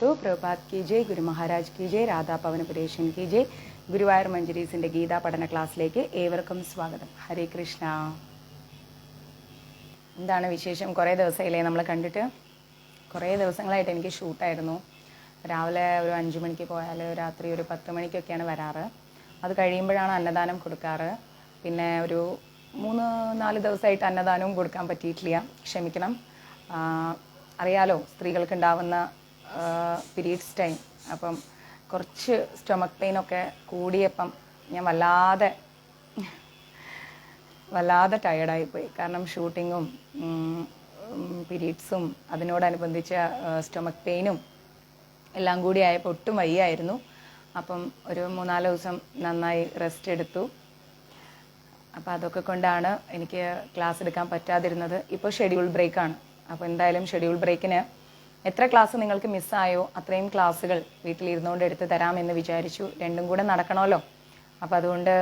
तो प्रभात कीजिए गुरु महाराज कीजिए राधा पवनपुरेशन कीजिए ഗുരുവായൂർ മഞ്ജരീസിൻ്റെ ഗീതാ പഠന ക്ലാസ്സിലേക്ക് ഏവർക്കും സ്വാഗതം. ഹരേ കൃഷ്ണ. എന്താണ് വിശേഷം? കുറേ ദിവസമായില്ലേ നമ്മൾ കണ്ടിട്ട്? കുറേ ദിവസങ്ങളായിട്ട് എനിക്ക് ഷൂട്ടായിരുന്നു. രാവിലെ ഒരു 5 മണിക്ക് പോയാൽ രാത്രി ഒരു 10 മണിക്കൊക്കെയാണ് വരാറ്. അത് കഴിയുമ്പോഴാണ് അന്നദാനം കൊടുക്കാറ്. പിന്നെ ഒരു 3-4 ദിവസമായിട്ട് അന്നദാനവും കൊടുക്കാൻ പറ്റിയിട്ടില്ല, ക്ഷമിക്കണം. അറിയാലോ, സ്ത്രീകൾക്കുണ്ടാവുന്ന പീരീഡ്സ് ടൈം. അപ്പം കുറച്ച് സ്റ്റൊമക്ക് പെയിനൊക്കെ കൂടിയപ്പം ഞാൻ വല്ലാതെ ടയേർഡായിപ്പോയി. കാരണം ഷൂട്ടിങ്ങും പീരീഡ്സും അതിനോടനുബന്ധിച്ച സ്റ്റൊമക്ക് പെയിനും എല്ലാം കൂടി ആയപ്പോൾ ഒട്ടും വയ്യായിരുന്നു. അപ്പം ഒരു 3-4 ദിവസം നന്നായി റെസ്റ്റ് എടുത്തു. അപ്പോൾ അതൊക്കെ കൊണ്ടാണ് എനിക്ക് ക്ലാസ് എടുക്കാൻ പറ്റാതിരുന്നത്. ഇപ്പോൾ ഷെഡ്യൂൾ ബ്രേക്കാണ്. അപ്പോൾ എന്തായാലും ഷെഡ്യൂൾ ബ്രേക്കിന് എത്ര ക്ലാസ് നിങ്ങൾക്ക് മിസ്സായോ അത്രയും ക്ലാസ്സുകൾ വീട്ടിലിരുന്നുകൊണ്ട് എടുത്ത് തരാമെന്ന് വിചാരിച്ചു. രണ്ടും കൂടെ നടക്കണമല്ലോ. അപ്പോൾ അതുകൊണ്ട്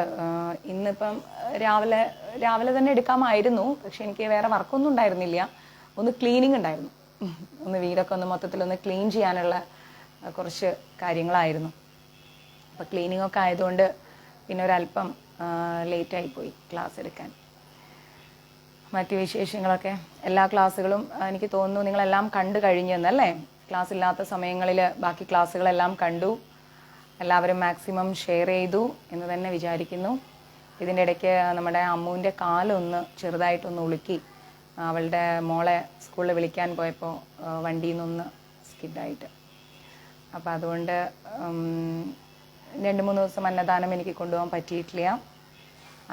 ഇന്നിപ്പം രാവിലെ തന്നെ എടുക്കാമായിരുന്നു. പക്ഷെ എനിക്ക് വേറെ വർക്കൊന്നും ഉണ്ടായിരുന്നില്ല. ഒന്ന് ക്ലീനിങ് ഉണ്ടായിരുന്നു. ഒന്ന് വീടൊക്കെ മൊത്തത്തിലൊന്ന് ക്ലീൻ ചെയ്യാനുള്ള കുറച്ച് കാര്യങ്ങളായിരുന്നു. അപ്പോൾ ക്ലീനിങ്ങൊക്കെ ആയതുകൊണ്ട് പിന്നെ ഒരല്പം ലേറ്റായിപ്പോയി ക്ലാസ് എടുക്കാൻ. മറ്റു വിശേഷങ്ങളൊക്കെ, എല്ലാ ക്ലാസ്സുകളും എനിക്ക് തോന്നുന്നു നിങ്ങളെല്ലാം കണ്ടു കഴിഞ്ഞെന്നല്ലേ? ക്ലാസ് ഇല്ലാത്ത സമയങ്ങളിൽ ബാക്കി ക്ലാസ്സുകളെല്ലാം കണ്ടു. എല്ലാവരും മാക്സിമം ഷെയർ ചെയ്തു എന്ന് തന്നെ വിചാരിക്കുന്നു. ഇതിൻ്റെ ഇടയ്ക്ക് നമ്മുടെ അമ്മുവിൻ്റെ കാലൊന്ന് ചെറുതായിട്ടൊന്ന് ഉളുക്കി. അവളുടെ മോളെ സ്കൂളിൽ വിളിക്കാൻ പോയപ്പോൾ വണ്ടിയിൽ നിന്നൊന്ന് സ്കിഡായിട്ട്. അപ്പോൾ അതുകൊണ്ട് 2-3 ദിവസം അന്നദാനം എനിക്ക് കൊണ്ടുപോകാൻ പറ്റിയിട്ടില്ല.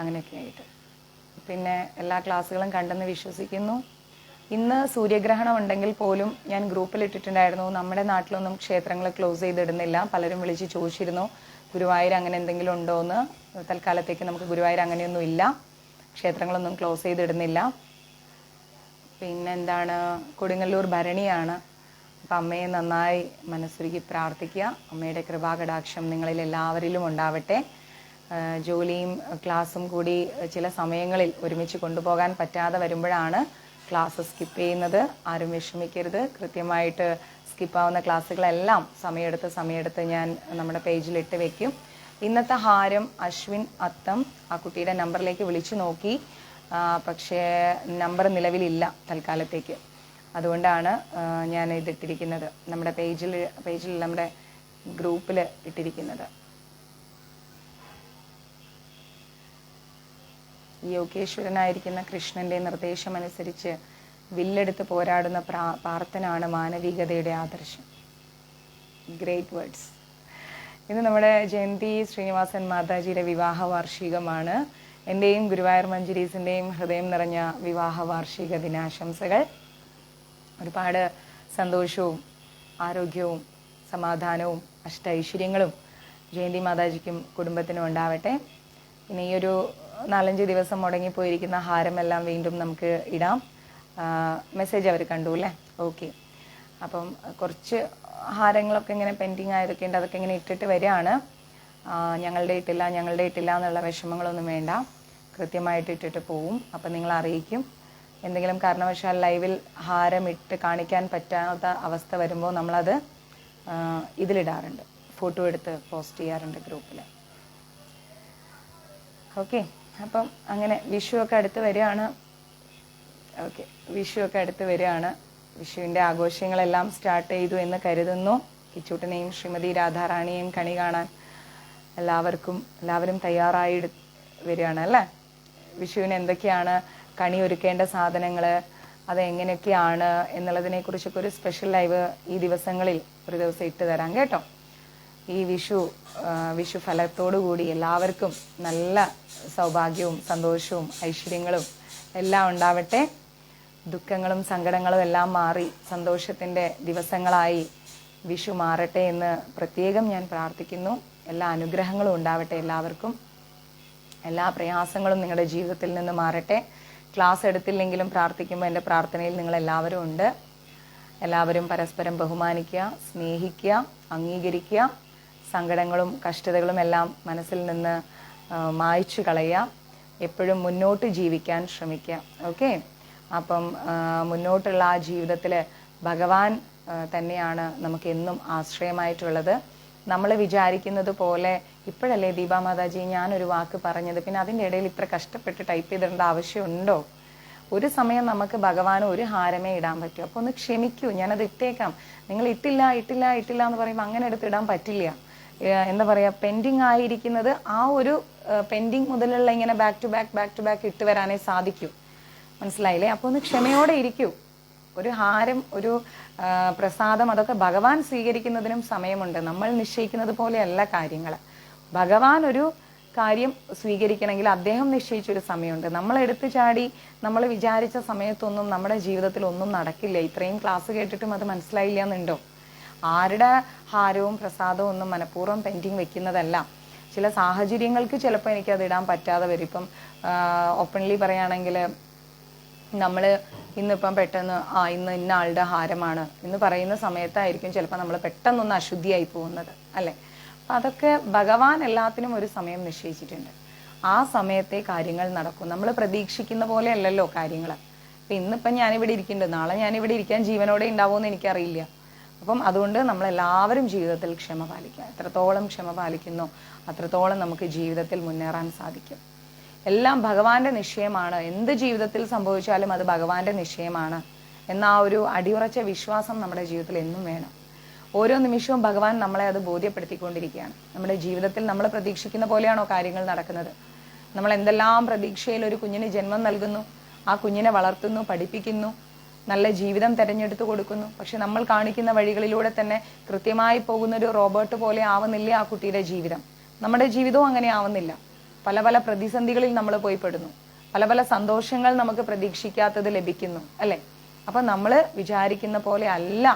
അങ്ങനെയൊക്കെ ആയിട്ട് പിന്നെ എല്ലാ ക്ലാസ്സുകളും കണ്ടെന്ന് വിശ്വസിക്കുന്നു. ഇന്ന് സൂര്യഗ്രഹണം ഉണ്ടെങ്കിൽ പോലും ഞാൻ ഗ്രൂപ്പിൽ ഇട്ടിട്ടുണ്ടായിരുന്നു, നമ്മുടെ നാട്ടിലൊന്നും ക്ഷേത്രങ്ങൾ ക്ലോസ് ചെയ്തിടുന്നില്ല. പലരും വിളിച്ച് ചോദിച്ചിരുന്നു ഗുരുവായൂർ അങ്ങനെ എന്തെങ്കിലും ഉണ്ടോ എന്ന്. തൽക്കാലത്തേക്ക് നമുക്ക് ഗുരുവായൂർ അങ്ങനെയൊന്നും ഇല്ല, ക്ഷേത്രങ്ങളൊന്നും ക്ലോസ് ചെയ്തിടുന്നില്ല. പിന്നെന്താണ്, കൊടുങ്ങല്ലൂർ ഭരണിയാണ്. അപ്പം അമ്മയെ നന്നായി മനസ്സുരുകി പ്രാർത്ഥിക്കുക. അമ്മയുടെ കൃപാകടാക്ഷം നിങ്ങളിൽ എല്ലാവരിലും ഉണ്ടാവട്ടെ. ജോലിയും ക്ലാസ്സും കൂടി ചില സമയങ്ങളിൽ ഒരുമിച്ച് കൊണ്ടുപോകാൻ പറ്റാതെ വരുമ്പോഴാണ് ക്ലാസ് സ്കിപ്പ് ചെയ്യുന്നത്. ആരും വിഷമിക്കരുത്. കൃത്യമായിട്ട് സ്കിപ്പാവുന്ന ക്ലാസ്സുകളെല്ലാം സമയമെടുത്ത് ഞാൻ നമ്മുടെ പേജിൽ ഇട്ട് വെക്കും. ഇന്നത്തെ ഹാരം അശ്വിൻ അത്തം, ആ കുട്ടിയുടെ നമ്പറിലേക്ക് വിളിച്ചു നോക്കി. പക്ഷേ നമ്പർ നിലവിലില്ല തൽക്കാലത്തേക്ക്. അതുകൊണ്ടാണ് ഞാൻ ഇതിട്ടിരിക്കുന്നത്, നമ്മുടെ പേജിൽ നമ്മുടെ ഗ്രൂപ്പിൽ ഇട്ടിരിക്കുന്നത്. യോഗേശ്വരനായിരിക്കുന്ന കൃഷ്ണന്റെ നിർദ്ദേശമനുസരിച്ച് വില്ലെടുത്ത് പോരാടുന്ന പാർത്ഥനാണ് മാനവികതയുടെ ആദർശം. Great words. ഇന്ന് നമ്മുടെ ജയന്തി ശ്രീനിവാസൻ മാതാജിയുടെ വിവാഹ വാർഷികമാണ്. എൻ്റെയും ഗുരുവായൂർ മഞ്ജരീസിൻ്റെയും ഹൃദയം നിറഞ്ഞ വിവാഹ വാർഷിക ദിനാശംസകൾ. ഒരുപാട് സന്തോഷവും ആരോഗ്യവും സമാധാനവും അഷ്ടൈശ്വര്യങ്ങളും ജയന്തി മാതാജിക്കും കുടുംബത്തിനും ഉണ്ടാവട്ടെ. പിന്നെ ഈ ഒരു 4-5 ദിവസം മുടങ്ങിപ്പോയിരിക്കുന്ന ഹാരമെല്ലാം വീണ്ടും നമുക്ക് ഇടാം. മെസ്സേജ് അവർ കണ്ടു അല്ലേ? ഓക്കെ. അപ്പം കുറച്ച് ഹാരങ്ങളൊക്കെ ഇങ്ങനെ പെൻഡിങ് ആയതൊക്കെ ഉണ്ട്. അതൊക്കെ ഇങ്ങനെ ഇട്ടിട്ട് വരികയാണ്. ഞങ്ങളുടെ ഇട്ടില്ല എന്നുള്ള വിഷമങ്ങളൊന്നും വേണ്ട. കൃത്യമായിട്ട് ഇട്ടിട്ട് പോവും. അപ്പം നിങ്ങൾ അറിയിക്കും. എന്തെങ്കിലും കാരണവശാൽ ലൈവിൽ ഹാരം ഇട്ട് കാണിക്കാൻ പറ്റാത്ത അവസ്ഥ വരുമ്പോൾ നമ്മളത് ഇതിലിടാറുണ്ട്, ഫോട്ടോ എടുത്ത് പോസ്റ്റ് ചെയ്യാറുണ്ട് ഗ്രൂപ്പിൽ. ഓക്കെ. അപ്പം അങ്ങനെ വിഷുവൊക്കെ അടുത്ത് വരികയാണ്. വിഷുവിൻ്റെ ആഘോഷങ്ങളെല്ലാം സ്റ്റാർട്ട് ചെയ്തു എന്ന് കരുതുന്നു. കിച്ചൂട്ടനെയും ശ്രീമതി രാധാറാണിയെയും കണി കാണാൻ എല്ലാവരും തയ്യാറായി വരികയാണ് അല്ലേ? വിഷുവിന് എന്തൊക്കെയാണ് കണി ഒരുക്കേണ്ട സാധനങ്ങൾ, അതെങ്ങനെയൊക്കെയാണ് എന്നുള്ളതിനെക്കുറിച്ചൊക്കെ ഒരു സ്പെഷ്യൽ ലൈവ് ഈ ദിവസങ്ങളിൽ ഒരു ദിവസം ഇട്ട് തരാം കേട്ടോ. ഈ വിഷു ഫലത്തോടുകൂടി എല്ലാവർക്കും നല്ല സൗഭാഗ്യവും സന്തോഷവും ഐശ്വര്യങ്ങളും എല്ലാം ഉണ്ടാവട്ടെ. ദുഃഖങ്ങളും സങ്കടങ്ങളും എല്ലാം മാറി സന്തോഷത്തിൻ്റെ ദിവസങ്ങളായി വിഷു മാറട്ടെ എന്ന് പ്രത്യേകം ഞാൻ പ്രാർത്ഥിക്കുന്നു. എല്ലാ അനുഗ്രഹങ്ങളും ഉണ്ടാവട്ടെ എല്ലാവർക്കും. എല്ലാ പ്രയാസങ്ങളും നിങ്ങളുടെ ജീവിതത്തിൽ നിന്ന് മാറട്ടെ. ക്ലാസ് എടുത്തില്ലെങ്കിലും പ്രാർത്ഥിക്കുമ്പോൾ എൻ്റെ പ്രാർത്ഥനയിൽ നിങ്ങളെല്ലാവരും ഉണ്ട്. എല്ലാവരും പരസ്പരം ബഹുമാനിക്കുക, സ്നേഹിക്കുക, അംഗീകരിക്കുക. സങ്കടങ്ങളും കഷ്ടതകളും എല്ലാം മനസ്സിൽ നിന്ന് മായ്ച്ചു കളയുക. എപ്പോഴും മുന്നോട്ട് ജീവിക്കാൻ ശ്രമിക്കുക. ഓക്കെ. അപ്പം മുന്നോട്ടുള്ള ആ ജീവിതത്തിൽ ഭഗവാൻ തന്നെയാണ് നമുക്ക് എന്നും ആശ്രയമായിട്ടുള്ളത്. നമ്മൾ വിചാരിക്കുന്നത് പോലെ ഇപ്പോഴല്ലേ ദീപാ മാതാജി ഞാനൊരു വാക്ക് പറഞ്ഞത്, പിന്നെ അതിൻ്റെ ഇടയിൽ ഇത്ര കഷ്ടപ്പെട്ട് ടൈപ്പ് ചെയ്തിടേണ്ട ആവശ്യമുണ്ടോ? ഒരു സമയം നമുക്ക് ഭഗവാന് ഒരു ഹാരമേ ഇടാൻ പറ്റൂ. അപ്പോൾ ഒന്ന് ക്ഷമിക്കൂ, ഞാനത് ഇട്ടേക്കാം. നിങ്ങൾ ഇട്ടില്ല ഇട്ടില്ല ഇട്ടില്ല എന്ന് പറയുമ്പോൾ അങ്ങനെ എടുത്തിടാൻ പറ്റില്ല. എന്താ പറയുക, പെൻഡിങ് ആയിരിക്കുന്നത് ആ ഒരു പെൻഡിങ് മുതലുള്ള ഇങ്ങനെ ബാക്ക് ടു ബാക്ക് ഇട്ട് വരാനേ സാധിക്കൂ. മനസ്സിലായില്ലേ? അപ്പോൾ ഒന്ന് ക്ഷമയോടെ ഇരിക്കൂ. ഒരു ഹാരം, ഒരു പ്രസാദം, അതൊക്കെ ഭഗവാൻ സ്വീകരിക്കുന്നതിനും സമയമുണ്ട്. നമ്മൾ നിശ്ചയിക്കുന്നത് പോലെയല്ല കാര്യങ്ങൾ. ഭഗവാൻ ഒരു കാര്യം സ്വീകരിക്കണമെങ്കിൽ അദ്ദേഹം നിശ്ചയിച്ചൊരു സമയമുണ്ട്. നമ്മൾ എടുത്തു ചാടി നമ്മൾ വിചാരിച്ച സമയത്തൊന്നും നമ്മുടെ ജീവിതത്തിൽ ഒന്നും നടക്കില്ല. ഇത്രയും ക്ലാസ് കേട്ടിട്ടും അത് മനസ്സിലായില്ല എന്നുണ്ടോ? ആരുടെ ഹാരവും പ്രസാദവും ഒന്നും മനഃപൂർവ്വം പെൻഡിങ് വെക്കുന്നതല്ല. ചില സാഹചര്യങ്ങൾക്ക് ചിലപ്പോൾ എനിക്കത് ഇടാൻ പറ്റാതെ വരും. ഇപ്പം ഓപ്പൺലി പറയുകയാണെങ്കിൽ, നമ്മൾ ഇന്നിപ്പം പെട്ടെന്ന് ഇന്ന് ഇന്ന ആളുടെ ഹാരമാണ് എന്ന് പറയുന്ന സമയത്തായിരിക്കും ചിലപ്പോൾ നമ്മൾ പെട്ടെന്നൊന്ന് അശുദ്ധിയായി പോകുന്നത്, അല്ലേ? അപ്പം അതൊക്കെ ഭഗവാൻ എല്ലാത്തിനും ഒരു സമയം നിശ്ചയിച്ചിട്ടുണ്ട്. ആ സമയത്തെ കാര്യങ്ങൾ നടക്കും. നമ്മൾ പ്രതീക്ഷിക്കുന്ന പോലെ അല്ലല്ലോ കാര്യങ്ങൾ. അപ്പം ഇന്നിപ്പം ഞാനിവിടെ ഇരിക്കുന്നുണ്ട്, നാളെ ഞാനിവിടെ ഇരിക്കാൻ ജീവനോടെ ഉണ്ടാവുമെന്ന് എനിക്കറിയില്ല. അപ്പം അതുകൊണ്ട് നമ്മളെല്ലാവരും ജീവിതത്തിൽ ക്ഷമ പാലിക്കുക. എത്രത്തോളം ക്ഷമ പാലിക്കുന്നോ അത്രത്തോളം നമുക്ക് ജീവിതത്തിൽ മുന്നേറാൻ സാധിക്കും. എല്ലാം ഭഗവാന്റെ നിശ്ചയമാണ്. എന്ത് ജീവിതത്തിൽ സംഭവിച്ചാലും അത് ഭഗവാന്റെ നിശ്ചയമാണ് എന്ന ആ ഒരു അടിയുറച്ച വിശ്വാസം നമ്മുടെ ജീവിതത്തിൽ എന്നും വേണം. ഓരോ നിമിഷവും ഭഗവാൻ നമ്മളെ അത് ബോധ്യപ്പെടുത്തിക്കൊണ്ടിരിക്കുകയാണ്. നമ്മുടെ ജീവിതത്തിൽ നമ്മൾ പ്രതീക്ഷിക്കുന്ന പോലെയാണോ കാര്യങ്ങൾ നടക്കുന്നത്? നമ്മൾ എന്തെല്ലാം പ്രതീക്ഷയിൽ ഒരു കുഞ്ഞിന് ജന്മം നൽകുന്നു, ആ കുഞ്ഞിനെ വളർത്തുന്നു, പഠിപ്പിക്കുന്നു, നല്ല ജീവിതം തിരഞ്ഞെടുത്ത് കൊടുക്കുന്നു. പക്ഷെ നമ്മൾ കാണിക്കുന്ന വഴികളിലൂടെ തന്നെ കൃത്യമായി പോകുന്നൊരു റോബോട്ട് പോലെ ആവുന്നില്ല ആ കുട്ടിയുടെ ജീവിതം. നമ്മുടെ ജീവിതവും അങ്ങനെ ആവുന്നില്ല. പല പല പ്രതിസന്ധികളിൽ നമ്മൾ പോയി പെടുന്നു. പല പല സന്തോഷങ്ങൾ നമുക്ക് പ്രതീക്ഷിക്കാത്തത് ലഭിക്കുന്നു, അല്ലേ? അപ്പം നമ്മൾ വിചാരിക്കുന്ന പോലെ അല്ല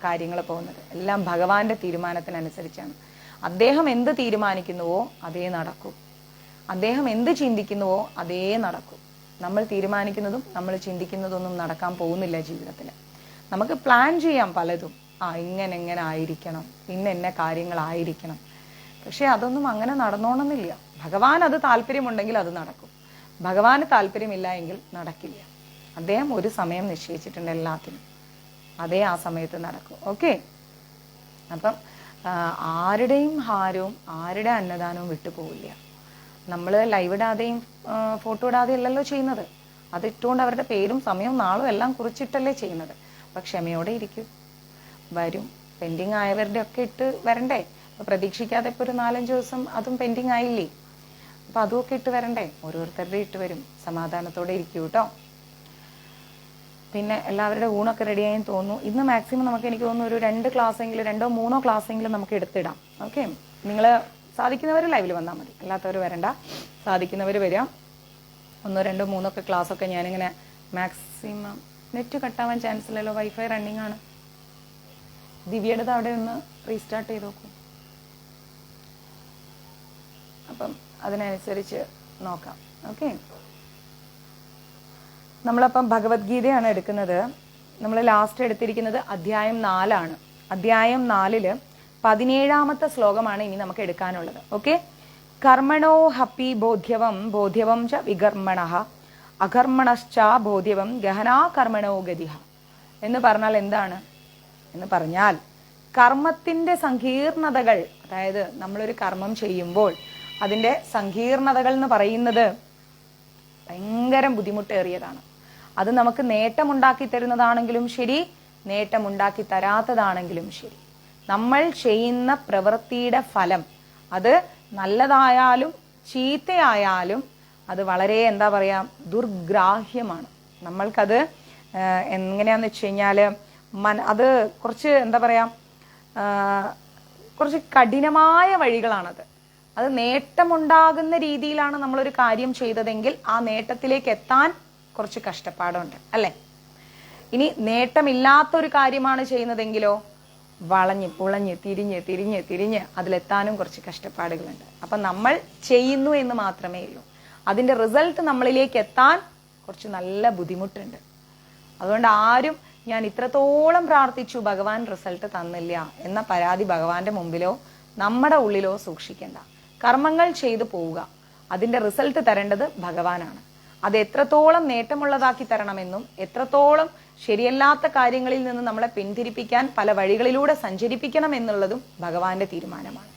കാര്യങ്ങൾ പോകുന്നത്. എല്ലാം ഭഗവാന്റെ തീരുമാനത്തിനനുസരിച്ചാണ്. അദ്ദേഹം എന്ത് തീരുമാനിക്കുന്നുവോ അതേ നടക്കൂ. അദ്ദേഹം എന്ത് ചിന്തിക്കുന്നുവോ അതേ നടക്കൂ. നമ്മൾ തീരുമാനിക്കുന്നതും നമ്മൾ ചിന്തിക്കുന്നതൊന്നും നടക്കാൻ പോകുന്നില്ല ജീവിതത്തിൽ. നമുക്ക് പ്ലാൻ ചെയ്യാം പലതും, ഇങ്ങനെ ആയിരിക്കണം, ഇന്ന കാര്യങ്ങളായിരിക്കണം. പക്ഷെ അതൊന്നും അങ്ങനെ നടന്നോണമെന്നില്ല. ഭഗവാൻ അത് താല്പര്യമുണ്ടെങ്കിൽ അത് നടക്കും. ഭഗവാന് താല്പര്യമില്ല എങ്കിൽ നടക്കില്ല. അദ്ദേഹം ഒരു സമയം നിശ്ചയിച്ചിട്ടുണ്ട് എല്ലാത്തിനും, അതേ ആ സമയത്ത് നടക്കും. ഓക്കെ? അപ്പം ആരുടെയും ഹാരവും ആരുടെ അന്നദാനവും വിട്ടുപോകില്ല. നമ്മൾ ലൈവ് ഇടാതെയും ഫോട്ടോ ഇടാതെയും അല്ലല്ലോ ചെയ്യുന്നത്. അത് ഇട്ടുകൊണ്ട് അവരുടെ പേരും സമയവും നാളും എല്ലാം കുറിച്ചിട്ടല്ലേ ചെയ്യുന്നത്. അപ്പം ക്ഷമയോടെ ഇരിക്കൂ. വരും. പെൻഡിങ് ആയവരുടെ ഒക്കെ ഇട്ട് വരണ്ടേ? പ്രതീക്ഷിക്കാതെ ഇപ്പോൾ ഒരു 4-5 ദിവസം അതും പെൻഡിങ് ആയില്ലേ? അപ്പം അതുമൊക്കെ ഇട്ട് വരണ്ടേ? ഓരോരുത്തരുടെ ഇട്ട് വരും. സമാധാനത്തോടെ ഇരിക്കൂ കേട്ടോ. പിന്നെ എല്ലാവരുടെ ഊണൊക്കെ റെഡിയായെന്ന് തോന്നുന്നു. ഇന്ന് മാക്സിമം നമുക്ക്, എനിക്ക് തോന്നുന്നു, ഒരു 2 ക്ലാസ്സെങ്കിലും 2-3 ക്ലാസ്സെങ്കിലും നമുക്ക് എടുത്തിടാം. ഓക്കെ? നിങ്ങൾ സാധിക്കുന്നവർ ലൈവിൽ വന്നാൽ മതി, അല്ലാത്തവർ വരണ്ട. സാധിക്കുന്നവർ വരിക. 1, 2, 3 ക്ലാസ്സൊക്കെ ഞാനിങ്ങനെ മാക്സിമം. നെറ്റ് കട്ടാവാൻ ചാൻസ് ഇല്ലല്ലോ, വൈഫൈ റണ്ണിങ് ആണ്. ദിവ്യയുടെ അവിടെ ഒന്ന് റീസ്റ്റാർട്ട് ചെയ്ത് നോക്കും. അപ്പം അതിനനുസരിച്ച് നോക്കാം. ഓക്കെ? നമ്മളപ്പം ഭഗവത്ഗീതയാണ് എടുക്കുന്നത്. നമ്മൾ ലാസ്റ്റ് എടുത്തിരിക്കുന്നത് അധ്യായം 4 അധ്യായം 4 17ാമത്തെ ശ്ലോകമാണ് ഇനി നമുക്ക് എടുക്കാനുള്ളത്. ഓക്കെ? കർമ്മണോ ഹപ്പി ബോധ്യവം ബോധ്യവം ച വികർമ്മണഃ അകർമ്മണശ്ച ബോധ്യവം ഗഹനാ കർമ്മണോ ഗതിഃ എന്ന് പറഞ്ഞാൽ എന്താണ്? എന്ന് പറഞ്ഞാൽ കർമ്മത്തിന്റെ സങ്കീർണതകൾ, അതായത് നമ്മളൊരു കർമ്മം ചെയ്യുമ്പോൾ അതിൻ്റെ സങ്കീർണതകൾ എന്ന് പറയുന്നത് ഭയങ്കര ബുദ്ധിമുട്ടേറിയതാണ്. അത് നമുക്ക് നേട്ടമുണ്ടാക്കി തരുന്നതാണെങ്കിലും ശരി, നേട്ടമുണ്ടാക്കി തരാത്തതാണെങ്കിലും ശരി, നമ്മൾ ചെയ്യുന്ന പ്രവൃത്തിയുടെ ഫലം അത് നല്ലതായാലും ചീത്തയായാലും അത് വളരെ എന്താ പറയുക, ദുർഗ്രാഹ്യമാണ്. നമ്മൾക്കത് എങ്ങനെയാന്ന് വെച്ച് കഴിഞ്ഞാൽ അത് കുറച്ച് എന്താ പറയുക, കുറച്ച് കഠിനമായ വഴികളാണത്. അത് നേട്ടമുണ്ടാകുന്ന രീതിയിലാണ് നമ്മളൊരു കാര്യം ചെയ്തതെങ്കിൽ ആ നേട്ടത്തിലേക്ക് എത്താൻ കുറച്ച് കഷ്ടപ്പാടുണ്ട്, അല്ലേ? ഇനി നേട്ടമില്ലാത്തൊരു കാര്യമാണ് ചെയ്യുന്നതെങ്കിലോ വളഞ്ഞ് പുളഞ്ഞ് തിരിഞ്ഞ് അതിലെത്താനും കുറച്ച് കഷ്ടപ്പാടുകളുണ്ട്. അപ്പം നമ്മൾ ചെയ്യുന്നു എന്ന് മാത്രമേ ഉള്ളൂ. അതിൻ്റെ റിസൾട്ട് നമ്മളിലേക്ക് എത്താൻ കുറച്ച് നല്ല ബുദ്ധിമുട്ടുണ്ട്. അതുകൊണ്ട് ആരും ഞാൻ ഇത്രത്തോളം പ്രാർത്ഥിച്ചു ഭഗവാൻ റിസൾട്ട് തന്നില്ല എന്ന പരാതി ഭഗവാന്റെ മുമ്പിലോ നമ്മുടെ ഉള്ളിലോ സൂക്ഷിക്കേണ്ട. കർമ്മങ്ങൾ ചെയ്തു പോവുക. അതിൻ്റെ റിസൾട്ട് തരേണ്ടത് ഭഗവാനാണ്. അത് എത്രത്തോളം നേട്ടമുള്ളതാക്കി തരണമെന്നും എത്രത്തോളം ശരിയല്ലാത്ത കാര്യങ്ങളിൽ നിന്ന് നമ്മളെ പിന്തിരിപ്പിക്കാൻ പല വഴികളിലൂടെ സഞ്ചരിപ്പിക്കണം എന്നുള്ളതും ഭഗവാന്റെ തീരുമാനമാണ്.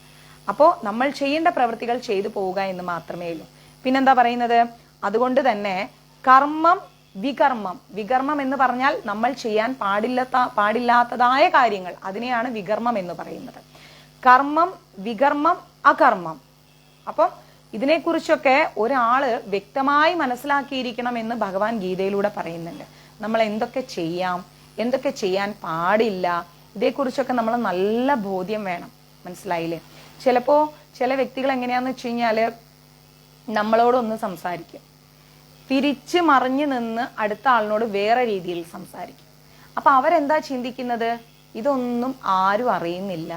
അപ്പോൾ നമ്മൾ ചെയ്യേണ്ട പ്രവൃത്തികൾ ചെയ്തു പോവുക എന്ന് മാത്രമേ ഉള്ളൂ. പിന്നെന്താ പറയുന്നത്? അതുകൊണ്ട് തന്നെ കർമ്മം വികർമ്മം. വികർമ്മം എന്ന് പറഞ്ഞാൽ നമ്മൾ ചെയ്യാൻ പാടില്ലാത്തതായ കാര്യങ്ങൾ, അതിനെയാണ് വികർമ്മം എന്ന് പറയുന്നത്. കർമ്മം, വികർമ്മം, അകർമ്മം. അപ്പം ഇതിനെക്കുറിച്ചൊക്കെ ഒരാള് വ്യക്തമായി മനസ്സിലാക്കിയിരിക്കണം എന്ന് ഭഗവാൻ ഗീതയിലൂടെ പറയുന്നുണ്ട്. നമ്മൾ എന്തൊക്കെ ചെയ്യാം, എന്തൊക്കെ ചെയ്യാൻ പാടില്ല, ഇതേക്കുറിച്ചൊക്കെ നമ്മൾ നല്ല ബോധ്യം വേണം. മനസ്സിലായില്ലേ? ചിലപ്പോ ചില വ്യക്തികൾ എങ്ങനെയാന്ന് വെച്ച് കഴിഞ്ഞാല് നമ്മളോടൊന്ന് സംസാരിക്കും, തിരിച്ച് മറിഞ്ഞു നിന്ന് അടുത്ത ആളിനോട് വേറെ രീതിയിൽ സംസാരിക്കും. അപ്പൊ അവരെന്താ ചിന്തിക്കുന്നത്? ഇതൊന്നും ആരും അറിയുന്നില്ല,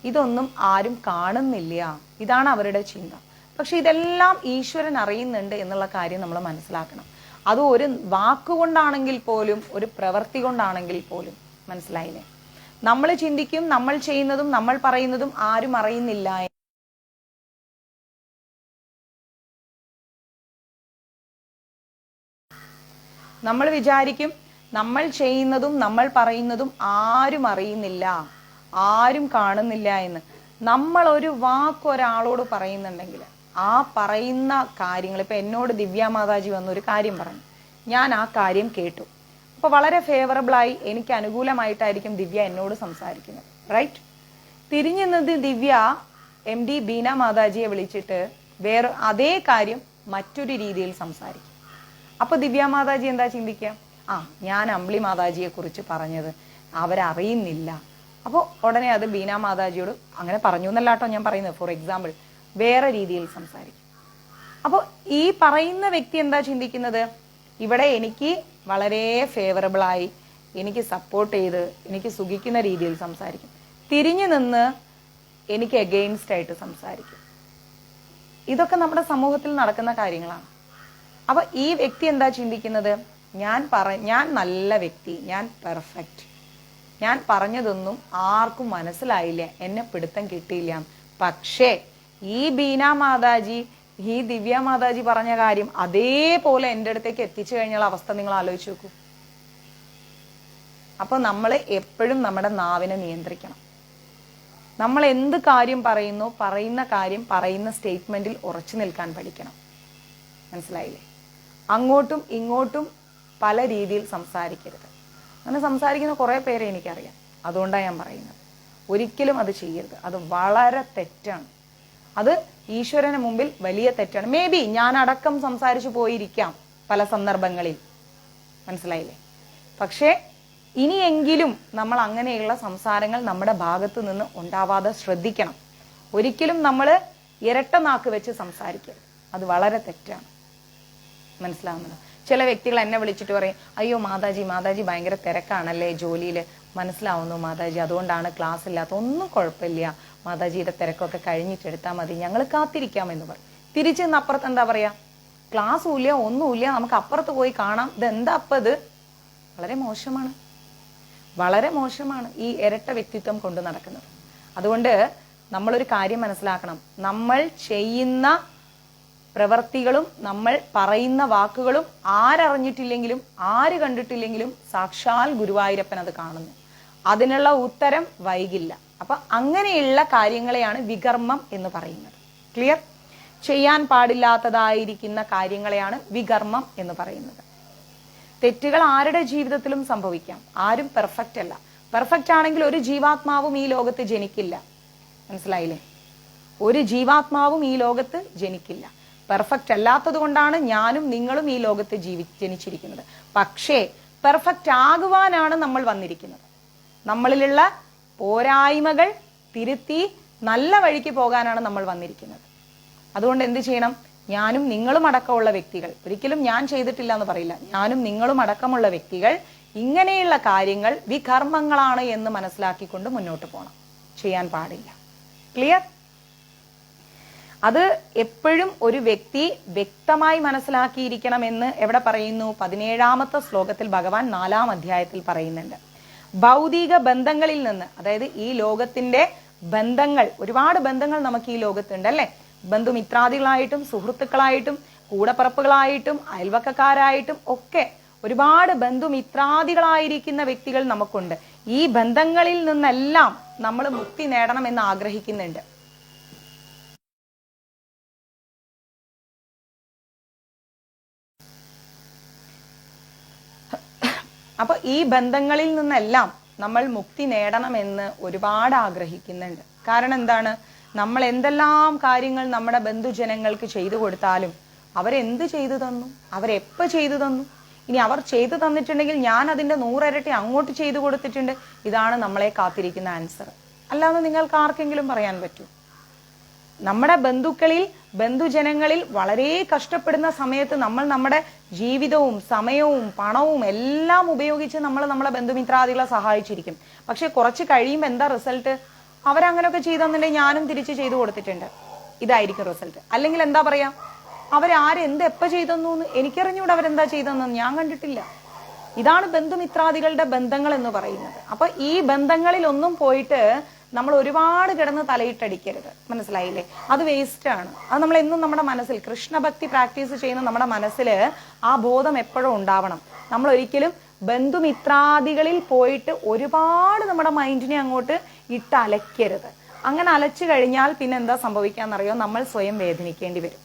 ഇതൊന്നും ആരും കാണുന്നില്ല, ഇതാണ് അവരുടെ ചിന്ത. പക്ഷെ ഇതെല്ലാം ഈശ്വരൻ അറിയുന്നുണ്ട് എന്നുള്ള കാര്യം നമ്മൾ മനസ്സിലാക്കണം. അത് ഒരു വാക്കുകൊണ്ടാണെങ്കിൽ പോലും, ഒരു പ്രവൃത്തി കൊണ്ടാണെങ്കിൽ പോലും. മനസ്സിലായില്ലേ? നമ്മൾ ചിന്തിക്കും നമ്മൾ ചെയ്യുന്നതും നമ്മൾ പറയുന്നതും ആരും അറിയുന്നില്ല. നമ്മൾ വിചാരിക്കും നമ്മൾ ചെയ്യുന്നതും നമ്മൾ പറയുന്നതും ആരും അറിയുന്നില്ല, ആരും കാണുന്നില്ല എന്ന്. നമ്മൾ ഒരു വാക്ക് ഒരാളോട് പറയുന്നുണ്ടെങ്കിൽ ആ പറയുന്ന കാര്യങ്ങൾ, ഇപ്പൊ എന്നോട് ദിവ്യ മാതാജി വന്ന ഒരു കാര്യം പറഞ്ഞു, ഞാൻ ആ കാര്യം കേട്ടു. അപ്പൊ വളരെ ഫേവറബിളായി, എനിക്ക് അനുകൂലമായിട്ടായിരിക്കും ദിവ്യ എന്നോട് സംസാരിക്കുന്നത്, റൈറ്റ്? തിരിഞ്ഞു നിന്ന് ദിവ്യ MD ബീന മാതാജിയെ വിളിച്ചിട്ട് വേറെ അതേ കാര്യം മറ്റൊരു രീതിയിൽ സംസാരിക്കും. അപ്പൊ ദിവ്യ മാതാജി എന്താ ചിന്തിക്കുക? ഞാൻ അമ്പിളി മാതാജിയെ കുറിച്ച് പറഞ്ഞത് അവരറിയുന്നില്ല. അപ്പോൾ ഉടനെ അത് ബീന മാതാജിയോട് അങ്ങനെ പറഞ്ഞു എന്നല്ലാട്ടോ ഞാൻ പറയുന്നത്, ഫോർ എക്സാമ്പിൾ വേറെ രീതിയിൽ സംസാരിക്കും. അപ്പോൾ ഈ പറയുന്ന വ്യക്തി എന്താ ചിന്തിക്കുന്നത്? ഇവിടെ എനിക്ക് വളരെ ഫേവറബിളായി, എനിക്ക് സപ്പോർട്ട് ചെയ്ത്, എനിക്ക് സുഖിക്കുന്ന രീതിയിൽ സംസാരിക്കും. തിരിഞ്ഞു നിന്ന് എനിക്ക് എഗെയിൻസ്റ്റ് ആയിട്ട് സംസാരിക്കും. ഇതൊക്കെ നമ്മുടെ സമൂഹത്തിൽ നടക്കുന്ന കാര്യങ്ങളാണ്. അപ്പൊ ഈ വ്യക്തി എന്താ ചിന്തിക്കുന്നത്? ഞാൻ നല്ല വ്യക്തി, ഞാൻ പെർഫെക്റ്റ്, ഞാൻ പറഞ്ഞതൊന്നും ആർക്കും മനസ്സിലായില്ല, എന്നെ പിടുത്തം കിട്ടിയില്ല. പക്ഷേ ഈ ബീന മാതാജി, ഈ ദിവ്യ മാതാജി പറഞ്ഞ കാര്യം അതേപോലെ എൻ്റെ അടുത്തേക്ക് എത്തിച്ചു കഴിഞ്ഞാൽ അവസ്ഥ നിങ്ങൾ ആലോചിച്ച് നോക്കൂ. അപ്പൊ നമ്മൾ എപ്പോഴും നമ്മുടെ നാവിനെ നിയന്ത്രിക്കണം. നമ്മൾ എന്ത് കാര്യം പറയുന്നു, പറയുന്ന കാര്യം പറയുന്ന സ്റ്റേറ്റ്മെന്റിൽ ഉറച്ചു നിൽക്കാൻ പഠിക്കണം. മനസ്സിലായില്ലേ? അങ്ങോട്ടും ഇങ്ങോട്ടും പല രീതിയിൽ സംസാരിക്കരുത്. അങ്ങനെ സംസാരിക്കുന്ന കുറെ പേരെ എനിക്കറിയാം. അതുകൊണ്ടാണ് ഞാൻ പറയുന്നത്, ഒരിക്കലും അത് ചെയ്യരുത്. അത് വളരെ തെറ്റാണ്. അത് ഈശ്വരന് മുമ്പിൽ വലിയ തെറ്റാണ്. മേ ബി ഞാൻ അടക്കം സംസാരിച്ചു പോയിരിക്കാം പല സന്ദർഭങ്ങളിൽ. മനസ്സിലായില്ലേ? പക്ഷേ ഇനിയെങ്കിലും നമ്മൾ അങ്ങനെയുള്ള സംസാരങ്ങൾ നമ്മുടെ ഭാഗത്ത് നിന്ന് ഉണ്ടാവാതെ ശ്രദ്ധിക്കണം. ഒരിക്കലും നമ്മൾ ഇരട്ട നാക്ക് വെച്ച് സംസാരിക്കരുത്. അത് വളരെ തെറ്റാണ്. മനസ്സിലാവുന്നത്? ചില വ്യക്തികൾ എന്നെ വിളിച്ചിട്ട് പറയും, അയ്യോ മാതാജി ഭയങ്കര തിരക്കാണല്ലേ ജോലിയിൽ. മനസ്സിലാവുന്നു മാതാജി, അതുകൊണ്ടാണ് ക്ലാസ് ഇല്ലാത്ത. ഒന്നും കുഴപ്പമില്ല മാതാജിയുടെ തിരക്കൊക്കെ കഴിഞ്ഞിട്ടെടുത്താൽ മതി, ഞങ്ങൾ കാത്തിരിക്കാമെന്ന് പറയും. തിരിച്ച് നിന്ന് അപ്പുറത്ത് എന്താ പറയാ? ക്ലാസ്സും ഇല്ല, ഒന്നുമില്ല, നമുക്ക് അപ്പുറത്ത് പോയി കാണാം. ഇതെന്താ അപ്പം ഇത്? വളരെ മോശമാണ്, വളരെ മോശമാണ് ഈ ഇരട്ട വ്യക്തിത്വം കൊണ്ട് നടക്കുന്നത്. അതുകൊണ്ട് നമ്മളൊരു കാര്യം മനസ്സിലാക്കണം. നമ്മൾ ചെയ്യുന്ന പ്രവർത്തികളും നമ്മൾ പറയുന്ന വാക്കുകളും ആരറിഞ്ഞിട്ടില്ലെങ്കിലും ആര് കണ്ടിട്ടില്ലെങ്കിലും സാക്ഷാൽ ഗുരുവായൂരപ്പൻ അത് കാണുന്നു. അതിനുള്ള ഉത്തരം വൈകില്ല. അപ്പൊ അങ്ങനെയുള്ള കാര്യങ്ങളെയാണ് വികർമ്മം എന്ന് പറയുന്നത്. ക്ലിയർ? ചെയ്യാൻ പാടില്ലാത്തതായിരിക്കുന്ന കാര്യങ്ങളെയാണ് വികർമ്മം എന്ന് പറയുന്നത്. തെറ്റുകൾ ആരുടെ ജീവിതത്തിലും സംഭവിക്കാം. ആരും പെർഫെക്റ്റ് അല്ല. പെർഫെക്റ്റ് ആണെങ്കിൽ ഒരു ജീവാത്മാവും ഈ ലോകത്ത് ജനിക്കില്ല. മനസ്സിലായില്ലേ? ഒരു ജീവാത്മാവും ഈ ലോകത്ത് ജനിക്കില്ല. പെർഫെക്റ്റ് അല്ലാത്തത് കൊണ്ടാണ് ഞാനും നിങ്ങളും ഈ ലോകത്ത് ജനിച്ചിരിക്കുന്നത്. പക്ഷേ പെർഫെക്റ്റ് ആകുവാനാണ് നമ്മൾ വന്നിരിക്കുന്നത്. നമ്മളിലുള്ള പോരായ്മകൾ തിരുത്തി നല്ല വഴിക്ക് പോകാനാണ് നമ്മൾ വന്നിരിക്കുന്നത്. അതുകൊണ്ട് എന്ത് ചെയ്യണം? ഞാനും നിങ്ങളും അടക്കമുള്ള വ്യക്തികൾ, ഒരിക്കലും ഞാൻ ചെയ്തിട്ടില്ല എന്ന് പറയില്ല, ഞാനും നിങ്ങളും അടക്കമുള്ള വ്യക്തികൾ ഇങ്ങനെയുള്ള കാര്യങ്ങൾ വികർമ്മങ്ങളാണ് എന്ന് മനസ്സിലാക്കിക്കൊണ്ട് മുന്നോട്ട് പോകണം. ചെയ്യാൻ പാടില്ല. ക്ലിയർ? അത് എപ്പോഴും ഒരു വ്യക്തി വ്യക്തമായി മനസ്സിലാക്കിയിരിക്കണമെന്ന് എവിടെ പറയുന്നു? 17ാമത്തെ ശ്ലോകത്തിൽ ഭഗവാൻ 4ാം അധ്യായത്തിൽ പറയുന്നുണ്ട്. ഭൗതിക ബന്ധങ്ങളിൽ നിന്ന്, അതായത് ഈ ലോകത്തിന്റെ ബന്ധങ്ങൾ, ഒരുപാട് ബന്ധങ്ങൾ നമുക്ക് ഈ ലോകത്തുണ്ട് അല്ലെ? ബന്ധുമിത്രാദികളായിട്ടും സുഹൃത്തുക്കളായിട്ടും കൂടപ്പറപ്പുകളായിട്ടും അയൽവക്കക്കാരായിട്ടും ഒക്കെ ഒരുപാട് ബന്ധുമിത്രാദികളായിരിക്കുന്ന വ്യക്തികൾ നമുക്കുണ്ട്. ഈ ബന്ധങ്ങളിൽ നിന്നെല്ലാം നമ്മൾ മുക്തി നേടണമെന്ന് ആഗ്രഹിക്കുന്നുണ്ട്. അപ്പൊ ഈ ബന്ധങ്ങളിൽ നിന്നെല്ലാം നമ്മൾ മുക്തി നേടണമെന്ന് ഒരുപാട് ആഗ്രഹിക്കുന്നുണ്ട്. കാരണം എന്താണ്? നമ്മൾ എന്തെല്ലാം കാര്യങ്ങൾ നമ്മുടെ ബന്ധുജനങ്ങൾക്ക് ചെയ്തു കൊടുത്താലും അവരെന്ത് ചെയ്തു തന്നു, അവരെപ്പോ ചെയ്തു തന്നു, ഇനി അവർ ചെയ്തു തന്നിട്ടുണ്ടെങ്കിൽ ഞാൻ അതിന്റെ 100 ഇരട്ടി അങ്ങോട്ട് ചെയ്തു കൊടുത്തിട്ടുണ്ട്. ഇതാണ് നമ്മളെ കാത്തിരിക്കുന്ന ആൻസർ. അല്ലാതെ നിങ്ങൾക്ക് ആർക്കെങ്കിലും പറയാൻ പറ്റൂ? നമ്മുടെ ബന്ധുക്കളിൽ, ബന്ധുജനങ്ങളിൽ വളരെ കഷ്ടപ്പെടുന്ന സമയത്ത് നമ്മൾ നമ്മുടെ ജീവിതവും സമയവും പണവും എല്ലാം ഉപയോഗിച്ച് നമ്മൾ നമ്മളെ ബന്ധുമിത്രാദികളെ സഹായിച്ചിരിക്കും. പക്ഷെ കുറച്ച് കഴിയുമ്പോൾ എന്താ റിസൾട്ട്? അവരങ്ങനെയൊക്കെ ചെയ്തെന്നുണ്ടെങ്കിൽ ഞാനും തിരിച്ച് ചെയ്തു കൊടുത്തിട്ടുണ്ട്, ഇതായിരിക്കും റിസൾട്ട്. അല്ലെങ്കിൽ എന്താ പറയാ, അവരാരെന്ത് എപ്പോ ചെയ്തെന്നു എനിക്കറിഞ്ഞൂടെ, അവരെന്താ ചെയ്തെന്ന് ഞാൻ കണ്ടിട്ടില്ല. ഇതാണ് ബന്ധുമിത്രാദികളുടെ ബന്ധങ്ങൾ എന്ന് പറയുന്നത്. അപ്പൊ ഈ ബന്ധങ്ങളിൽ ഒന്നും പോയിട്ട് നമ്മൾ ഒരുപാട് കിടന്ന് തലയിട്ടടിക്കരുത്. മനസ്സിലായില്ലേ? അത് വേസ്റ്റ് ആണ്. അത് നമ്മൾ എന്നും നമ്മുടെ മനസ്സിൽ, കൃഷ്ണഭക്തി പ്രാക്ടീസ് ചെയ്യുന്ന നമ്മുടെ മനസ്സിൽ ആ ബോധം എപ്പോഴും ഉണ്ടാവണം. നമ്മൾ ഒരിക്കലും ബന്ധുമിത്രാദികളിൽ പോയിട്ട് ഒരുപാട് നമ്മുടെ മൈൻഡിനെ അങ്ങോട്ട് ഇട്ട് അലക്കരുത്. അങ്ങനെ അലച്ചു കഴിഞ്ഞാൽ പിന്നെ എന്താ സംഭവിക്കാന്നറിയോ? നമ്മൾ സ്വയം വേദനിക്കേണ്ടി വരും.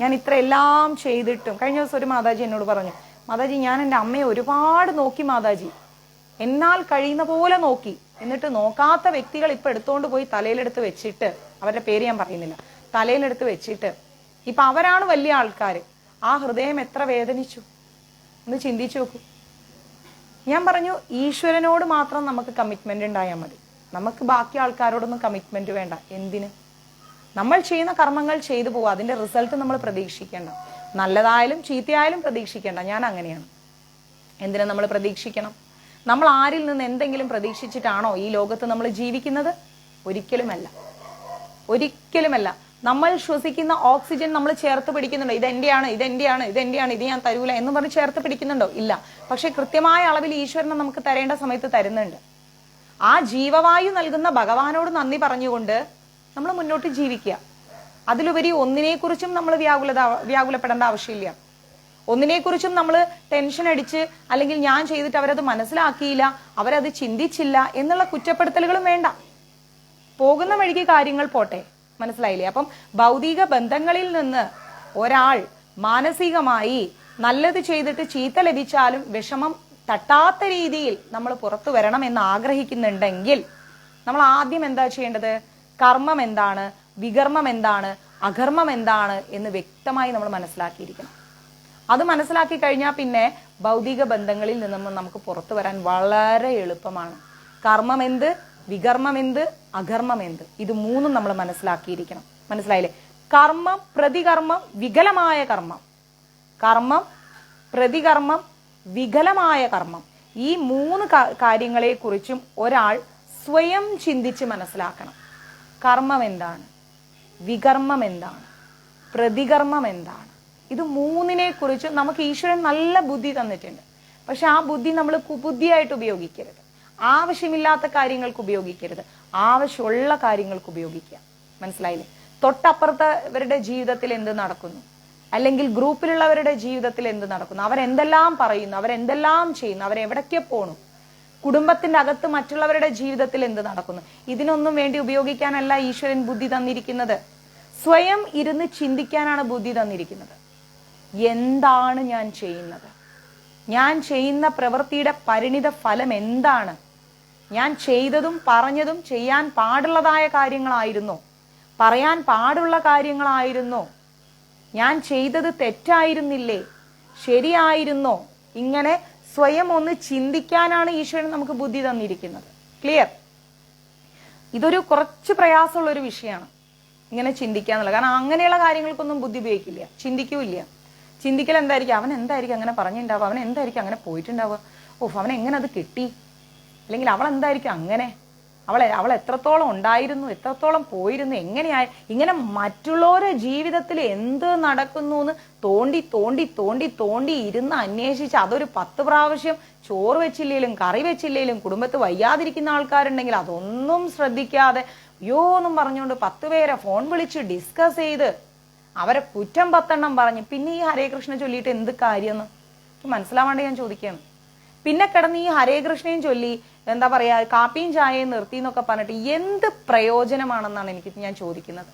ഞാൻ ഇത്ര എല്ലാം ചെയ്തിട്ടും, കഴിഞ്ഞ ദിവസം ഒരു മാതാജി എന്നോട് പറഞ്ഞു, മാതാജി ഞാൻ എൻ്റെ അമ്മയെ ഒരുപാട് നോക്കി മാതാജി, എന്നാൽ കഴിയുന്ന പോലെ നോക്കി, എന്നിട്ട് നോക്കാത്ത വ്യക്തികൾ ഇപ്പൊ എടുത്തോണ്ട് പോയി തലയിലെടുത്ത് വെച്ചിട്ട്, അവരുടെ പേര് ഞാൻ പറയുന്നില്ല, തലയിലെടുത്ത് വെച്ചിട്ട് ഇപ്പൊ അവരാണ് വലിയ ആൾക്കാര്. ആ ഹൃദയം എത്ര വേദനിച്ചു എന്ന് ചിന്തിച്ചു നോക്കൂ. ഞാൻ പറഞ്ഞു, ഈശ്വരനോട് മാത്രം നമുക്ക് കമ്മിറ്റ്മെന്റ് ഉണ്ടായാൽ മതി. നമുക്ക് ബാക്കി ആൾക്കാരോടൊന്നും കമ്മിറ്റ്മെന്റ് വേണ്ട. എന്തിന്? നമ്മൾ ചെയ്യുന്ന കർമ്മങ്ങൾ ചെയ്തു പോവുക, അതിന്റെ റിസൾട്ട് നമ്മൾ പ്രതീക്ഷിക്കേണ്ട. നല്ലതായാലും ചീത്തയായാലും പ്രതീക്ഷിക്കേണ്ട. ഞാൻ അങ്ങനെയാണ്. എന്തിനാ നമ്മൾ പ്രതീക്ഷിക്കണം? നമ്മൾ ആരിൽ നിന്ന് എന്തെങ്കിലും പ്രതീക്ഷിച്ചിട്ടാണോ ഈ ലോകത്ത് നമ്മൾ ജീവിക്കുന്നത്? ഒരിക്കലുമല്ല, ഒരിക്കലുമല്ല. നമ്മൾ ശ്വസിക്കുന്ന ഓക്സിജൻ നമ്മൾ ചേർത്ത് പിടിക്കുന്നുണ്ടോ? ഇതെന്റെയാണ്, ഇതെന്റെയാണ്, ഇതെന്റെയാണ്, ഇത് ഞാൻ തരൂല എന്ന് പറഞ്ഞ് ചേർത്ത് പിടിക്കുന്നുണ്ടോ? ഇല്ല. പക്ഷെ കൃത്യമായ അളവിൽ ഈശ്വരനെ നമുക്ക് തരേണ്ട സമയത്ത് തരുന്നുണ്ട്. ആ ജീവവായു നൽകുന്ന ഭഗവാനോട് നന്ദി പറഞ്ഞുകൊണ്ട് നമ്മൾ മുന്നോട്ട് ജീവിക്കുക. അതിലുപരി ഒന്നിനെക്കുറിച്ചും നമ്മൾ വ്യാകുലപ്പെടേണ്ട ആവശ്യമില്ല. ഒന്നിനെക്കുറിച്ചും നമ്മൾ ടെൻഷൻ അടിച്ച്, അല്ലെങ്കിൽ ഞാൻ ചെയ്തിട്ട് അവരത് മനസ്സിലാക്കിയില്ല, അവരത് ചിന്തിച്ചില്ല എന്നുള്ള കുറ്റപ്പെടുത്തലുകളും വേണ്ട. പോകുന്ന വഴിക്ക് കാര്യങ്ങൾ പോട്ടെ. മനസ്സിലായില്ലേ? അപ്പം ഭൗതിക ബന്ധങ്ങളിൽ നിന്ന് ഒരാൾ മാനസികമായി നല്ലത് ചെയ്തിട്ട് ചീത്ത ലഭിച്ചാലും വിഷമം തട്ടാത്ത രീതിയിൽ നമ്മൾ പുറത്തു വരണം എന്ന് ആഗ്രഹിക്കുന്നുണ്ടെങ്കിൽ നമ്മൾ ആദ്യം എന്താ ചെയ്യേണ്ടത്? കർമ്മം എന്താണ്, വികർമ്മം എന്താണ്, അകർമ്മം എന്താണ് എന്ന് വ്യക്തമായി നമ്മൾ മനസ്സിലാക്കിയിരിക്കണം. അത് മനസ്സിലാക്കി കഴിഞ്ഞാൽ പിന്നെ ഭൗതിക ബന്ധങ്ങളിൽ നിന്നും നമുക്ക് പുറത്തു വരാൻ വളരെ എളുപ്പമാണ്. കർമ്മം എന്ത്, വികർമ്മം എന്ത്, അകർമ്മം എന്ത്, ഇത് മൂന്നും നമ്മൾ മനസ്സിലാക്കിയിരിക്കണം. മനസ്സിലായില്ലേ? കർമ്മം, പ്രതികർമ്മം, വികലമായ കർമ്മം. കർമ്മം, പ്രതികർമ്മം, വികലമായ കർമ്മം. ഈ 3 കാര്യങ്ങളെ കുറിച്ചും ഒരാൾ സ്വയം ചിന്തിച്ച് മനസ്സിലാക്കണം. കർമ്മം എന്താണ്, വികർമ്മം എന്താണ്, പ്രതികർമ്മം എന്താണ്? ഇത് 3നെ കുറിച്ച് നമുക്ക് ഈശ്വരൻ നല്ല ബുദ്ധി തന്നിട്ടുണ്ട്. പക്ഷെ ആ ബുദ്ധി നമ്മൾ കുബുദ്ധിയായിട്ട് ഉപയോഗിക്കരുത്. ആവശ്യമില്ലാത്ത കാര്യങ്ങൾക്ക് ഉപയോഗിക്കരുത്. ആവശ്യമുള്ള കാര്യങ്ങൾക്ക് ഉപയോഗിക്കുക. മനസ്സിലായില്ലേ? തൊട്ടപ്പുറത്തവരുടെ ജീവിതത്തിൽ എന്ത് നടക്കുന്നു, അല്ലെങ്കിൽ ഗ്രൂപ്പിലുള്ളവരുടെ ജീവിതത്തിൽ എന്ത് നടക്കുന്നു, അവരെന്തെല്ലാം പറയുന്നു, അവരെന്തെല്ലാം ചെയ്യുന്നു, അവരെവിടേക്ക് പോണു, കുടുംബത്തിന്റെ അകത്ത് മറ്റുള്ളവരുടെ ജീവിതത്തിൽ എന്ത് നടക്കുന്നു, ഇതിനൊന്നും വേണ്ടി ഉപയോഗിക്കാനല്ല ഈശ്വരൻ ബുദ്ധി തന്നിരിക്കുന്നത്. സ്വയം ഇരുന്ന് ചിന്തിക്കാനാണ് ബുദ്ധി തന്നിരിക്കുന്നത്. എന്താണ് ഞാൻ ചെയ്യുന്നത്? ഞാൻ ചെയ്യുന്ന പ്രവൃത്തിയുടെ പരിണിത ഫലം എന്താണ്? ഞാൻ ചെയ്തതും പറഞ്ഞതും ചെയ്യാൻ പാടുള്ളതായ കാര്യങ്ങളായിരുന്നോ? പറയാൻ പാടുള്ള കാര്യങ്ങളായിരുന്നോ? ഞാൻ ചെയ്തത് തെറ്റായിരുന്നില്ലേ? ശരിയായിരുന്നോ? ഇങ്ങനെ സ്വയം ഒന്ന് ചിന്തിക്കാനാണ് ഈശ്വരൻ നമുക്ക് ബുദ്ധി തന്നിരിക്കുന്നത്. ക്ലിയർ? ഇതൊരു കുറച്ച് പ്രയാസമുള്ള ഒരു വിഷയമാണ്, ഇങ്ങനെ ചിന്തിക്കാന്നുള്ള. കാരണം അങ്ങനെയുള്ള കാര്യങ്ങൾക്കൊന്നും ബുദ്ധി ഉപയോഗിക്കില്ല, ചിന്തിക്കൂല്ല. ചിന്തിക്കൽ എന്തായിരിക്കും? അവൻ എന്തായിരിക്കും അങ്ങനെ പറഞ്ഞിട്ടുണ്ടാവുക, അവൻ എന്തായിരിക്കും അങ്ങനെ പോയിട്ടുണ്ടാവുക, ഓഫ് അവൻ എങ്ങനെ അത് കിട്ടി, അല്ലെങ്കിൽ അവൾ എന്തായിരിക്കും അങ്ങനെ, അവൾ എത്രത്തോളം ഉണ്ടായിരുന്നു, എത്രത്തോളം പോയിരുന്നു, എങ്ങനെയായി, ഇങ്ങനെ മറ്റുള്ളവരുടെ ജീവിതത്തിൽ എന്ത് നടക്കുന്നു എന്ന് തോണ്ടി തോണ്ടി തോണ്ടി തോണ്ടി ഇരുന്ന് അന്വേഷിച്ച് അതൊരു 10 പ്രാവശ്യം ചോറ് വെച്ചില്ലേലും കറി വെച്ചില്ലേലും കുടുംബത്ത് വയ്യാതിരിക്കുന്ന ആൾക്കാരുണ്ടെങ്കിൽ അതൊന്നും ശ്രദ്ധിക്കാതെ അയ്യോ എന്നും പറഞ്ഞുകൊണ്ട് 10 പേരെ ഫോൺ വിളിച്ച് ഡിസ്കസ് ചെയ്ത് അവരെ കുറ്റം 10 എണ്ണം പറഞ്ഞ് പിന്നെ ഈ ഹരേ കൃഷ്ണ ചൊല്ലിയിട്ട് എന്ത് കാര്യമെന്ന്? മനസ്സിലാവാണ്ട് ഞാൻ ചോദിക്കുകയാണ്. പിന്നെ കിടന്ന് ഈ ഹരേ കൃഷ്ണയും ചൊല്ലി എന്താ പറയാ കാപ്പിയും ചായയും നിർത്തി എന്നൊക്കെ പറഞ്ഞിട്ട് എന്ത് പ്രയോജനമാണെന്നാണ് ഞാൻ ചോദിക്കുന്നത്.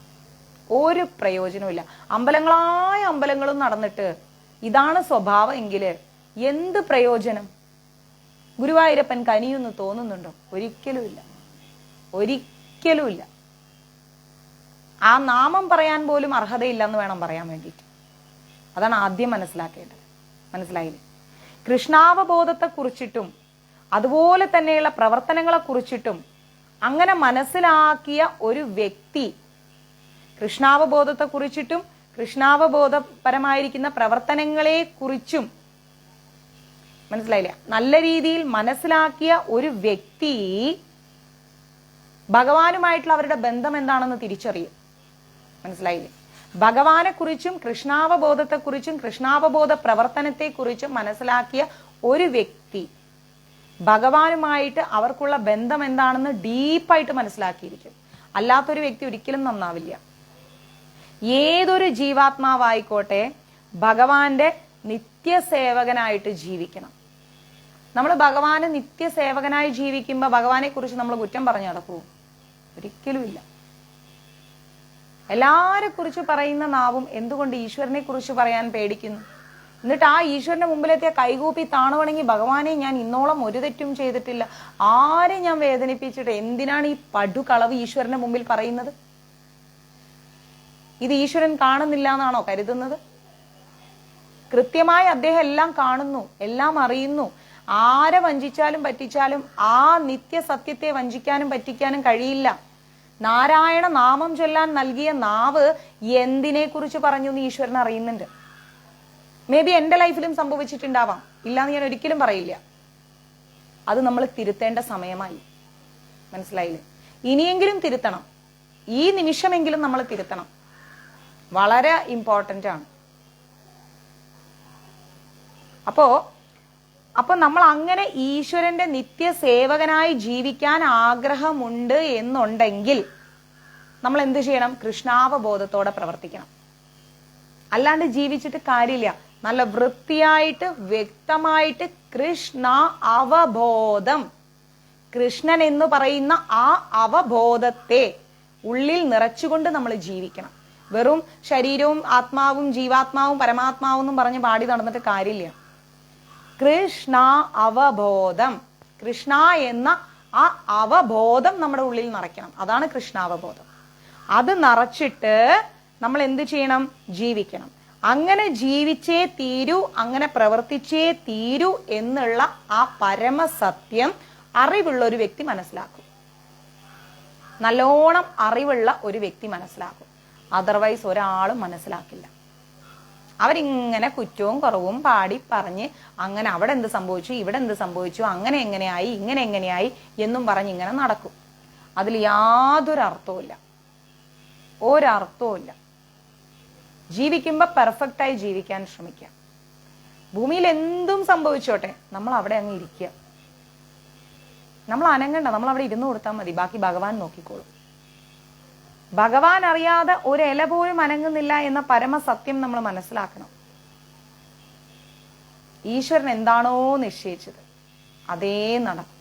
ഒരു പ്രയോജനവും. അമ്പലങ്ങളായ അമ്പലങ്ങളും നടന്നിട്ട് ഇതാണ് സ്വഭാവം എങ്കില് എന്ത് പ്രയോജനം? ഗുരുവായൂരപ്പൻ കനിയൊന്ന് തോന്നുന്നുണ്ടോ? ഒരിക്കലുമില്ല, ഒരിക്കലുമില്ല. ആ നാമം പറയാൻ പോലും അർഹതയില്ലെന്ന് വേണം പറയാൻ വേണ്ടിയിട്ട്. അതാണ് ആദ്യം മനസ്സിലാക്കേണ്ടത്. മനസ്സിലായില്ലേ? കൃഷ്ണാവബോധത്തെ കുറിച്ചിട്ടും അതുപോലെ തന്നെയുള്ള പ്രവർത്തനങ്ങളെ കുറിച്ചിട്ടും അങ്ങനെ മനസ്സിലാക്കിയ ഒരു വ്യക്തി കൃഷ്ണാവബോധത്തെ കുറിച്ചിട്ടും കൃഷ്ണാവബോധപരമായിരിക്കുന്ന പ്രവർത്തനങ്ങളെ കുറിച്ചും മനസ്സിലായില്ല നല്ല രീതിയിൽ മനസ്സിലാക്കിയ ഒരു വ്യക്തി ഭഗവാനുമായിട്ടുള്ള അവരുടെ ബന്ധം എന്താണെന്ന് തിരിച്ചറിയും. മനസ്സിലായില്ലേ? ഭഗവാനെ കുറിച്ചും കൃഷ്ണാവബോധത്തെക്കുറിച്ചും കൃഷ്ണാവബോധ പ്രവർത്തനത്തെക്കുറിച്ചും മനസ്സിലാക്കിയ ഒരു വ്യക്തി ഭഗവാനുമായിട്ട് അവർക്കുള്ള ബന്ധം എന്താണെന്ന് ഡീപ്പായിട്ട് മനസ്സിലാക്കിയിരിക്കും. അല്ലാത്തൊരു വ്യക്തി ഒരിക്കലും നന്നാവില്ല. ഏതൊരു ജീവാത്മാവായിക്കോട്ടെ ഭഗവാന്റെ നിത്യസേവകനായിട്ട് ജീവിക്കണം. നമ്മൾ ഭഗവാന് നിത്യസേവകനായി ജീവിക്കുമ്പോൾ ഭഗവാനെ കുറിച്ച് നമ്മൾ കുറ്റം പറഞ്ഞു നടക്കുമോ? ഒരിക്കലുമില്ല. എല്ലാരെ കുറിച്ച് പറയുന്ന നാവും എന്തുകൊണ്ട് ഈശ്വരനെ കുറിച്ച് പറയാൻ പേടിക്കുന്നു? എന്നിട്ട് ആ ഈശ്വരന്റെ മുമ്പിലെത്തിയ കൈകൂപ്പി താണുവണങ്ങി ഭഗവാനെ ഞാൻ ഇന്നോളം ഒരു തെറ്റും ചെയ്തിട്ടില്ല, ആരെ ഞാൻ വേദനിപ്പിച്ചിട്ട് എന്തിനാണ് ഈ പടുകളവ് ഈശ്വരന്റെ മുമ്പിൽ പറയുന്നത്? ഇത് ഈശ്വരൻ കാണുന്നില്ല എന്നാണോ കരുതുന്നത്? കൃത്യമായി അദ്ദേഹം എല്ലാം കാണുന്നു, എല്ലാം അറിയുന്നു. ആരെ വഞ്ചിച്ചാലും പറ്റിച്ചാലും ആ നിത്യസത്യത്തെ വഞ്ചിക്കാനും പറ്റിക്കാനും കഴിയില്ല. നാരായണ നാമം ചൊല്ലാൻ നൽകിയ നാവ് എന്തിനെ കുറിച്ച് പറഞ്ഞു എന്ന് ഈശ്വരൻ അറിയുന്നുണ്ട്. മേ ബി എന്റെ ലൈഫിലും സംഭവിച്ചിട്ടുണ്ടാവാം, ഇല്ലാന്ന് ഞാൻ ഒരിക്കലും പറയില്ല. അത് നമ്മൾ തിരുത്തേണ്ട സമയമായി. മനസ്സിലായില്ലേ? ഇനിയെങ്കിലും തിരുത്തണം. ഈ നിമിഷമെങ്കിലും നമ്മൾ തിരുത്തണം. വളരെ ഇമ്പോർട്ടന്റ് ആണ്. അപ്പോ നമ്മൾ അങ്ങനെ ഈശ്വരന്റെ നിത്യസേവകനായി ജീവിക്കാൻ ആഗ്രഹമുണ്ട് എന്നുണ്ടെങ്കിൽ നമ്മൾ എന്ത് ചെയ്യണം? കൃഷ്ണാവബോധത്തോടെ പ്രവർത്തിക്കണം. അല്ലാണ്ട് ജീവിച്ചിട്ട് കാര്യമില്ല. നല്ല വൃത്തിയായിട്ട് വ്യക്തമായിട്ട് കൃഷ്ണ അവബോധം, കൃഷ്ണൻ എന്ന് പറയുന്ന ആ അവബോധത്തെ ഉള്ളിൽ നിറച്ചുകൊണ്ട് നമ്മൾ ജീവിക്കണം. വെറും ശരീരവും ആത്മാവും ജീവാത്മാവും പരമാത്മാവും എന്നും പറഞ്ഞ് പാടി നടന്നിട്ട് കാര്യമില്ല. കൃഷ്ണ അവബോധം, കൃഷ്ണ എന്ന ആ അവബോധം നമ്മുടെ ഉള്ളിൽ നിറയ്ക്കണം. അതാണ് കൃഷ്ണാവബോധം. അത് നിറച്ചിട്ട് നമ്മൾ എന്ത് ചെയ്യണം? ജീവിക്കണം. അങ്ങനെ ജീവിച്ചേ തീരൂ, അങ്ങനെ പ്രവർത്തിച്ചേ തീരൂ എന്നുള്ള ആ പരമസത്യം അറിവുള്ള ഒരു വ്യക്തി മനസ്സിലാക്കും. നല്ലോണം അറിവുള്ള ഒരു വ്യക്തി മനസ്സിലാക്കും. അതർവൈസ് ഒരാളും മനസ്സിലാക്കില്ല. അവരിങ്ങനെ കുറ്റവും കുറവും പാടി പറഞ്ഞ് അങ്ങനെ അവിടെ എന്ത് സംഭവിച്ചു, ഇവിടെ എന്ത് സംഭവിച്ചു, അങ്ങനെ എങ്ങനെയായി, ഇങ്ങനെ എങ്ങനെയായി എന്നും പറഞ്ഞ് ഇങ്ങനെ നടക്കും. അതിൽ യാതൊരു അർത്ഥവുമില്ല, ഒരർത്ഥവുമില്ല. ജീവിക്കുമ്പോൾ പെർഫെക്റ്റായി ജീവിക്കാൻ ശ്രമിക്കുക. ഭൂമിയിൽ എന്തും സംഭവിച്ചോട്ടെ, നമ്മൾ അവിടെ അങ്ങ് ഇരിക്കുക. നമ്മൾ അനങ്ങണ്ട, നമ്മൾ അവിടെ ഇരുന്ന് കൊടുത്താൽ മതി. ബാക്കി ഭഗവാൻ നോക്കിക്കോളും. ഭഗവാൻ അറിയാതെ ഒരു ഇല പോലും അനങ്ങുന്നില്ല എന്ന പരമസത്യം നമ്മൾ മനസ്സിലാക്കണം. ഈശ്വരൻ എന്താണോ നിശ്ചയിച്ചത് അതേ നടക്കും.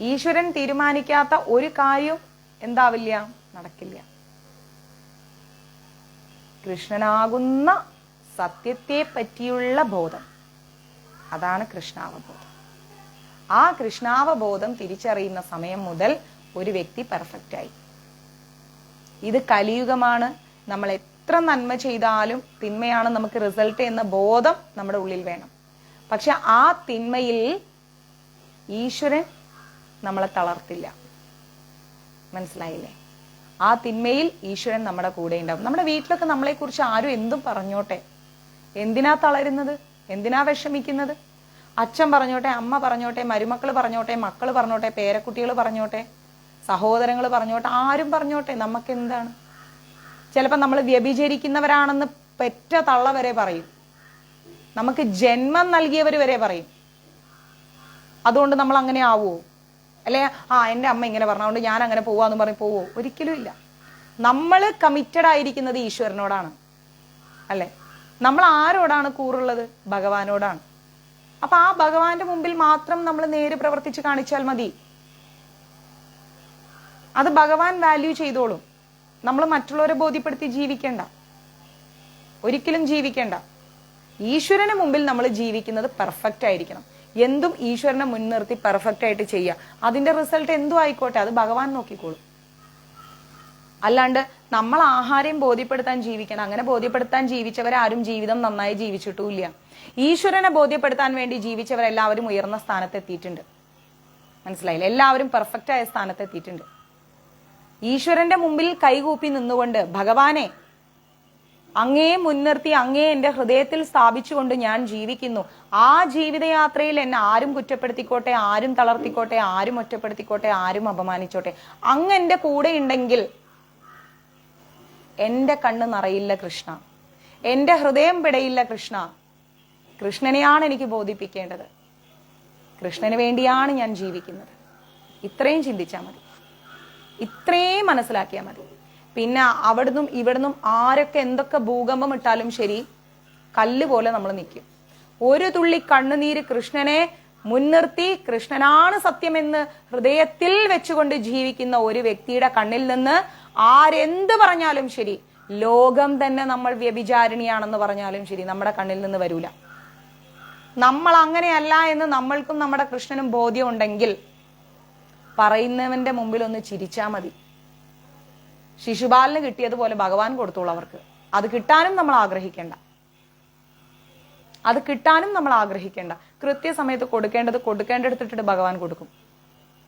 ഈശ്വരൻ തീരുമാനിക്കാത്ത ഒരു കാര്യം എന്താവില്ല, നടക്കില്ല. കൃഷ്ണനാകുന്ന സത്യത്തെ പറ്റിയുള്ള ബോധം, അതാണ് കൃഷ്ണാവബോധം. ആ കൃഷ്ണാവബോധം തിരിച്ചറിയുന്ന സമയം മുതൽ ഒരു വ്യക്തി പെർഫെക്റ്റ് ആയി. ഇത് കലിയുഗമാണ്. നമ്മൾ എത്ര നന്മ ചെയ്താലും തിന്മയാണ് നമുക്ക് റിസൾട്ട് എന്ന ബോധം നമ്മുടെ ഉള്ളിൽ വേണം. പക്ഷെ ആ തിന്മയിൽ ഈശ്വരൻ നമ്മളെ തളർത്തില്ല. മനസ്സിലായില്ലേ? ആ തിന്മയിൽ ഈശ്വരൻ നമ്മുടെ കൂടെ ഉണ്ടാവും. നമ്മുടെ വീട്ടിലൊക്കെ നമ്മളെ കുറിച്ച് ആരും എന്തും പറഞ്ഞോട്ടെ, എന്തിനാ തളരുന്നത്, എന്തിനാ വിഷമിക്കുന്നത്? അച്ഛൻ പറഞ്ഞോട്ടെ, അമ്മ പറഞ്ഞോട്ടെ, മരുമക്കൾ പറഞ്ഞോട്ടെ, മക്കൾ പറഞ്ഞോട്ടെ, പേരക്കുട്ടികൾ പറഞ്ഞോട്ടെ, സഹോദരങ്ങൾ പറഞ്ഞോട്ടെ, ആരും പറഞ്ഞോട്ടെ, നമുക്ക് എന്താണ്? ചിലപ്പോൾ നമ്മൾ വ്യഭിചരിക്കുന്നവരാണെന്ന് പെറ്റ തള്ള വരെ പറയും, നമുക്ക് ജന്മം നൽകിയവർ വരെ പറയും. അതുകൊണ്ട് നമ്മൾ അങ്ങനെ ആവുമോ? അല്ലെ എൻ്റെ അമ്മ ഇങ്ങനെ പറഞ്ഞതുകൊണ്ട് ഞാൻ അങ്ങനെ പോവാന്ന് പറഞ്ഞ് പോവോ? ഒരിക്കലും ഇല്ല. നമ്മൾ കമ്മിറ്റഡ് ആയിരിക്കുന്നത് ഈശ്വരനോടാണ്, അല്ലെ? നമ്മൾ ആരോടാണ് കൂറുള്ളത്? ഭഗവാനോടാണ്. അപ്പൊ ആ ഭഗവാന്റെ മുമ്പിൽ മാത്രം നമ്മൾ നേര് പ്രവർത്തിച്ച് കാണിച്ചാൽ മതി. അത് ഭഗവാൻ വാല്യൂ ചെയ്തോളും. നമ്മൾ മറ്റുള്ളവരെ ബോധ്യപ്പെടുത്തി ജീവിക്കേണ്ട, ഒരിക്കലും ജീവിക്കേണ്ട. ഈശ്വരന് മുമ്പിൽ നമ്മൾ ജീവിക്കുന്നത് പെർഫെക്റ്റ് ആയിരിക്കണം. എന്തും ഈശ്വരനെ മുൻനിർത്തി പെർഫെക്റ്റ് ആയിട്ട് ചെയ്യുക. അതിന്റെ റിസൾട്ട് എന്തും ആയിക്കോട്ടെ, അത് ഭഗവാൻ നോക്കിക്കോളും. അല്ലാണ്ട് നമ്മൾ ആഹാരം ബോധ്യപ്പെടുത്താൻ ജീവിക്കണം. അങ്ങനെ ബോധ്യപ്പെടുത്താൻ ജീവിച്ചവരാരും ജീവിതം നന്നായി ജീവിച്ചിട്ടുമില്ല. ഈശ്വരനെ ബോധ്യപ്പെടുത്താൻ വേണ്ടി ജീവിച്ചവരെല്ലാവരും ഉയർന്ന സ്ഥാനത്തെത്തിയിട്ടുണ്ട്. മനസ്സിലായില്ലേ? എല്ലാവരും പെർഫെക്റ്റ് ആയ സ്ഥാനത്തെത്തിയിട്ടുണ്ട്. ഈശ്വരന്റെ മുമ്പിൽ കൈകൂപ്പി നിന്നുകൊണ്ട് ഭഗവാനെ അങ്ങേ മുൻനിർത്തി അങ്ങേ എന്റെ ഹൃദയത്തിൽ സ്ഥാപിച്ചുകൊണ്ട് ഞാൻ ജീവിക്കുന്നു. ആ ജീവിതയാത്രയിൽ എന്നെ ആരും കുറ്റപ്പെടുത്തിക്കോട്ടെ, ആരും തളർത്തിക്കോട്ടെ, ആരും ഒറ്റപ്പെടുത്തിക്കോട്ടെ, ആരും അപമാനിച്ചോട്ടെ, അങ്ങ് എന്റെ കൂടെ ഉണ്ടെങ്കിൽ എന്റെ കണ്ണ് നിറയില്ല കൃഷ്ണ, എന്റെ ഹൃദയം പിടയില്ല കൃഷ്ണ. കൃഷ്ണനെയാണ് എനിക്ക് ബോധിപ്പിക്കേണ്ടത്, കൃഷ്ണന് വേണ്ടിയാണ് ഞാൻ ജീവിക്കുന്നത്. ഇത്രയും ചിന്തിച്ചാൽ മതി, ഇത്രയും മനസ്സിലാക്കിയാൽ മതി. പിന്നെ അവിടുന്നും ഇവിടുന്നും ആരൊക്കെ എന്തൊക്കെ ഭൂകമ്പം ഇട്ടാലും ശരി, കല്ല് പോലെ നമ്മൾ നിൽക്കും. ഒരു തുള്ളി കണ്ണുനീര് കൃഷ്ണനെ മുൻനിർത്തി കൃഷ്ണനാണ് സത്യമെന്ന് ഹൃദയത്തിൽ വെച്ചുകൊണ്ട് ജീവിക്കുന്ന ഒരു വ്യക്തിയുടെ കണ്ണിൽ നിന്ന് ആരെന്ത് പറഞ്ഞാലും ശരി, ലോകം തന്നെ നമ്മൾ വ്യഭിചാരിണിയാണെന്ന് പറഞ്ഞാലും ശരി, നമ്മുടെ കണ്ണിൽ നിന്ന് വരൂല. നമ്മൾ അങ്ങനെയല്ല എന്ന് നമ്മൾക്കും നമ്മുടെ കൃഷ്ണനും ബോധ്യം ഉണ്ടെങ്കിൽ പറയുന്നവന്റെ മുമ്പിൽ ഒന്ന് ചിരിച്ചാൽ മതി. ശിശുപാലിന് കിട്ടിയതുപോലെ ഭഗവാൻ കൊടുത്തോളൂ അവർക്ക്. അത് കിട്ടാനും നമ്മൾ ആഗ്രഹിക്കേണ്ട, അത് കിട്ടാനും നമ്മൾ ആഗ്രഹിക്കേണ്ട. കൃത്യസമയത്ത് കൊടുക്കേണ്ടടുത്തിട്ട് ഭഗവാൻ കൊടുക്കും.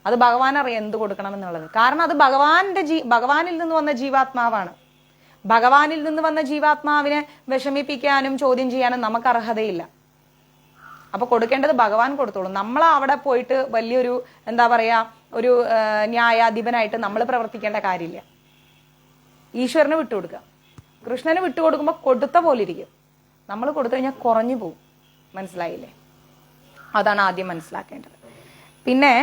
അത് ഭഗവാൻ അറിയാം എന്ത് കൊടുക്കണം എന്നുള്ളത്. കാരണം അത് ഭഗവാനിൽ നിന്ന് വന്ന ജീവാത്മാവാണ്. ഭഗവാനിൽ നിന്ന് വന്ന ജീവാത്മാവിനെ വിഷമിപ്പിക്കാനും ചോദ്യം ചെയ്യാനും നമുക്ക് അർഹതയില്ല. അപ്പൊ കൊടുക്കേണ്ടത് ഭഗവാൻ കൊടുത്തോളും. നമ്മൾ അവിടെ പോയിട്ട് വലിയൊരു എന്താ പറയാ ഒരു ന്യായാധിപനായിട്ട് നമ്മൾ പ്രവർത്തിക്കേണ്ട കാര്യമില്ല. ഈശ്വരന് വിട്ടുകൊടുക്കുക. കൃഷ്ണന് വിട്ടുകൊടുക്കുമ്പോൾ കൊടുത്ത പോലെ ഇരിക്കും. നമ്മൾ കൊടുത്തു കഴിഞ്ഞാൽ കുറഞ്ഞു പോകും. മനസ്സിലായില്ലേ? അതാണ് ആദ്യം മനസ്സിലാക്കേണ്ടത്. പിന്നെ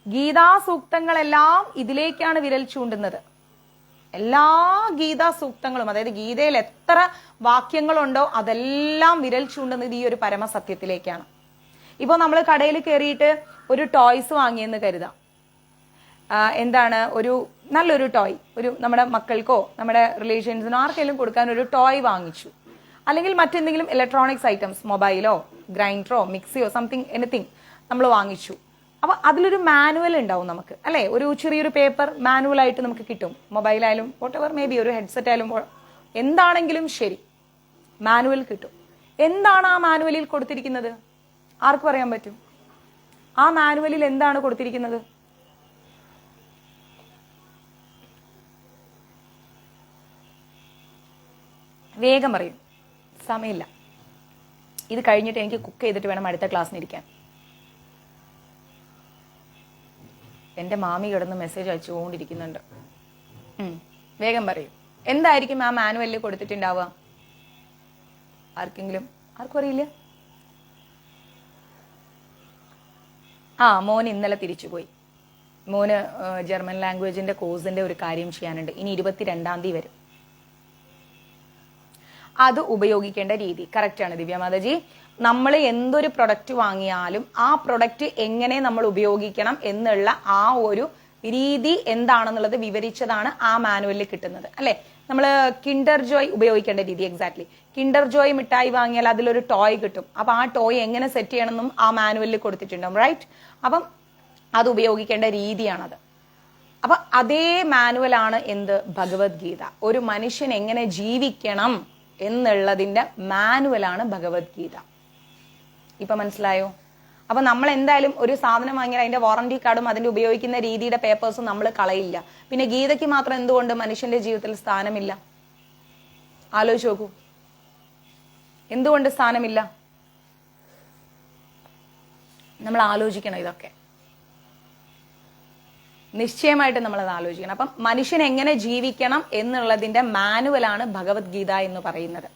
ഗീതാസൂക്തങ്ങളെല്ലാം ഇതിലേക്കാണ് വിരൽ ചൂണ്ടുന്നത്. എല്ലാ ഗീതാസൂക്തങ്ങളും, അതായത് ഗീതയിൽ എത്ര വാക്യങ്ങളുണ്ടോ അതെല്ലാം വിരൽ ചൂണ്ടുന്നത് ഈ ഒരു പരമസത്യത്തിലേക്കാണ്. ഇപ്പൊ നമ്മൾ കടയിൽ കയറിയിട്ട് ഒരു ടോയ്സ് വാങ്ങിയെന്ന് കരുതാം. എന്താണ് ഒരു നല്ലൊരു ടോയ്, ഒരു നമ്മുടെ മക്കൾക്കോ നമ്മുടെ റിലേഷൻസിനോ ആർക്കെങ്കിലും കൊടുക്കാൻ ഒരു ടോയ് വാങ്ങിച്ചു. അല്ലെങ്കിൽ മറ്റെന്തെങ്കിലും ഇലക്ട്രോണിക്സ് ഐറ്റംസ്, മൊബൈലോ ഗ്രൈൻഡറോ മിക്സിയോ സംതിങ് എനിത്തിങ് നമ്മൾ വാങ്ങിച്ചു. അപ്പൊ അതിലൊരു മാനുവൽ ഉണ്ടാവും നമുക്ക്, അല്ലെ? ഒരു ചെറിയൊരു പേപ്പർ മാനുവൽ ആയിട്ട് നമുക്ക് കിട്ടും. മൊബൈലായാലും വോട്ടെവർ മേ ബി, ഒരു ഹെഡ്സെറ്റ് ആയാലും എന്താണെങ്കിലും ശരി, മാനുവൽ കിട്ടും. എന്താണ് ആ മാനുവലിൽ കൊടുത്തിരിക്കുന്നത്? ആർക്ക് പറയാൻ പറ്റും? ആ മാനുവലിൽ എന്താണ് കൊടുത്തിരിക്കുന്നത്? വേഗം പറയും, സമയമില്ല. ഇത് കഴിഞ്ഞിട്ട് എനിക്ക് കുക്ക് ചെയ്തിട്ട് വേണം അടുത്ത ക്ലാസ്സിന് ഇരിക്കാൻ. എന്റെ മാമി കിടന്ന് മെസ്സേജ് അയച്ചുകൊണ്ടിരിക്കുന്നുണ്ട്. വേഗം പറയും. എന്തായിരിക്കും ആ മാനുവലിൽ കൊടുത്തിട്ടുണ്ടാവുക? ആർക്കും അറിയില്ല? മോൻ ഇന്നലെ തിരിച്ചുപോയി. മോന് ജർമ്മൻ ലാംഗ്വേജിന്റെ കോഴ്സിന്റെ ഒരു കാര്യം ചെയ്യാനുണ്ട്. ഇനി 22-ാം തീയതി വരും. അത് ഉപയോഗിക്കേണ്ട രീതി കറക്റ്റാണ് ദിവ്യമാതാജി. നമ്മൾ എന്തൊരു പ്രൊഡക്റ്റ് വാങ്ങിയാലും ആ പ്രൊഡക്റ്റ് എങ്ങനെ നമ്മൾ ഉപയോഗിക്കണം എന്നുള്ള ആ ഒരു രീതി എന്താണെന്നുള്ളത് വിവരിച്ചതാണ് ആ മാനുവലിൽ കിട്ടുന്നത്, അല്ലെ? നമ്മൾ കിൻഡർ ജോയ് ഉപയോഗിക്കേണ്ട രീതി, എക്സാക്ട്ലി. കിൻഡർ ജോയ് മിഠായി വാങ്ങിയാൽ അതിലൊരു ടോയ് കിട്ടും. അപ്പൊ ആ ടോയ് എങ്ങനെ സെറ്റ് ചെയ്യണമെന്നും ആ മാനുവലിൽ കൊടുത്തിട്ടുണ്ടാവും, റൈറ്റ്? അപ്പം അത് ഉപയോഗിക്കേണ്ട രീതിയാണത്. അപ്പൊ അതേ മാനുവലാണ് എന്ത്? ഭഗവത്ഗീത. ഒരു മനുഷ്യൻ എങ്ങനെ ജീവിക്കണം എന്നുള്ളതിന്റെ മാനുവലാണ് ഭഗവത്ഗീത. ഇപ്പൊ മനസ്സിലായോ? അപ്പൊ നമ്മൾ എന്തായാലും ഒരു സാധനം വാങ്ങിയാൽ അതിന്റെ വാറന്റി കാർഡും അതിന്റെ ഉപയോഗിക്കുന്ന രീതിയുടെ പേപ്പേഴ്സും നമ്മൾ കളയില്ല. പിന്നെ ഗീതയ്ക്ക് മാത്രം എന്തുകൊണ്ട് മനുഷ്യന്റെ ജീവിതത്തിൽ സ്ഥാനമില്ല? ആലോചിച്ച് നോക്കൂ, എന്തുകൊണ്ട് സ്ഥാനമില്ല? നമ്മൾ ആലോചിക്കണം ഇതൊക്കെ, നിശ്ചയമായിട്ട് നമ്മൾ അത് ആലോചിക്കണം. അപ്പം മനുഷ്യൻ എങ്ങനെ ജീവിക്കണം എന്നുള്ളതിന്റെ മാനുവലാണ് ഭഗവത്ഗീത എന്ന് പറയുന്നത്.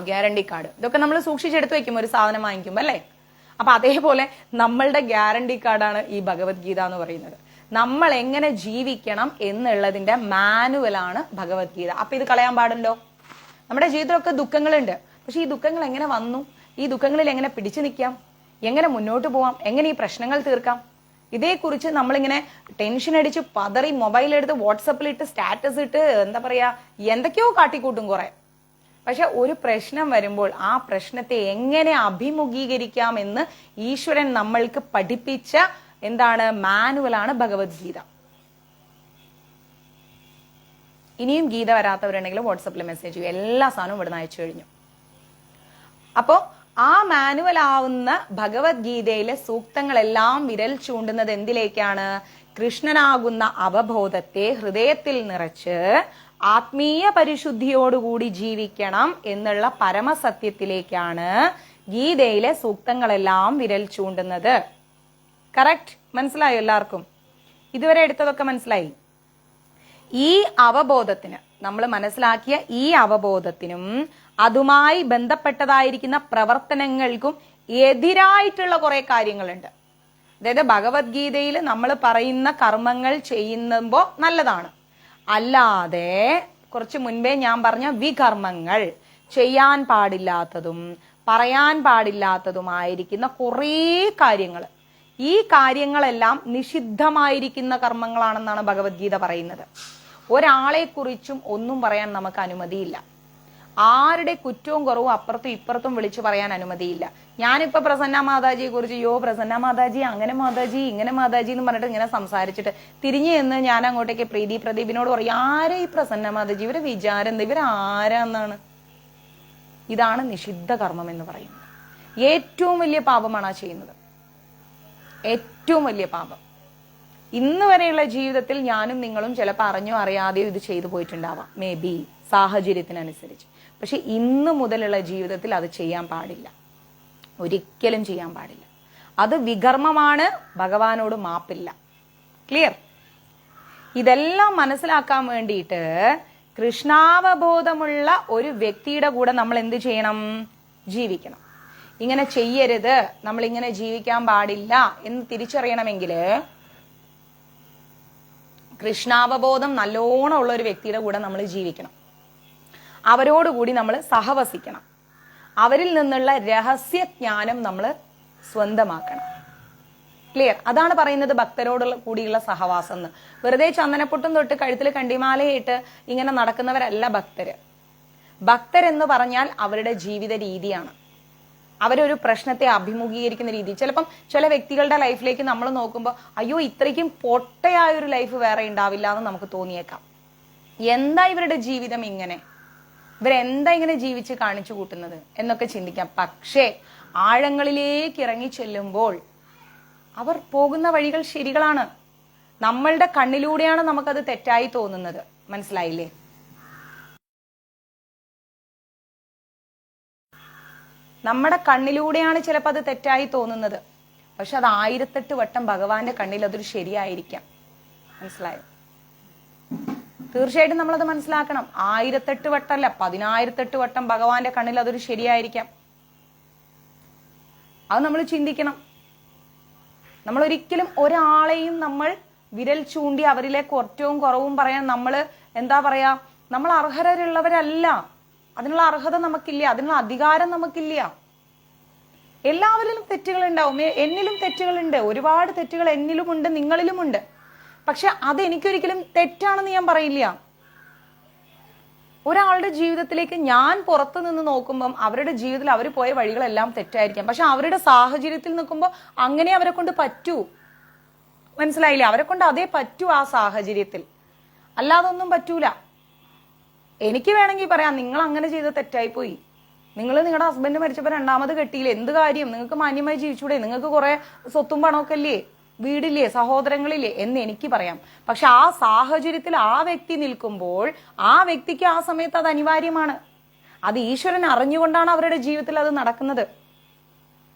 ഗ്യാരണ്ടി കാർഡ്, ഇതൊക്കെ നമ്മൾ സൂക്ഷിച്ചെടുത്ത് വെക്കും ഒരു സാധനം വാങ്ങിക്കുമ്പോൾ, അല്ലെ? അപ്പൊ അതേപോലെ നമ്മളുടെ ഗ്യാരണ്ടി കാർഡാണ് ഈ ഭഗവത്ഗീത എന്ന് പറയുന്നത്. നമ്മൾ എങ്ങനെ ജീവിക്കണം എന്നുള്ളതിന്റെ മാനുവലാണ് ഭഗവത്ഗീത. അപ്പൊ ഇത് കളയാൻ പാടുണ്ടോ? നമ്മുടെ ജീവിതത്തിലൊക്കെ ദുഃഖങ്ങളുണ്ട്. പക്ഷെ ഈ ദുഃഖങ്ങൾ എങ്ങനെ വന്നു? ഈ ദുഃഖങ്ങളിൽ എങ്ങനെ പിടിച്ചു നിൽക്കാം? എങ്ങനെ മുന്നോട്ട് പോവാം? എങ്ങനെ ഈ പ്രശ്നങ്ങൾ തീർക്കാം? ഇതേക്കുറിച്ച് നമ്മളിങ്ങനെ ടെൻഷൻ അടിച്ച് പതറി മൊബൈൽ എടുത്ത് വാട്സപ്പിലിട്ട് സ്റ്റാറ്റസ് ഇട്ട് എന്താ പറയാ എന്തൊക്കെയോ കാട്ടിക്കൂട്ടും കുറെ. പക്ഷെ ഒരു പ്രശ്നം വരുമ്പോൾ ആ പ്രശ്നത്തെ എങ്ങനെ അഭിമുഖീകരിക്കാം എന്ന് ഈശ്വരൻ നമ്മൾക്ക് പഠിപ്പിച്ച എന്താണ് മാനുവലാണ് ഭഗവത്ഗീത. ഇനിയും ഗീത വരാത്തവരുണ്ടെങ്കിൽ വാട്സപ്പിൽ മെസ്സേജ് ചെയ്യും. എല്ലാ സാധനവും ഇവിടുന്ന് അയച്ചു കഴിഞ്ഞു. അപ്പോ ആ മാനുവൽ ആവുന്ന ഭഗവത്ഗീതയിലെ സൂക്തങ്ങളെല്ലാം വിരൽ ചൂണ്ടുന്നത് എന്തിലേക്കാണ്? കൃഷ്ണനാകുന്ന അവബോധത്തെ ഹൃദയത്തിൽ നിറച്ച് ആത്മീയ പരിശുദ്ധിയോടുകൂടി ജീവിക്കണം എന്നുള്ള പരമസത്യത്തിലേക്കാണ് ഗീതയിലെ സൂക്തങ്ങളെല്ലാം വിരൽ ചൂണ്ടുന്നത്. കറക്റ്റ്? മനസ്സിലായോ എല്ലാവർക്കും? ഇതുവരെ എടുത്തതൊക്കെ മനസ്സിലായി? ഈ അവബോധത്തിന്, നമ്മൾ മനസ്സിലാക്കിയ ഈ അവബോധത്തിനും അതുമായി ബന്ധപ്പെട്ടതായിരിക്കുന്ന പ്രവർത്തനങ്ങൾക്കും എതിരായിട്ടുള്ള കുറെ കാര്യങ്ങളുണ്ട്. അതായത് ഭഗവത്ഗീതയിൽ നമ്മൾ പറയുന്ന കർമ്മങ്ങൾ ചെയ്യുമ്പോ നല്ലതാണ്, അല്ലാതെ കുറച്ച് മുൻപേ ഞാൻ പറഞ്ഞ വികർമ്മങ്ങൾ, ചെയ്യാൻ പാടില്ലാത്തതും പറയാൻ പാടില്ലാത്തതുമായിരിക്കുന്ന കുറേ കാര്യങ്ങൾ, ഈ കാര്യങ്ങളെല്ലാം നിഷിദ്ധമായിരിക്കുന്ന കർമ്മങ്ങളാണെന്നാണ് ഭഗവത്ഗീത പറയുന്നത്. ഒരാളെ കുറിച്ചും ഒന്നും പറയാൻ നമുക്ക് അനുമതിയില്ല. ആരുടെ കുറ്റവും കുറവും അപ്പുറത്തും ഇപ്പുറത്തും വിളിച്ചു പറയാൻ അനുമതിയില്ല. ഞാനിപ്പോ പ്രസന്ന മാതാജിയെ കുറിച്ച് പ്രസന്ന മാതാജി അങ്ങനെ മാതാജി ഇങ്ങനെ മാതാജി എന്ന് പറഞ്ഞിട്ട് ഇങ്ങനെ സംസാരിച്ചിട്ട് തിരിഞ്ഞു എന്ന് ഞാൻ അങ്ങോട്ടേക്ക് പ്രീതി പ്രദീപിനോട് പറയും, ആരാ ഈ പ്രസന്ന മാതാജി, ഇവരെ വിചാരം എന്താ, ഇവരാരാന്നാണ്? ഇതാണ് നിഷിദ്ധ കർമ്മം എന്ന് പറയുന്നത്. ഏറ്റവും വലിയ പാപമാണ് ആ ചെയ്യുന്നത്. ഏറ്റവും വലിയ പാപം. ഇന്ന് വരെയുള്ള ജീവിതത്തിൽ ഞാനും നിങ്ങളും ചിലപ്പോൾ അറിഞ്ഞോ അറിയാതെയോ ഇത് ചെയ്തു പോയിട്ടുണ്ടാവാം, മേ ബി സാഹചര്യത്തിനനുസരിച്ച്. പക്ഷെ ഇന്ന് മുതലുള്ള ജീവിതത്തിൽ അത് ചെയ്യാൻ പാടില്ല, ഒരിക്കലും ചെയ്യാൻ പാടില്ല. അത് വികർമ്മമാണ്, ഭഗവാനോട് മാപ്പില്ല. ക്ലിയർ? ഇതെല്ലാം മനസ്സിലാക്കാൻ വേണ്ടിയിട്ട് കൃഷ്ണാവബോധമുള്ള ഒരു വ്യക്തിയുടെ കൂടെ നമ്മൾ എന്ത് ചെയ്യണം? ജീവിക്കണം. ഇങ്ങനെ ചെയ്യരുത്, നമ്മൾ ഇങ്ങനെ ജീവിക്കാൻ പാടില്ല എന്ന് തിരിച്ചറിയണമെങ്കിൽ കൃഷ്ണാവബോധം നല്ലോണം ഉള്ള ഒരു വ്യക്തിയുടെ കൂടെ നമ്മൾ ജീവിക്കണം. അവരോടുകൂടി നമ്മൾ സഹവസിക്കണം. അവരിൽ നിന്നുള്ള രഹസ്യജ്ഞാനം നമ്മൾ സ്വന്തമാക്കണം. ക്ലിയർ? അതാണ് പറയുന്നത് ഭക്തരോടുള്ള കൂടിയുള്ള സഹവാസം എന്ന്. വെറുതെ ചന്ദനപ്പൊട്ടും തൊട്ട് കഴുത്തിൽ കണ്ടിമാലയിട്ട് ഇങ്ങനെ നടക്കുന്നവരല്ല ഭക്തര്. ഭക്തരെന്ന് പറഞ്ഞാൽ അവരുടെ ജീവിത രീതിയാണ്, അവരൊരു പ്രശ്നത്തെ അഭിമുഖീകരിക്കുന്ന രീതി. ചിലപ്പം ചില വ്യക്തികളുടെ ലൈഫിലേക്ക് നമ്മൾ നോക്കുമ്പോൾ അയ്യോ ഇത്രയ്ക്കും പൊട്ടയായ ഒരു ലൈഫ് വേറെ ഉണ്ടാവില്ല എന്ന് നമുക്ക് തോന്നിയേക്കാം. എന്താ ഇവരുടെ ജീവിതം ഇങ്ങനെ, ഇവരെന്താ ഇങ്ങനെ ജീവിച്ച് കാണിച്ചു കൂട്ടുന്നത് എന്നൊക്കെ ചിന്തിക്കാം. പക്ഷേ ആഴങ്ങളിലേക്ക് ഇറങ്ങി ചെല്ലുമ്പോൾ അവർ പോകുന്ന വഴികൾ ശരികളാണ്. നമ്മളുടെ കണ്ണിലൂടെയാണ് നമുക്കത് തെറ്റായി തോന്നുന്നത്. മനസ്സിലായില്ലേ? നമ്മുടെ കണ്ണിലൂടെയാണ് ചിലപ്പോൾ അത് തെറ്റായി തോന്നുന്നത്. പക്ഷെ അത് 1008 വട്ടം ഭഗവാന്റെ കണ്ണിൽ അതൊരു ശരിയായിരിക്കാം. മനസ്സിലായോ? തീർച്ചയായിട്ടും നമ്മളത് മനസ്സിലാക്കണം. 1008 വട്ടമല്ല, 10008 വട്ടം ഭഗവാന്റെ കണ്ണിൽ അതൊരു ശരിയായിരിക്കാം. അത് നമ്മൾ ചിന്തിക്കണം. നമ്മൾ ഒരിക്കലും ഒരാളെയും നമ്മൾ വിരൽ ചൂണ്ടി അവരിലേക്ക് ഒറ്റവും കുറവും പറയാൻ നമ്മൾ എന്താ പറയാ, നമ്മൾ അർഹരുള്ളവരല്ല. അതിനുള്ള അർഹത നമുക്കില്ല, അതിനുള്ള അധികാരം നമുക്കില്ല. എല്ലാവരിലും തെറ്റുകൾ ഉണ്ടാവും. എന്നിലും തെറ്റുകളുണ്ട്, ഒരുപാട് തെറ്റുകൾ എന്നിലുമുണ്ട്, നിങ്ങളിലുമുണ്ട്. പക്ഷെ അത് എനിക്കൊരിക്കലും തെറ്റാണെന്ന് ഞാൻ പറയില്ല. ഒരാളുടെ ജീവിതത്തിലേക്ക് ഞാൻ പുറത്തു നിന്ന് നോക്കുമ്പം അവരുടെ ജീവിതത്തിൽ അവർ പോയ വഴികളെല്ലാം തെറ്റായിരിക്കാം. പക്ഷെ അവരുടെ സാഹചര്യത്തിൽ നിൽക്കുമ്പോൾ അങ്ങനെ അവരെ കൊണ്ട് പറ്റൂ. മനസ്സിലായില്ലേ? അവരെ കൊണ്ട് അതേ പറ്റൂ ആ സാഹചര്യത്തിൽ, അല്ലാതെ ഒന്നും പറ്റൂല. എനിക്ക് വേണമെങ്കിൽ പറയാം, നിങ്ങൾ അങ്ങനെ ചെയ്ത തെറ്റായി പോയി, നിങ്ങൾ നിങ്ങളുടെ ഹസ്ബൻഡ് മരിച്ചപ്പോൾ രണ്ടാമത് കെട്ടിയില്ലേ, എന്ത് കാര്യം, നിങ്ങൾക്ക് മാന്യമായി ജീവിച്ചൂടെ, നിങ്ങൾക്ക് കുറെ സ്വത്തും പണമൊക്കെ അല്ലേ, വീടില്ലേ, സഹോദരങ്ങളില്ലേ എന്ന് എനിക്ക് പറയാം. പക്ഷെ ആ സാഹചര്യത്തിൽ ആ വ്യക്തി നിൽക്കുമ്പോൾ ആ വ്യക്തിക്ക് ആ സമയത്ത് അത് അനിവാര്യമാണ്. അത് ഈശ്വരൻ അറിഞ്ഞുകൊണ്ടാണ് അവരുടെ ജീവിതത്തിൽ അത് നടക്കുന്നത്.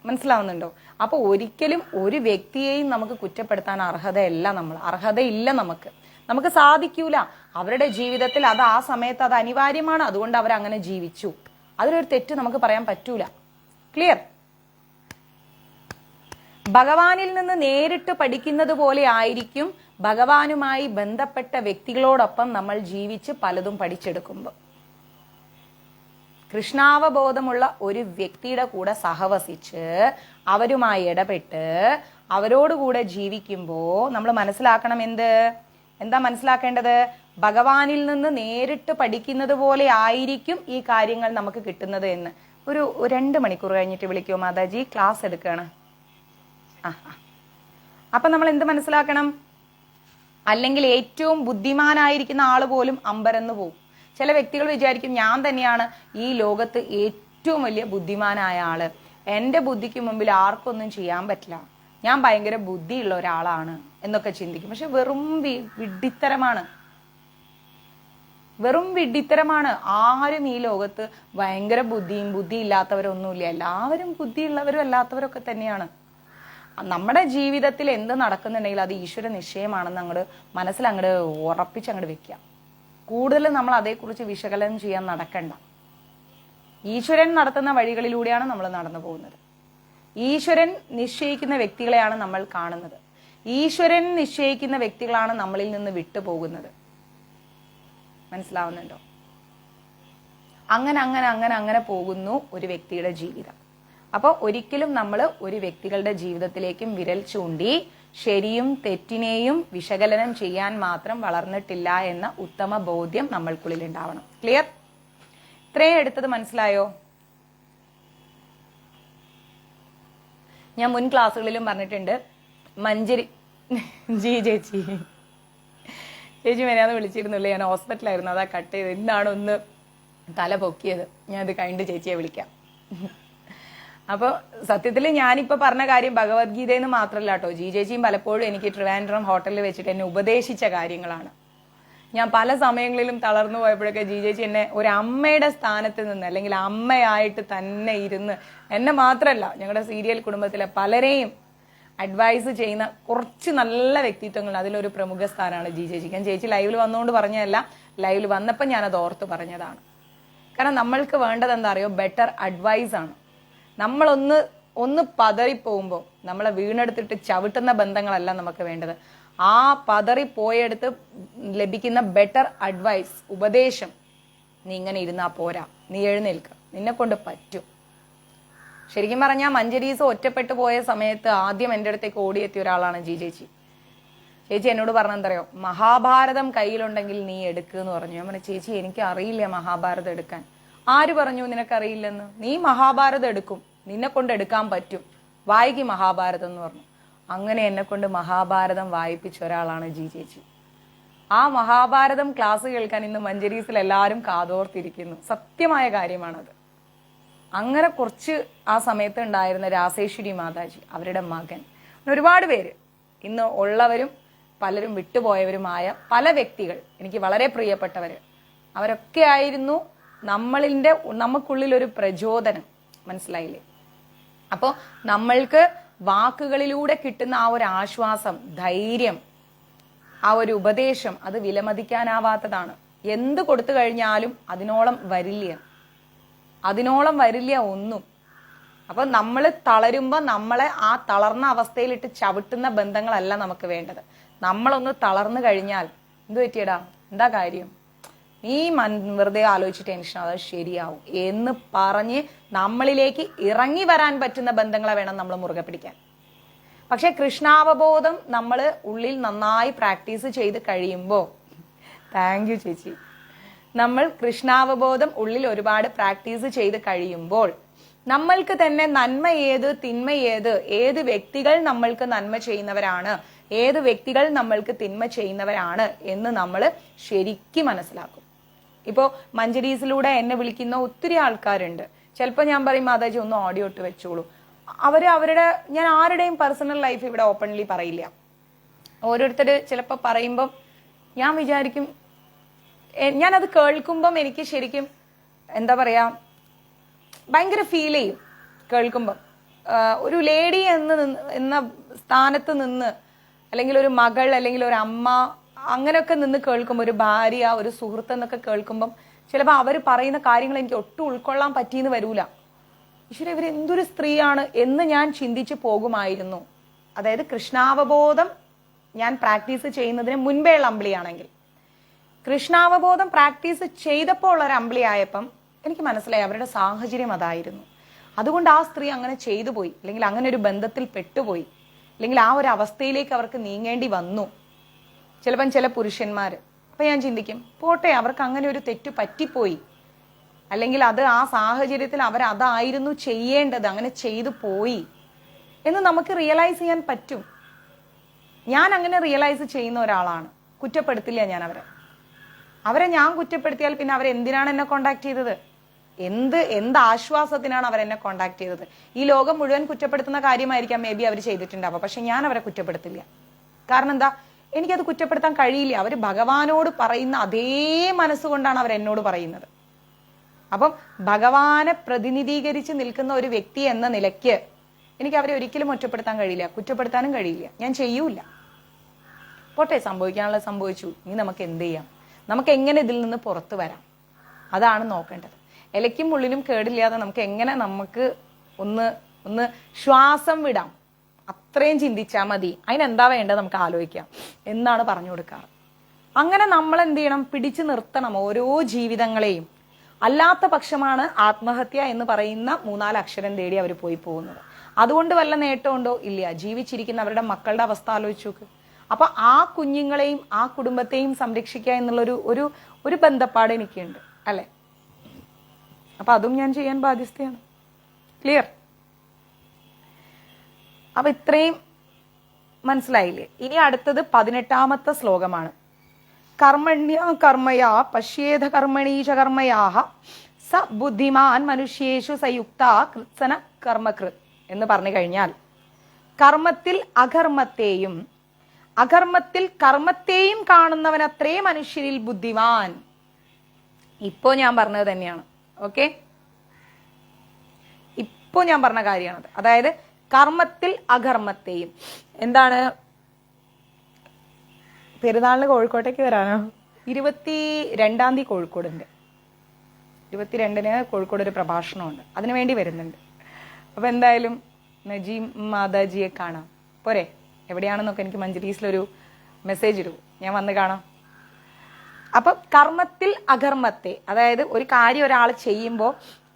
മനസ്സിലാവുന്നുണ്ടോ? അപ്പൊ ഒരിക്കലും ഒരു വ്യക്തിയെയും നമുക്ക് കുറ്റപ്പെടുത്താൻ അർഹതയില്ല. നമുക്ക് സാധിക്കൂല. അവരുടെ ജീവിതത്തിൽ അത് ആ സമയത്ത് അത് അനിവാര്യമാണ്, അതുകൊണ്ട് അവരങ്ങനെ ജീവിച്ചു. അതിലൊരു തെറ്റ് നമുക്ക് പറയാൻ പറ്റൂല. ക്ലിയർ? ഭഗവാനിൽ നിന്ന് നേരിട്ട് പഠിക്കുന്നത് പോലെ ആയിരിക്കും ഭഗവാനുമായി ബന്ധപ്പെട്ട വ്യക്തികളോടൊപ്പം നമ്മൾ ജീവിച്ച് പലതും പഠിച്ചെടുക്കുമ്പോൾ. കൃഷ്ണാവബോധമുള്ള ഒരു വ്യക്തിയുടെ കൂടെ സഹവസിച്ച് അവരുമായി ഇടപെട്ട് അവരോടുകൂടെ ജീവിക്കുമ്പോൾ നമ്മൾ മനസ്സിലാക്കണം എന്താ മനസ്സിലാക്കേണ്ടത്? ഭഗവാനിൽ നിന്ന് നേരിട്ട് പഠിക്കുന്നത് പോലെ ആയിരിക്കും ഈ കാര്യങ്ങൾ നമുക്ക് കിട്ടുന്നത് എന്ന്. ഒരു 2 മണിക്കൂർ കഴിഞ്ഞിട്ട് വിളിക്കുമോ മാതാജി, ക്ലാസ് എടുക്കുകയാണ്. അപ്പൊ നമ്മൾ എന്ത് മനസ്സിലാക്കണം? അല്ലെങ്കിൽ ഏറ്റവും ബുദ്ധിമാനായിരിക്കുന്ന ആള് പോലും അമ്പരന്ന് പോകും. ചില വ്യക്തികൾ വിചാരിക്കും ഞാൻ തന്നെയാണ് ഈ ലോകത്ത് ഏറ്റവും വലിയ ബുദ്ധിമാനായ ആള്, എന്റെ ബുദ്ധിക്ക് മുമ്പിൽ ആർക്കൊന്നും ചെയ്യാൻ പറ്റില്ല, ഞാൻ ഭയങ്കര ബുദ്ധിയുള്ള ഒരാളാണ് എന്നൊക്കെ ചിന്തിക്കും. പക്ഷെ വെറും വിഡ്ഢിത്തരമാണ്, വെറും വിഡ്ഢിത്തരമാണ്. ആരും ഈ ലോകത്ത് ഭയങ്കര ബുദ്ധി ഇല്ലാത്തവരൊന്നുമില്ല. എല്ലാവരും ബുദ്ധിയുള്ളവരും അല്ലാത്തവരൊക്കെ തന്നെയാണ്. നമ്മുടെ ജീവിതത്തിൽ എന്ത് നടക്കുന്നുണ്ടെങ്കിൽ അത് ഈശ്വര നിശ്ചയമാണെന്ന് മനസ്സിൽ ഉറപ്പിച്ചങ്ങോട്ട് വെക്കുക. കൂടുതൽ നമ്മൾ അതേക്കുറിച്ച് വിശകലനം ചെയ്യാൻ നടക്കണ്ട. ഈശ്വരൻ നടത്തുന്ന വഴികളിലൂടെയാണ് നമ്മൾ നടന്നു പോകുന്നത്. ഈശ്വരൻ നിശ്ചയിക്കുന്ന വ്യക്തികളെയാണ് നമ്മൾ കാണുന്നത്. ഈശ്വരൻ നിശ്ചയിക്കുന്ന വ്യക്തികളാണ് നമ്മളിൽ നിന്ന് വിട്ടുപോകുന്നത്. മനസ്സിലാവുന്നുണ്ടോ? അങ്ങനെ പോകുന്നു ഒരു വ്യക്തിയുടെ ജീവിതം. അപ്പോൾ ഒരിക്കലും നമ്മൾ ഒരു വ്യക്തികളുടെ ജീവിതത്തിലേക്കും വിരൽ ചൂണ്ടി ശരിയും തെറ്റിനെയും വിശകലനം ചെയ്യാൻ മാത്രം വളർന്നിട്ടില്ല എന്ന ഉത്തമ ബോധ്യം നമ്മൾക്കുള്ളിൽ ഉണ്ടാവണം. ക്ലിയർ? ഇത്രയും എടുത്തത് മനസ്സിലായോ? ഞാൻ മുൻ ക്ലാസ്സുകളിലും പറഞ്ഞിട്ടുണ്ട്, മഞ്ജരി ചേച്ചി മെനാന്ന് വിളിച്ചിരുന്നില്ലേ, ഞാൻ ഹോസ്പിറ്റലായിരുന്നു, അതാ കട്ട് ചെയ്ത്. ഇന്നാണ് ഒന്ന് തല പൊക്കിയത്. ഞാൻ ഇത് കഴിഞ്ഞിട്ട് ചേച്ചിയെ വിളിക്കാം. അപ്പോൾ സത്യത്തിൽ ഞാനിപ്പോൾ പറഞ്ഞ കാര്യം ഭഗവത്ഗീതയെന്ന് മാത്രമല്ല കേട്ടോ, ചേച്ചിയും പലപ്പോഴും എനിക്ക് ട്രിവാൻഡ്രം ഹോട്ടലിൽ വെച്ചിട്ട് എന്നെ ഉപദേശിച്ച കാര്യങ്ങളാണ്. ഞാൻ പല സമയങ്ങളിലും തളർന്നു പോയപ്പോഴൊക്കെ ചേച്ചി എന്നെ ഒരു അമ്മയുടെ സ്ഥാനത്ത് നിന്ന്, അല്ലെങ്കിൽ അമ്മയായിട്ട് തന്നെ ഇരുന്ന്, എന്നെ മാത്രമല്ല ഞങ്ങളുടെ സീരിയൽ കുടുംബത്തിലെ പലരെയും അഡ്വൈസ് ചെയ്യുന്ന കുറച്ച് നല്ല വ്യക്തിത്വങ്ങൾ, അതിലൊരു പ്രമുഖ സ്ഥാനമാണ് ചേച്ചി. ഞാൻ ചേച്ചി ലൈവിൽ വന്നുകൊണ്ട് പറഞ്ഞതല്ല, ലൈവിൽ വന്നപ്പോൾ ഞാനത് ഓർത്ത് പറഞ്ഞതാണ്. കാരണം നമ്മൾക്ക് വേണ്ടത് എന്താ അറിയോ? ബെറ്റർ അഡ്വൈസ് ആണ്. നമ്മളൊന്ന് പതറിപ്പോകുമ്പോൾ നമ്മളെ വീണെടുത്തിട്ട് ചവിട്ടുന്ന ബന്ധങ്ങളല്ല നമുക്ക് വേണ്ടത്. ആ പതറിപ്പോയെടുത്ത് ലഭിക്കുന്ന ബെറ്റർ അഡ്വൈസ്, ഉപദേശം, നീ ഇങ്ങനെ ഇരുന്നാ പോരാ, നീ എഴുന്നേൽക്കുക, നിന്നെ കൊണ്ട് പറ്റും. ശരിക്കും പറഞ്ഞാൽ മഞ്ജരീസ് ഒറ്റപ്പെട്ടു പോയ സമയത്ത് ആദ്യം എൻ്റെ അടുത്തേക്ക് ഓടിയെത്തിയ ഒരാളാണ് ചേച്ചി. ചേച്ചി എന്നോട് പറഞ്ഞെന്തറിയോ? മഹാഭാരതം കയ്യിലുണ്ടെങ്കിൽ നീ എടുക്കുന്ന് പറഞ്ഞു. ഞാൻ പറഞ്ഞു, ചേച്ചി എനിക്ക് അറിയില്ല മഹാഭാരതം എടുക്കാൻ. ആര് പറഞ്ഞു നിനക്കറിയില്ലെന്ന്? നീ മഹാഭാരതം എടുക്കും, നിന്നെ കൊണ്ട് എടുക്കാൻ പറ്റും, വായിക്കും മഹാഭാരതം എന്ന് പറഞ്ഞു. അങ്ങനെ എന്നെ കൊണ്ട് മഹാഭാരതം വായിപ്പിച്ച ഒരാളാണ് ചേച്ചി. ആ മഹാഭാരതം ക്ലാസ് കേൾക്കാൻ ഇന്ന് മഞ്ജരീസിൽ എല്ലാവരും കാതോർത്തിരിക്കുന്നു. സത്യമായ കാര്യമാണത്. അങ്ങനെ കുറച്ച് ആ സമയത്ത് ഉണ്ടായിരുന്ന രാസേശ്വരി മാതാജി, അവരുടെ മകൻ, ഒരുപാട് പേര് ഇന്ന് ഉള്ളവരും പലരും വിട്ടുപോയവരുമായ പല വ്യക്തികൾ, എനിക്ക് വളരെ പ്രിയപ്പെട്ടവര്, അവരൊക്കെ ആയിരുന്നു നമുക്കുള്ളിൽ ഒരു പ്രചോദനം. മനസ്സിലായില്ലേ? അപ്പോൾ നമ്മൾക്ക് വാക്കുകളിലൂടെ കിട്ടുന്ന ആ ഒരു ആശ്വാസം, ധൈര്യം, ആ ഒരു ഉപദേശം, അത് വിലമതിക്കാനാവാത്തതാണ്. എന്ത് കൊടുത്തു കഴിഞ്ഞാലും അതിനോളം വരില്ല ഒന്നും. അപ്പൊ നമ്മൾ തളരുമ്പോൾ നമ്മളെ ആ തളർന്ന അവസ്ഥയിലിട്ട് ചവിട്ടുന്ന ബന്ധങ്ങളല്ല നമുക്ക് വേണ്ടത്. നമ്മളൊന്ന് തളർന്നു കഴിഞ്ഞാൽ, എന്ത് പറ്റിയടാ, എന്താ കാര്യം, നീ വെറുതെ ആലോചിച്ച് ടെൻഷൻ, അത് ശരിയാവും എന്ന് പറഞ്ഞ് നമ്മളിലേക്ക് ഇറങ്ങി വരാൻ പറ്റുന്ന ബന്ധങ്ങളെ വേണം നമ്മൾ മുറുകെ പിടിക്കാൻ. പക്ഷെ കൃഷ്ണാവബോധം നമ്മൾ ഉള്ളിൽ നന്നായി പ്രാക്ടീസ് ചെയ്ത് കഴിയുമ്പോൾ, താങ്ക് യു ചേച്ചി, നമ്മൾ കൃഷ്ണാവബോധം ഉള്ളിൽ ഒരുപാട് പ്രാക്ടീസ് ചെയ്ത് കഴിയുമ്പോൾ നമ്മൾക്ക് തന്നെ നന്മ ഏത്, തിന്മ ഏത്, ഏത് വ്യക്തികൾ നമ്മൾക്ക് നന്മ ചെയ്യുന്നവരാണ്, ഏത് വ്യക്തികൾ നമ്മൾക്ക് തിന്മ ചെയ്യുന്നവരാണ് എന്ന് നമ്മൾ ശരിക്കും മനസ്സിലാക്കും. ഇപ്പോൾ മഞ്ജരീസിലൂടെ എന്നെ വിളിക്കുന്ന ഒത്തിരി ആൾക്കാരുണ്ട്. ചിലപ്പോൾ ഞാൻ പറയും, മാതാജി ഒന്ന് ഓഡിയോ ഇട്ട് വെച്ചോളൂ. ഞാൻ ആരുടെയും പേഴ്സണൽ ലൈഫ് ഇവിടെ ഓപ്പൺലി പറയില്ല. ഓരോരുത്തർ ചിലപ്പോൾ പറയുമ്പം ഞാൻ വിചാരിക്കും, ഞാനത് കേൾക്കുമ്പം എനിക്ക് ശരിക്കും എന്താ പറയാ, ഭയങ്കര ഫീൽ ചെയ്യും കേൾക്കുമ്പം. ഒരു ലേഡി എന്ന സ്ഥാനത്ത് നിന്ന്, അല്ലെങ്കിൽ ഒരു മകൾ, അല്ലെങ്കിൽ ഒരു അമ്മ, അങ്ങനെയൊക്കെ നിന്ന് കേൾക്കുമ്പോൾ, ഒരു ഭാര്യ, ഒരു സുഹൃത്ത് എന്നൊക്കെ കേൾക്കുമ്പം ചിലപ്പോൾ അവർ പറയുന്ന കാര്യങ്ങൾ എനിക്ക് ഒട്ടും ഉൾക്കൊള്ളാൻ പറ്റിയെന്ന് വരൂല. ഈശ്വര, ഇവർ എന്തൊരു സ്ത്രീയാണ് എന്ന് ഞാൻ ചിന്തിച്ചു പോകുമായിരുന്നു. അതായത് കൃഷ്ണാവബോധം ഞാൻ പ്രാക്ടീസ് ചെയ്യുന്നതിന് മുൻപേ ഉള്ള അമ്പിളിയാണെങ്കിൽ, കൃഷ്ണാവബോധം പ്രാക്ടീസ് ചെയ്തപ്പോൾ ഉള്ള ഒരു അമ്പിളി ആയപ്പം എനിക്ക് മനസ്സിലായി അവരുടെ സാഹചര്യം അതായിരുന്നു. അതുകൊണ്ട് ആ സ്ത്രീ അങ്ങനെ ചെയ്തു പോയി, അല്ലെങ്കിൽ അങ്ങനെ ഒരു ബന്ധത്തിൽ പെട്ടുപോയി, അല്ലെങ്കിൽ ആ ഒരു അവസ്ഥയിലേക്ക് അവർക്ക് നീങ്ങേണ്ടി വന്നു. ചിലപ്പം ചില പുരുഷന്മാർ, അപ്പൊ ഞാൻ ചിന്തിക്കും, പോട്ടെ, അവർക്ക് അങ്ങനെ ഒരു തെറ്റ് പറ്റിപ്പോയി, അല്ലെങ്കിൽ അത് ആ സാഹചര്യത്തിൽ അവർ അതായിരുന്നു ചെയ്യേണ്ടത്, അങ്ങനെ ചെയ്തു പോയി എന്ന് നമുക്ക് റിയലൈസ് ചെയ്യാൻ പറ്റും. ഞാൻ അങ്ങനെ റിയലൈസ് ചെയ്യുന്ന ഒരാളാണ്. കുറ്റപ്പെടുത്തില്ല ഞാൻ അവരെ ഞാൻ കുറ്റപ്പെടുത്തിയാൽ പിന്നെ അവരെന്തിനാണ് എന്നെ കോണ്ടാക്ട് ചെയ്തത്? എന്ത് ആശ്വാസത്തിനാണ് അവരെന്നെ കോണ്ടാക്ട് ചെയ്തത്? ഈ ലോകം മുഴുവൻ കുറ്റപ്പെടുത്തുന്ന കാര്യമായിരിക്കാം മേ ബി അവർ ചെയ്തിട്ടുണ്ടാവുക, പക്ഷെ ഞാൻ അവരെ കുറ്റപ്പെടുത്തില്ല. കാരണം എന്താ? എനിക്കത് കുറ്റപ്പെടുത്താൻ കഴിയില്ല. അവർ ഭഗവാനോട് പറയുന്ന അതേ മനസ്സുകൊണ്ടാണ് അവരെന്നോട് പറയുന്നത്. അപ്പം ഭഗവാനെ പ്രതിനിധീകരിച്ച് നിൽക്കുന്ന ഒരു വ്യക്തി എന്ന നിലയ്ക്ക് എനിക്ക് അവരെ ഒരിക്കലും ഒറ്റപ്പെടുത്താൻ കഴിയില്ല, കുറ്റപ്പെടുത്താനും കഴിയില്ല, ഞാൻ ചെയ്യൂല. പോട്ടെ, സംഭവിക്കാനുള്ളത് സംഭവിച്ചു, ഇനി നമുക്ക് എന്ത് ചെയ്യാം, നമുക്ക് എങ്ങനെ ഇതിൽ നിന്ന് പുറത്തു വരാം, അതാണ് നോക്കേണ്ടത്. ഇലയ്ക്കും മുള്ളിനും കേടില്ലാതെ നമുക്ക് എങ്ങനെ ഒന്ന് ശ്വാസം വിടാം, അത്രയും ചിന്തിച്ചാൽ മതി. അതിനെന്താ വേണ്ടത് നമുക്ക് ആലോചിക്കാം എന്നാണ് പറഞ്ഞു കൊടുക്കാറ്. അങ്ങനെ നമ്മൾ എന്ത് ചെയ്യണം? പിടിച്ചു നിർത്തണം ഓരോ ജീവിതങ്ങളെയും. അല്ലാത്ത പക്ഷമാണ് ആത്മഹത്യ എന്ന് പറയുന്ന 3-4 അക്ഷരം തേടി അവർ പോയി പോകുന്നത്. അതുകൊണ്ട് വല്ല നേട്ടമുണ്ടോ? ഇല്ല. ജീവിച്ചിരിക്കുന്ന അവരുടെ മക്കളുടെ അവസ്ഥ ആലോചിച്ച് നോക്ക്. അപ്പൊ ആ കുഞ്ഞുങ്ങളെയും ആ കുടുംബത്തെയും സംരക്ഷിക്കുക എന്നുള്ള ഒരു ബന്ധപ്പാട് എനിക്കുണ്ട്, അല്ലെ? അപ്പൊ അതും ഞാൻ ചെയ്യാൻ ബാധ്യസ്ഥയാണ്. ക്ലിയർ? അപ്പൊ ഇത്രയും മനസ്സിലായില്ലേ? ഇനി അടുത്തത് 18ാമത്തെ ശ്ലോകമാണ്. കർമ്മണ്യ കർമ്മയാ പശ്യേത കർമ്മണീച കർമ്മയാഹ സ ബുദ്ധിമാൻ മനുഷ്യേഷു സയുക്ത കൃത്സന കർമ്മകൃ എന്ന് പറഞ്ഞു കഴിഞ്ഞാൽ, കർമ്മത്തിൽ അകർമ്മത്തെയും അകർമ്മത്തിൽ കർമ്മത്തെയും കാണുന്നവനത്രേ മനുഷ്യരിൽ ബുദ്ധിമാൻ. ഇപ്പോ ഞാൻ പറഞ്ഞത് തന്നെയാണ്. ഓക്കെ, ഇപ്പോ ഞാൻ പറഞ്ഞ കാര്യമാണത്. അതായത് കർമ്മത്തിൽ അകർമ്മത്തെയും. എന്താണ്? പെരുന്നാളിന് കോഴിക്കോട്ടേക്ക് വരാനോ? 22-ാം തീയതി കോഴിക്കോടുണ്ട്. 22-ന് കോഴിക്കോട് ഒരു പ്രഭാഷണമുണ്ട്, അതിനു വേണ്ടി വരുന്നുണ്ട്. അപ്പൊ എന്തായാലും നജീം മാതാജിയെ കാണാം. പോരെ? എവിടെയാണെന്നൊക്കെ എനിക്ക് മഞ്ജരീസിലൊരു മെസ്സേജ് ഇടൂ, ഞാൻ വന്ന് കാണാം. അപ്പൊ കർമ്മത്തിൽ അകർമ്മത്തെ, അതായത് ഒരു കാര്യം ഒരാൾ ചെയ്യുമ്പോൾ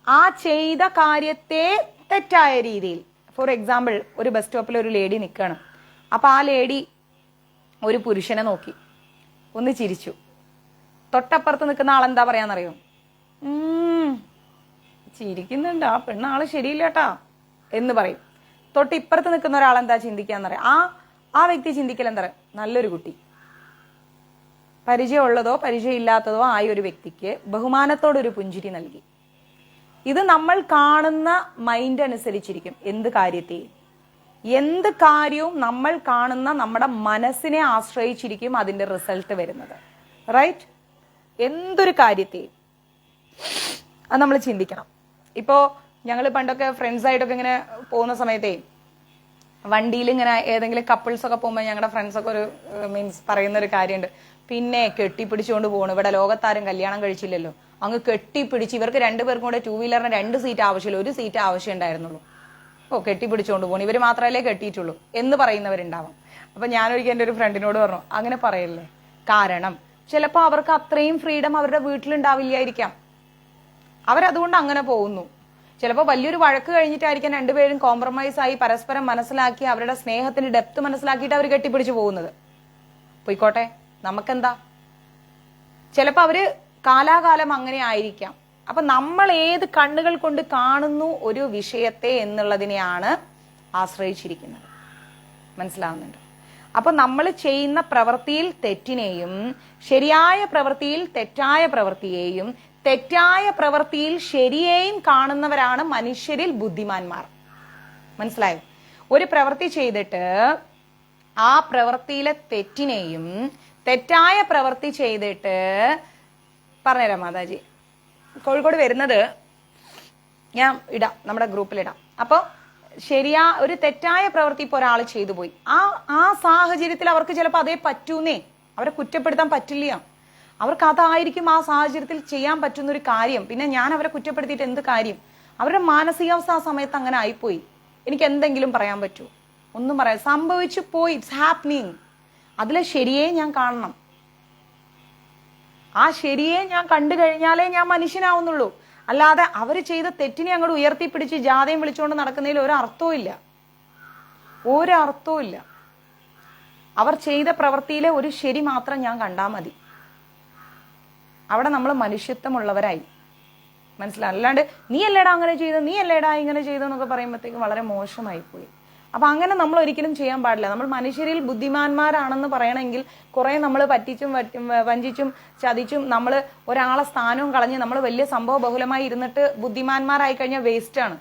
ആ ചെയ്ത കാര്യത്തെ തെറ്റായ രീതിയിൽ, ഫോർ എക്സാമ്പിൾ ഒരു ബസ് സ്റ്റോപ്പിൽ ഒരു ലേഡി നിൽക്കണം. അപ്പൊ ആ ലേഡി ഒരു പുരുഷനെ നോക്കി ഒന്ന് ചിരിച്ചു. തൊട്ടപ്പുറത്ത് നിൽക്കുന്ന ആളെന്താ പറയാന്നറിയോ? ചിരിക്കുന്നുണ്ട്, ആ പെണ്ണാള് ശരിയില്ല കേട്ടാ എന്ന് പറയും. തൊട്ടിപ്പുറത്ത് നിൽക്കുന്ന ഒരാളെന്താ ചിന്തിക്കാന്നറിയാം? ആ വ്യക്തി ചിന്തിക്കൽ എന്താ പറയാ? നല്ലൊരു കുട്ടി. പരിചയമുള്ളതോ പരിചയമില്ലാത്തതോ ആയ ഒരു വ്യക്തിക്ക് ബഹുമാനത്തോടൊരു പുഞ്ചിരി നൽകി. ഇത് നമ്മൾ കാണുന്ന മൈൻഡ് അനുസരിച്ചിരിക്കും. എന്ത് കാര്യവും നമ്മൾ കാണുന്ന നമ്മുടെ മനസ്സിനെ ആശ്രയിച്ചിരിക്കും അതിന്റെ റിസൾട്ട് വരുന്നത്. റൈറ്റ്? എന്തൊരു കാര്യത്തെയും അത് നമ്മൾ ചിന്തിക്കണം. ഇപ്പോ ഞങ്ങൾ പണ്ടൊക്കെ ഫ്രണ്ട്സായിട്ടൊക്കെ ഇങ്ങനെ പോകുന്ന സമയത്തേ വണ്ടിയിൽ ഇങ്ങനെ ഏതെങ്കിലും കപ്പിൾസ് ഒക്കെ പോകുമ്പോൾ ഞങ്ങളുടെ ഫ്രണ്ട്സൊക്കെ ഒരു പറയുന്ന ഒരു കാര്യമുണ്ട്, പിന്നെ കെട്ടിപ്പിടിച്ചുകൊണ്ട് പോകണം. ഇവിടെ ലോകത്താരും കല്യാണം കഴിച്ചില്ലല്ലോ, അങ്ങ് കെട്ടിപ്പിടിച്ച് ഇവർക്ക് 2 പേർക്കും കൂടെ 2 വീലറിന് 2 സീറ്റ് ആവശ്യമില്ല, 1 സീറ്റ് ആവശ്യം ഉണ്ടായിരുന്നുള്ളൂ. കെട്ടിപ്പിടിച്ചുകൊണ്ട് പോകണം, ഇവർ മാത്രമല്ലേ കെട്ടിയിട്ടുള്ളൂ എന്ന് പറയുന്നവരുണ്ടാവാം. അപ്പൊ ഞാനൊരിക്കൽ എൻ്റെ ഒരു ഫ്രണ്ടിനോട് പറഞ്ഞു, അങ്ങനെ പറയല്ലേ. കാരണം ചിലപ്പോൾ അവർക്ക് അത്രയും ഫ്രീഡം അവരുടെ വീട്ടിലുണ്ടാവില്ലായിരിക്കാം, അവരതുകൊണ്ട് അങ്ങനെ പോകുന്നു. ചിലപ്പോൾ വലിയൊരു വഴക്ക് കഴിഞ്ഞിട്ടായിരിക്കാം 2 പേരും കോംപ്രമൈസ് ആയി പരസ്പരം മനസ്സിലാക്കി അവരുടെ സ്നേഹത്തിന്റെ ഡെപ്ത് മനസ്സിലാക്കിയിട്ട് അവർ കെട്ടിപ്പിടിച്ചു പോകുന്നത്. പോയിക്കോട്ടെ, നമുക്കെന്താ? ചിലപ്പോ അവര് കാലാകാലം അങ്ങനെ ആയിരിക്കാം. അപ്പൊ നമ്മൾ ഏത് കണ്ണുകൾ കൊണ്ട് കാണുന്നു ഒരു വിഷയത്തെ എന്നുള്ളതിനെയാണ് ആശ്രയിച്ചിരിക്കുന്നത്. മനസ്സിലാവുന്നുണ്ട്? അപ്പൊ നമ്മൾ ചെയ്യുന്ന പ്രവൃത്തിയിൽ തെറ്റിനെയും ശരിയായ പ്രവൃത്തിയിൽ തെറ്റായ പ്രവൃത്തിയെയും തെറ്റായ പ്രവൃത്തിയിൽ ശരിയെയും കാണുന്നവരാണ് മനുഷ്യരിൽ ബുദ്ധിമാന്മാർ. മനസ്സിലായോ? ഒരു പ്രവൃത്തി ചെയ്തിട്ട് ആ പ്രവൃത്തിയിലെ തെറ്റിനെയും തെറ്റായ പ്രവൃത്തി ചെയ്തിട്ട് പറഞ്ഞുതരാം മാതാജി, കോഴിക്കോട് വരുന്നത് ഞാൻ ഇടാം, നമ്മുടെ ഗ്രൂപ്പിലിടാം. അപ്പൊ ഒരു തെറ്റായ പ്രവൃത്തി ഇപ്പൊ ഒരാൾ ചെയ്തു പോയി, ആ സാഹചര്യത്തിൽ അവർക്ക് ചിലപ്പോൾ അതേ പറ്റൂന്നേ, അവരെ കുറ്റപ്പെടുത്താൻ പറ്റില്ല. അവർക്ക് അതായിരിക്കും ആ സാഹചര്യത്തിൽ ചെയ്യാൻ പറ്റുന്ന ഒരു കാര്യം. പിന്നെ ഞാൻ അവരെ കുറ്റപ്പെടുത്തിയിട്ട് എന്ത് കാര്യം? അവരുടെ മാനസികാവസ്ഥ ആ സമയത്ത് അങ്ങനെ ആയിപ്പോയി. എനിക്ക് എന്തെങ്കിലും പറയാൻ പറ്റുമോ? ഒന്നും പറയാം. സംഭവിച്ചു പോയി, ഇറ്റ്സ് ഹാപ്പനിങ്. അതിലെ ശരിയെ ഞാൻ കാണണം. ആ ശരിയെ ഞാൻ കണ്ടു കഴിഞ്ഞാലേ ഞാൻ മനുഷ്യനാവുന്നുള്ളൂ. അല്ലാതെ അവർ ചെയ്ത തെറ്റിനെ അങ്ങോട്ട് ഉയർത്തിപ്പിടിച്ച് ജാഥയും വിളിച്ചുകൊണ്ട് നടക്കുന്നതിൽ ഒരർത്ഥവും ഇല്ല. ഒരർത്ഥവും ഇല്ല. അവർ ചെയ്ത പ്രവൃത്തിയിലെ ഒരു ശരി മാത്രം ഞാൻ കണ്ടാൽ മതി. അവിടെ നമ്മൾ മനുഷ്യത്വമുള്ളവരായി. മനസ്സിലായി? അല്ലാണ്ട് നീ അല്ലേടാ അങ്ങനെ ചെയ്തു, നീ അല്ലേടാ ഇങ്ങനെ ചെയ്തു എന്നൊക്കെ പറയുമ്പോഴത്തേക്കും വളരെ മോശമായി പോയി. അപ്പൊ അങ്ങനെ നമ്മൾ ഒരിക്കലും ചെയ്യാൻ പാടില്ല. നമ്മൾ മനുഷ്യരിൽ ബുദ്ധിമാന്മാരാണെന്ന് പറയണമെങ്കിൽ കുറെ നമ്മൾ പറ്റിച്ചും വഞ്ചിച്ചും ചതിച്ചും നമ്മൾ ഒരാളെ സ്ഥാനവും കളഞ്ഞ് നമ്മൾ വലിയ സംഭവ ബഹുലമായി ഇരുന്നിട്ട് ബുദ്ധിമാന്മാരായി കഴിഞ്ഞാൽ വേസ്റ്റാണ്.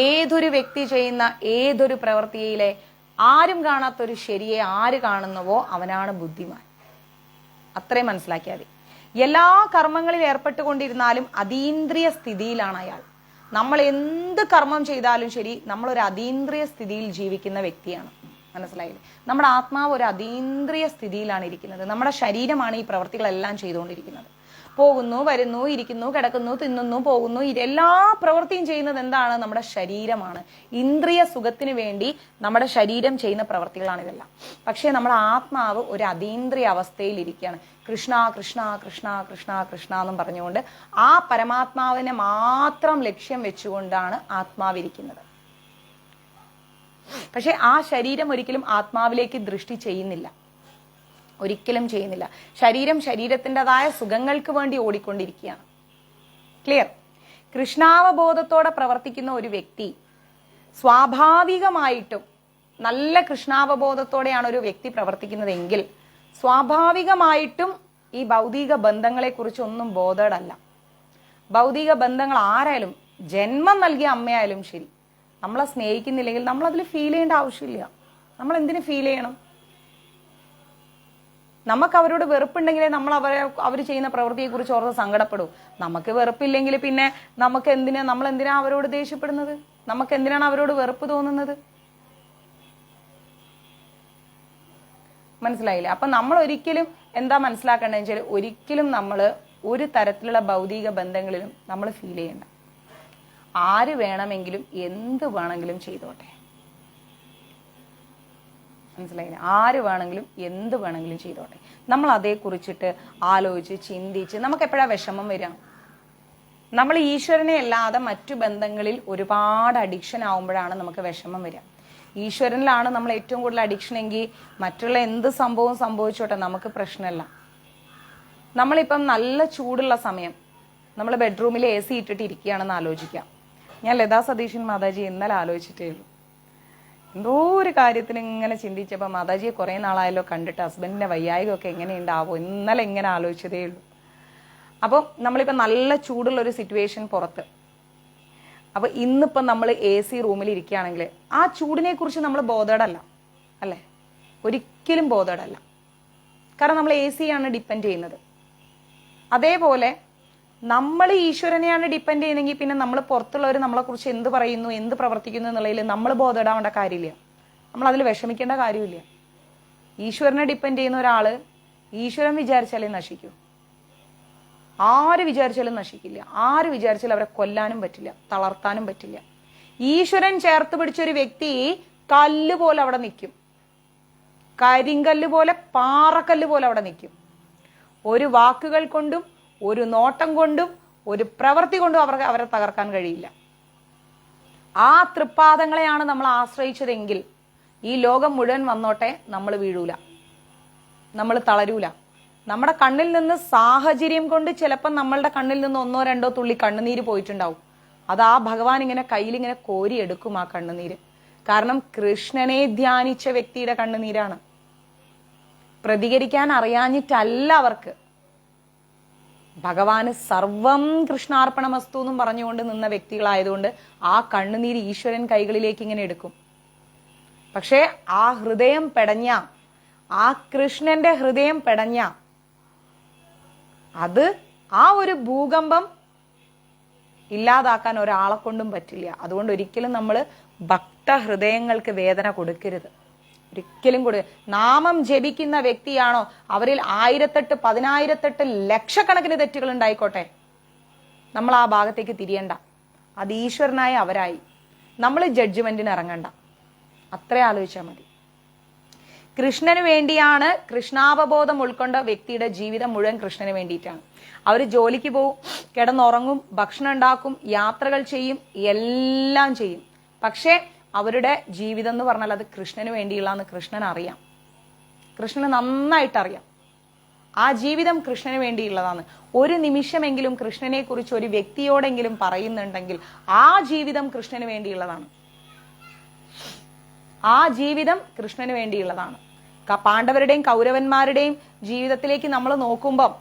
ഏതൊരു വ്യക്തി ചെയ്യുന്ന ഏതൊരു പ്രവൃത്തിയിലെ ആരും കാണാത്തൊരു ശരിയെ ആര് കാണുന്നുവോ അവനാണ് ബുദ്ധിമാൻ. അത്രയും മനസ്സിലാക്കിയാൽ മതി. എല്ലാ കർമ്മങ്ങളിൽ ഏർപ്പെട്ടുകൊണ്ടിരുന്നാലും അതീന്ദ്രിയ സ്ഥിതിയിലാണ് അയാൾ. നമ്മൾ എന്ത് കർമ്മം ചെയ്താലും ശരി, നമ്മളൊരു അതീന്ദ്രിയ സ്ഥിതിയിൽ ജീവിക്കുന്ന വ്യക്തിയാണ്. മനസ്സിലായില്ലേ? നമ്മുടെ ആത്മാവ് ഒരു അതീന്ദ്രിയ സ്ഥിതിയിലാണ് ഇരിക്കുന്നത്. നമ്മുടെ ശരീരമാണ് ഈ പ്രവൃത്തികളെല്ലാം ചെയ്തുകൊണ്ടിരിക്കുന്നത്. പോകുന്നു, വരുന്നു, ഇരിക്കുന്നു, കിടക്കുന്നു, തിന്നുന്നു, പോകുന്നു, എല്ലാ പ്രവൃത്തിയും ചെയ്യുന്നത് എന്താണ്? നമ്മുടെ ശരീരമാണ്. ഇന്ദ്രിയ സുഖത്തിന് വേണ്ടി നമ്മുടെ ശരീരം ചെയ്യുന്ന പ്രവൃത്തികളാണ് ഇതെല്ലാം. പക്ഷേ നമ്മുടെ ആത്മാവ് ഒരു അതീന്ദ്രിയ അവസ്ഥയിൽ ഇരിക്കുകയാണ്. കൃഷ്ണ കൃഷ്ണ കൃഷ്ണ കൃഷ്ണ കൃഷ്ണ എന്നും പറഞ്ഞുകൊണ്ട് ആ പരമാത്മാവിനെ മാത്രം ലക്ഷ്യം വെച്ചുകൊണ്ടാണ് ആത്മാവിരിക്കുന്നത്. പക്ഷെ ആ ശരീരം ഒരിക്കലും ആത്മാവിലേക്ക് ദൃഷ്ടി ചെയ്യുന്നില്ല, ഒരിക്കലും ചെയ്യുന്നില്ല. ശരീരം ശരീരത്തിൻ്റെതായ സുഖങ്ങൾക്ക് വേണ്ടി ഓടിക്കൊണ്ടിരിക്കുകയാണ്. ക്ലിയർ? കൃഷ്ണാവബോധത്തോടെ പ്രവർത്തിക്കുന്ന ഒരു വ്യക്തി സ്വാഭാവികമായിട്ടും നല്ല കൃഷ്ണാവബോധത്തോടെയാണ് ഒരു വ്യക്തി പ്രവർത്തിക്കുന്നതെങ്കിൽ സ്വാഭാവികമായിട്ടും ഈ ഭൗതിക ബന്ധങ്ങളെ കുറിച്ച് ഒന്നും ബോധേഡല്ല. ഭൗതിക ബന്ധങ്ങൾ ആരായാലും, ജന്മം നൽകിയ അമ്മയായാലും ശരി, നമ്മളെ സ്നേഹിക്കുന്നില്ലെങ്കിൽ നമ്മൾ അതിൽ ഫീൽ ചെയ്യേണ്ട ആവശ്യമില്ല. നമ്മൾ എന്തിനു ഫീൽ ചെയ്യണം? നമുക്ക് അവരോട് വെറുപ്പുണ്ടെങ്കിലേ നമ്മൾ അവർ ചെയ്യുന്ന പ്രവൃത്തിയെ കുറിച്ച് ഓർത്ത് സങ്കടപ്പെടൂ. നമുക്ക് വെറുപ്പില്ലെങ്കിൽ പിന്നെ നമ്മൾ എന്തിനാ അവരോട് ദേഷ്യപ്പെടുന്നത്? നമുക്ക് എന്തിനാണ് അവരോട് വെറുപ്പ് തോന്നുന്നത്? മനസ്സിലായില്ലേ? അപ്പൊ നമ്മൾ ഒരിക്കലും എന്താ മനസ്സിലാക്കേണ്ടതെന്ന് വെച്ചാൽ, ഒരിക്കലും നമ്മൾ ഒരു തരത്തിലുള്ള ഭൗതിക ബന്ധങ്ങളിലും നമ്മൾ ഫീൽ ചെയ്യണ്ട. ആര് വേണമെങ്കിലും എന്ത് വേണമെങ്കിലും ചെയ്തോട്ടെ. മനസ്സിലായില്ലേ? ആര് വേണമെങ്കിലും എന്ത് വേണമെങ്കിലും ചെയ്തോട്ടെ. നമ്മൾ അതേക്കുറിച്ചിട്ട് ആലോചിച്ച് ചിന്തിച്ച് നമുക്ക് എപ്പോഴാ വിഷമം വരിക? നമ്മൾ ഈശ്വരനെ അല്ലാതെ മറ്റു ബന്ധങ്ങളിൽ ഒരുപാട് അഡിക്ഷൻ ആവുമ്പോഴാണ് നമുക്ക് വിഷമം വരിക. ഈശ്വരനിലാണ് നമ്മൾ ഏറ്റവും കൂടുതൽ അഡിക്ഷൻ എങ്കിൽ മറ്റുള്ള എന്ത് സംഭവവും സംഭവിച്ചോട്ടെ, നമുക്ക് പ്രശ്നമല്ല. നമ്മളിപ്പം നല്ല ചൂടുള്ള സമയം നമ്മൾ ബെഡ്റൂമിൽ AC ഇട്ടിട്ട് ഇരിക്കുകയാണെന്ന് ആലോചിക്കാം. ഞാൻ ലതാ സതീശൻ മാതാജി ഇന്നലെ ആലോചിച്ചിട്ടേ ഉള്ളൂ. എന്തോ ഒരു കാര്യത്തിന് ഇങ്ങനെ ചിന്തിച്ചപ്പോൾ മാതാജിയെ കുറേ നാളായല്ലോ കണ്ടിട്ട്, ഹസ്ബൻഡിന്റെ വയ്യായികയൊക്കെ എങ്ങനെയുണ്ടാവോ, ഇന്നലെ ഇങ്ങനെ ആലോചിച്ചതേ ഉള്ളൂ. അപ്പം നമ്മളിപ്പോൾ നല്ല ചൂടുള്ള ഒരു സിറ്റുവേഷൻ പുറത്ത്, അപ്പൊ ഇന്നിപ്പം നമ്മൾ AC റൂമിൽ ഇരിക്കുകയാണെങ്കിൽ ആ ചൂടിനെ കുറിച്ച് നമ്മൾ ബോധേഡല്ല, അല്ലേ? ഒരിക്കലും ബോധേഡല്ല. കാരണം നമ്മൾ AC ആണ് ഡിപ്പെൻഡ് ചെയ്യുന്നത്. അതേപോലെ നമ്മൾ ഈശ്വരനെയാണ് ഡിപ്പെൻഡ് ചെയ്യുന്നെങ്കിൽ പിന്നെ നമ്മൾ പുറത്തുള്ളവർ നമ്മളെ കുറിച്ച് എന്ത് പറയുന്നു, എന്ത് പ്രവർത്തിക്കുന്നു എന്നുള്ളതിൽ നമ്മൾ ബോധേഡാവേണ്ട കാര്യമില്ല. നമ്മൾ അതിൽ വിഷമിക്കേണ്ട കാര്യമില്ല. ഈശ്വരനെ ഡിപ്പെൻഡ് ചെയ്യുന്ന ഒരാള് ഈശ്വരൻ വിചാരിച്ചാലേ നശിക്കൂ. ആര് വിചാരിച്ചാലും നശിക്കില്ല. ആര് വിചാരിച്ചാലും അവരെ കൊല്ലാനും പറ്റില്ല, തളർത്താനും പറ്റില്ല. ഈശ്വരൻ ചേർത്ത് പിടിച്ചൊരു വ്യക്തി കല്ല് പോലെ അവിടെ നിൽക്കും, കരിങ്കല്ല് പോലെ, പാറക്കല്ല് പോലെ അവിടെ നിൽക്കും. ഒരു വാക്കുകൾ കൊണ്ടും ഒരു നോട്ടം കൊണ്ടും ഒരു പ്രവൃത്തി കൊണ്ടും അവരെ തകർക്കാൻ കഴിയില്ല. ആ തൃപ്പാദങ്ങളെയാണ് നമ്മൾ ആശ്രയിച്ചതെങ്കിൽ ഈ ലോകം മുഴുവൻ വന്നോട്ടെ, നമ്മൾ വീഴൂല, നമ്മൾ തളരൂല. നമ്മുടെ കണ്ണിൽ നിന്ന് സാഹചര്യം കൊണ്ട് ചിലപ്പോൾ നമ്മളുടെ കണ്ണിൽ നിന്ന് 1-2 തുള്ളി കണ്ണുനീര് പോയിട്ടുണ്ടാവും. അത് ആ ഭഗവാൻ ഇങ്ങനെ കയ്യിലിങ്ങനെ കോരിയെടുക്കും ആ കണ്ണുനീര്. കാരണം കൃഷ്ണനെ ധ്യാനിച്ച വ്യക്തിയുടെ കണ്ണുനീരാണ്. പ്രതികരിക്കാൻ അറിയാഞ്ഞിട്ടല്ല അവർക്ക്. ഭഗവാന് സർവം കൃഷ്ണാർപ്പണമസ്തു എന്നും പറഞ്ഞുകൊണ്ട് നിന്ന വ്യക്തികളായതുകൊണ്ട് ആ കണ്ണുനീര് ഈശ്വരൻ കൈകളിലേക്ക് ഇങ്ങനെ എടുക്കും. പക്ഷെ ആ ഹൃദയം പെടഞ്ഞ, ആ കൃഷ്ണന്റെ ഹൃദയം പെടഞ്ഞ, അത് ആ ഒരു ഭൂകമ്പം ഇല്ലാതാക്കാൻ ഒരാളെ കൊണ്ടും പറ്റില്ല. അതുകൊണ്ട് ഒരിക്കലും നമ്മൾ ഭക്തഹൃദയങ്ങൾക്ക് വേദന കൊടുക്കരുത്. ഒരിക്കലും നാമം ജപിക്കുന്ന വ്യക്തിയാണോ, അവരിൽ 1008 10,008 ലക്ഷക്കണക്കിന് തെറ്റുകൾ ഉണ്ടായിക്കോട്ടെ, നമ്മൾ ആ ഭാഗത്തേക്ക് തിരിയണ്ട. അത് ഈശ്വരനായ അവരായി. നമ്മൾ ജഡ്ജ്മെന്റിന് ഇറങ്ങണ്ട. അത്രേ ആലോചിച്ചാൽ മതി. കൃഷ്ണന് വേണ്ടിയാണ്. കൃഷ്ണാവബോധം ഉൾക്കൊണ്ട വ്യക്തിയുടെ ജീവിതം മുഴുവൻ കൃഷ്ണന് വേണ്ടിയിട്ടാണ്. അവർ ജോലിക്ക് പോവും, കിടന്നുറങ്ങും, ഭക്ഷണം ഉണ്ടാക്കും, യാത്രകൾ ചെയ്യും, എല്ലാം ചെയ്യും. പക്ഷേ അവരുടെ ജീവിതം എന്ന് പറഞ്ഞാൽ അത് കൃഷ്ണന് വേണ്ടിയുള്ളതെന്ന് കൃഷ്ണൻ അറിയാം. കൃഷ്ണന് നന്നായിട്ട് അറിയാം. ആ ജീവിതം കൃഷ്ണന് വേണ്ടിയുള്ളതാണ്. ഒരു നിമിഷമെങ്കിലും കൃഷ്ണനെ കുറിച്ച് ഒരു വ്യക്തിയോടെങ്കിലും പറയുന്നുണ്ടെങ്കിൽ ആ ജീവിതം കൃഷ്ണന് വേണ്ടിയുള്ളതാണ്. ആ ജീവിതം കൃഷ്ണന് വേണ്ടിയുള്ളതാണ്. പാണ്ഡവരുടെയും കൗരവന്മാരുടെയും ജീവിതത്തിലേക്ക് നമ്മൾ നോക്കുമ്പം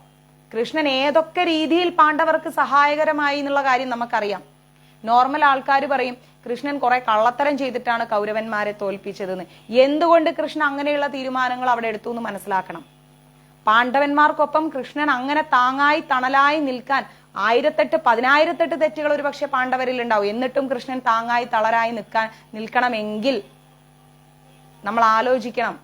കൃഷ്ണൻ ഏതൊക്കെ രീതിയിൽ പാണ്ഡവർക്ക് സഹായകരമായി എന്നുള്ള കാര്യം നമുക്കറിയാം. നോർമൽ ആൾക്കാർ പറയും കൃഷ്ണൻ കുറെ കള്ളത്തരം ചെയ്തിട്ടാണ് കൗരവന്മാരെ തോൽപ്പിച്ചതെന്ന്. എന്തുകൊണ്ട് കൃഷ്ണൻ അങ്ങനെയുള്ള തീരുമാനങ്ങൾ അവിടെ എടുത്തു എന്ന് മനസ്സിലാക്കണം. പാണ്ഡവന്മാർക്കൊപ്പം കൃഷ്ണൻ അങ്ങനെ താങ്ങായി തണലായി നിൽക്കാൻ 1008 തെറ്റുകൾ ഒരു പക്ഷെ പാണ്ഡവരിൽ ഉണ്ടാവും. എന്നിട്ടും കൃഷ്ണൻ താങ്ങായി തളരായി നിൽക്കണമെങ്കിൽ നമ്മൾ ആലോചിക്കണം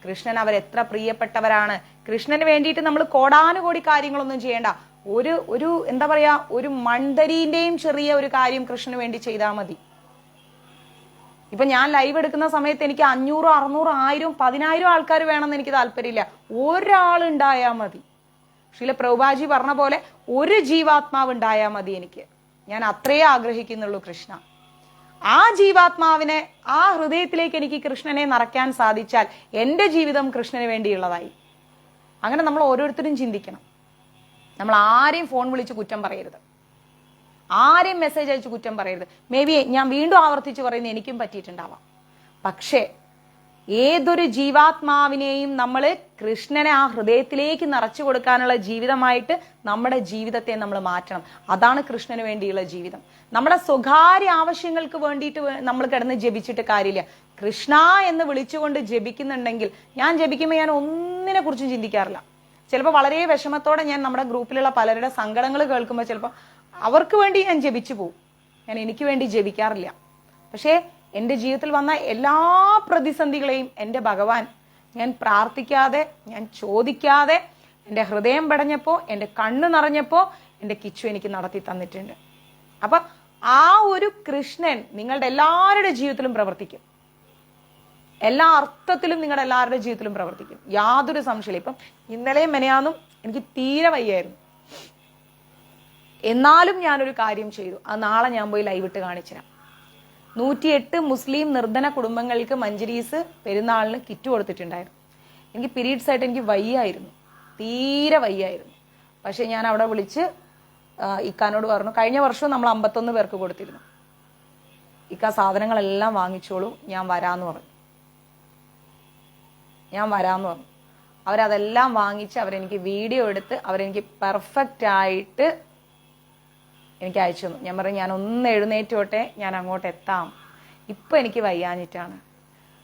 കൃഷ്ണൻ അവരെത്ര പ്രിയപ്പെട്ടവരാണ്. കൃഷ്ണന് വേണ്ടിയിട്ട് നമ്മൾ കോടാനുകോടി കാര്യങ്ങളൊന്നും ചെയ്യേണ്ട. ഒരു എന്താ പറയാ, ഒരു മൺതരീന്റെയും ചെറിയ ഒരു കാര്യം കൃഷ്ണന് വേണ്ടി ചെയ്താൽ മതി. ഇപ്പൊ ഞാൻ ലൈവ് എടുക്കുന്ന സമയത്ത് എനിക്ക് 500, 600, 1000, 10,000 ആൾക്കാർ വേണമെന്ന് എനിക്ക് താല്പര്യമില്ല. ഒരാളുണ്ടായാൽ മതി. ശ്രീല പ്രഭുപാജി പറഞ്ഞ പോലെ ഒരു ജീവാത്മാവ് ഉണ്ടായാൽ മതി എനിക്ക്. ഞാൻ അത്രേ ആഗ്രഹിക്കുന്നുള്ളൂ കൃഷ്ണ. ആ ജീവാത്മാവിനെ, ആ ഹൃദയത്തിലേക്ക് എനിക്ക് കൃഷ്ണനെ നിറയ്ക്കാൻ സാധിച്ചാൽ എൻ്റെ ജീവിതം കൃഷ്ണന് വേണ്ടിയുള്ളതായി. അങ്ങനെ നമ്മൾ ഓരോരുത്തരും ചിന്തിക്കണം. നമ്മൾ ആരെയും ഫോൺ വിളിച്ച് കുറ്റം പറയരുത്, ആരെയും മെസ്സേജ് അയച്ച് കുറ്റം പറയരുത്. മേ ബി ഞാൻ വീണ്ടും ആവർത്തിച്ച് പറയുന്നത് എനിക്കും പറ്റിയിട്ടുണ്ടാവാം. പക്ഷേ ഏതൊരു ജീവാത്മാവിനെയും നമ്മൾ കൃഷ്ണനെ ആ ഹൃദയത്തിലേക്ക് നിറച്ചു കൊടുക്കാനുള്ള ജീവിതമായിട്ട് നമ്മുടെ ജീവിതത്തെ നമ്മൾ മാറ്റണം. അതാണ് കൃഷ്ണന് വേണ്ടിയുള്ള ജീവിതം. നമ്മുടെ സ്വകാര്യ ആവശ്യങ്ങൾക്ക് വേണ്ടിയിട്ട് നമ്മൾ കിടന്ന് ജപിച്ചിട്ട് കാര്യമില്ല. കൃഷ്ണ എന്ന് വിളിച്ചുകൊണ്ട് ജപിക്കുന്നുണ്ടെങ്കിൽ, ഞാൻ ജപിക്കുമ്പോൾ ഞാൻ ഒന്നിനെ കുറിച്ചും ചിന്തിക്കാറില്ല. ചിലപ്പോൾ വളരെ വിഷമത്തോടെ ഞാൻ നമ്മുടെ ഗ്രൂപ്പിലുള്ള പലരുടെ സങ്കടങ്ങൾ കേൾക്കുമ്പോൾ ചിലപ്പോൾ അവർക്ക് വേണ്ടി ഞാൻ ജപിച്ചു പോകും. ഞാൻ എനിക്ക് വേണ്ടി ജപിക്കാറില്ല. പക്ഷേ എൻ്റെ ജീവിതത്തിൽ വന്ന എല്ലാ പ്രതിസന്ധികളെയും എൻ്റെ ഭഗവാൻ ഞാൻ പ്രാർത്ഥിക്കാതെ, ഞാൻ ചോദിക്കാതെ, എൻ്റെ ഹൃദയം പടഞ്ഞപ്പോൾ, എൻ്റെ കണ്ണ് നിറഞ്ഞപ്പോൾ എൻ്റെ കിച്ചു എനിക്ക് നടത്തി തന്നിട്ടുണ്ട്. അപ്പൊ ആ ഒരു കൃഷ്ണൻ നിങ്ങളുടെ എല്ലാവരുടെ ജീവിതത്തിലും പ്രവർത്തിക്കും. എല്ലാ അർത്ഥത്തിലും നിങ്ങളുടെ എല്ലാവരുടെ ജീവിതത്തിലും പ്രവർത്തിക്കും. യാതൊരു സംശയമില്ല. ഇപ്പം ഇന്നലെയും മെനയാന്നും എനിക്ക് തീരെ വയ്യായിരുന്നു. എന്നാലും ഞാനൊരു കാര്യം ചെയ്തു. അത് നാളെ ഞാൻ പോയി ലൈവ് ഇട്ട് കാണിച്ചുതരാം. 108 മുസ്ലിം നിർധന കുടുംബങ്ങൾക്ക് മഞ്ജരീസ് പെരുന്നാളിന് കിറ്റ് കൊടുത്തിട്ടുണ്ടായിരുന്നു. എനിക്ക് പീരീഡ്സ് ആയിട്ട് എനിക്ക് വയ്യായിരുന്നു, തീരെ വയ്യായിരുന്നു. പക്ഷെ ഞാൻ അവിടെ വിളിച്ച് ഇക്കാനോട് പറഞ്ഞു, കഴിഞ്ഞ വർഷവും നമ്മൾ 51 പേർക്ക് കൊടുത്തിരുന്നു. ഇക്ക സാധനങ്ങളെല്ലാം വാങ്ങിച്ചോളൂ, ഞാൻ വരാമെന്ന് പറഞ്ഞു. അവരതെല്ലാം വാങ്ങിച്ച് അവരെനിക്ക് വീഡിയോ എടുത്ത് അവരെനിക്ക് പെർഫെക്റ്റ് ആയിട്ട് എനിക്ക് അയച്ചു തന്നു. ഞാൻ പറഞ്ഞു, ഞാൻ ഒന്ന് എഴുന്നേറ്റോട്ടെ, ഞാൻ അങ്ങോട്ട് എത്താം, ഇപ്പം എനിക്ക് വയ്യാഞ്ഞിട്ടാണ്.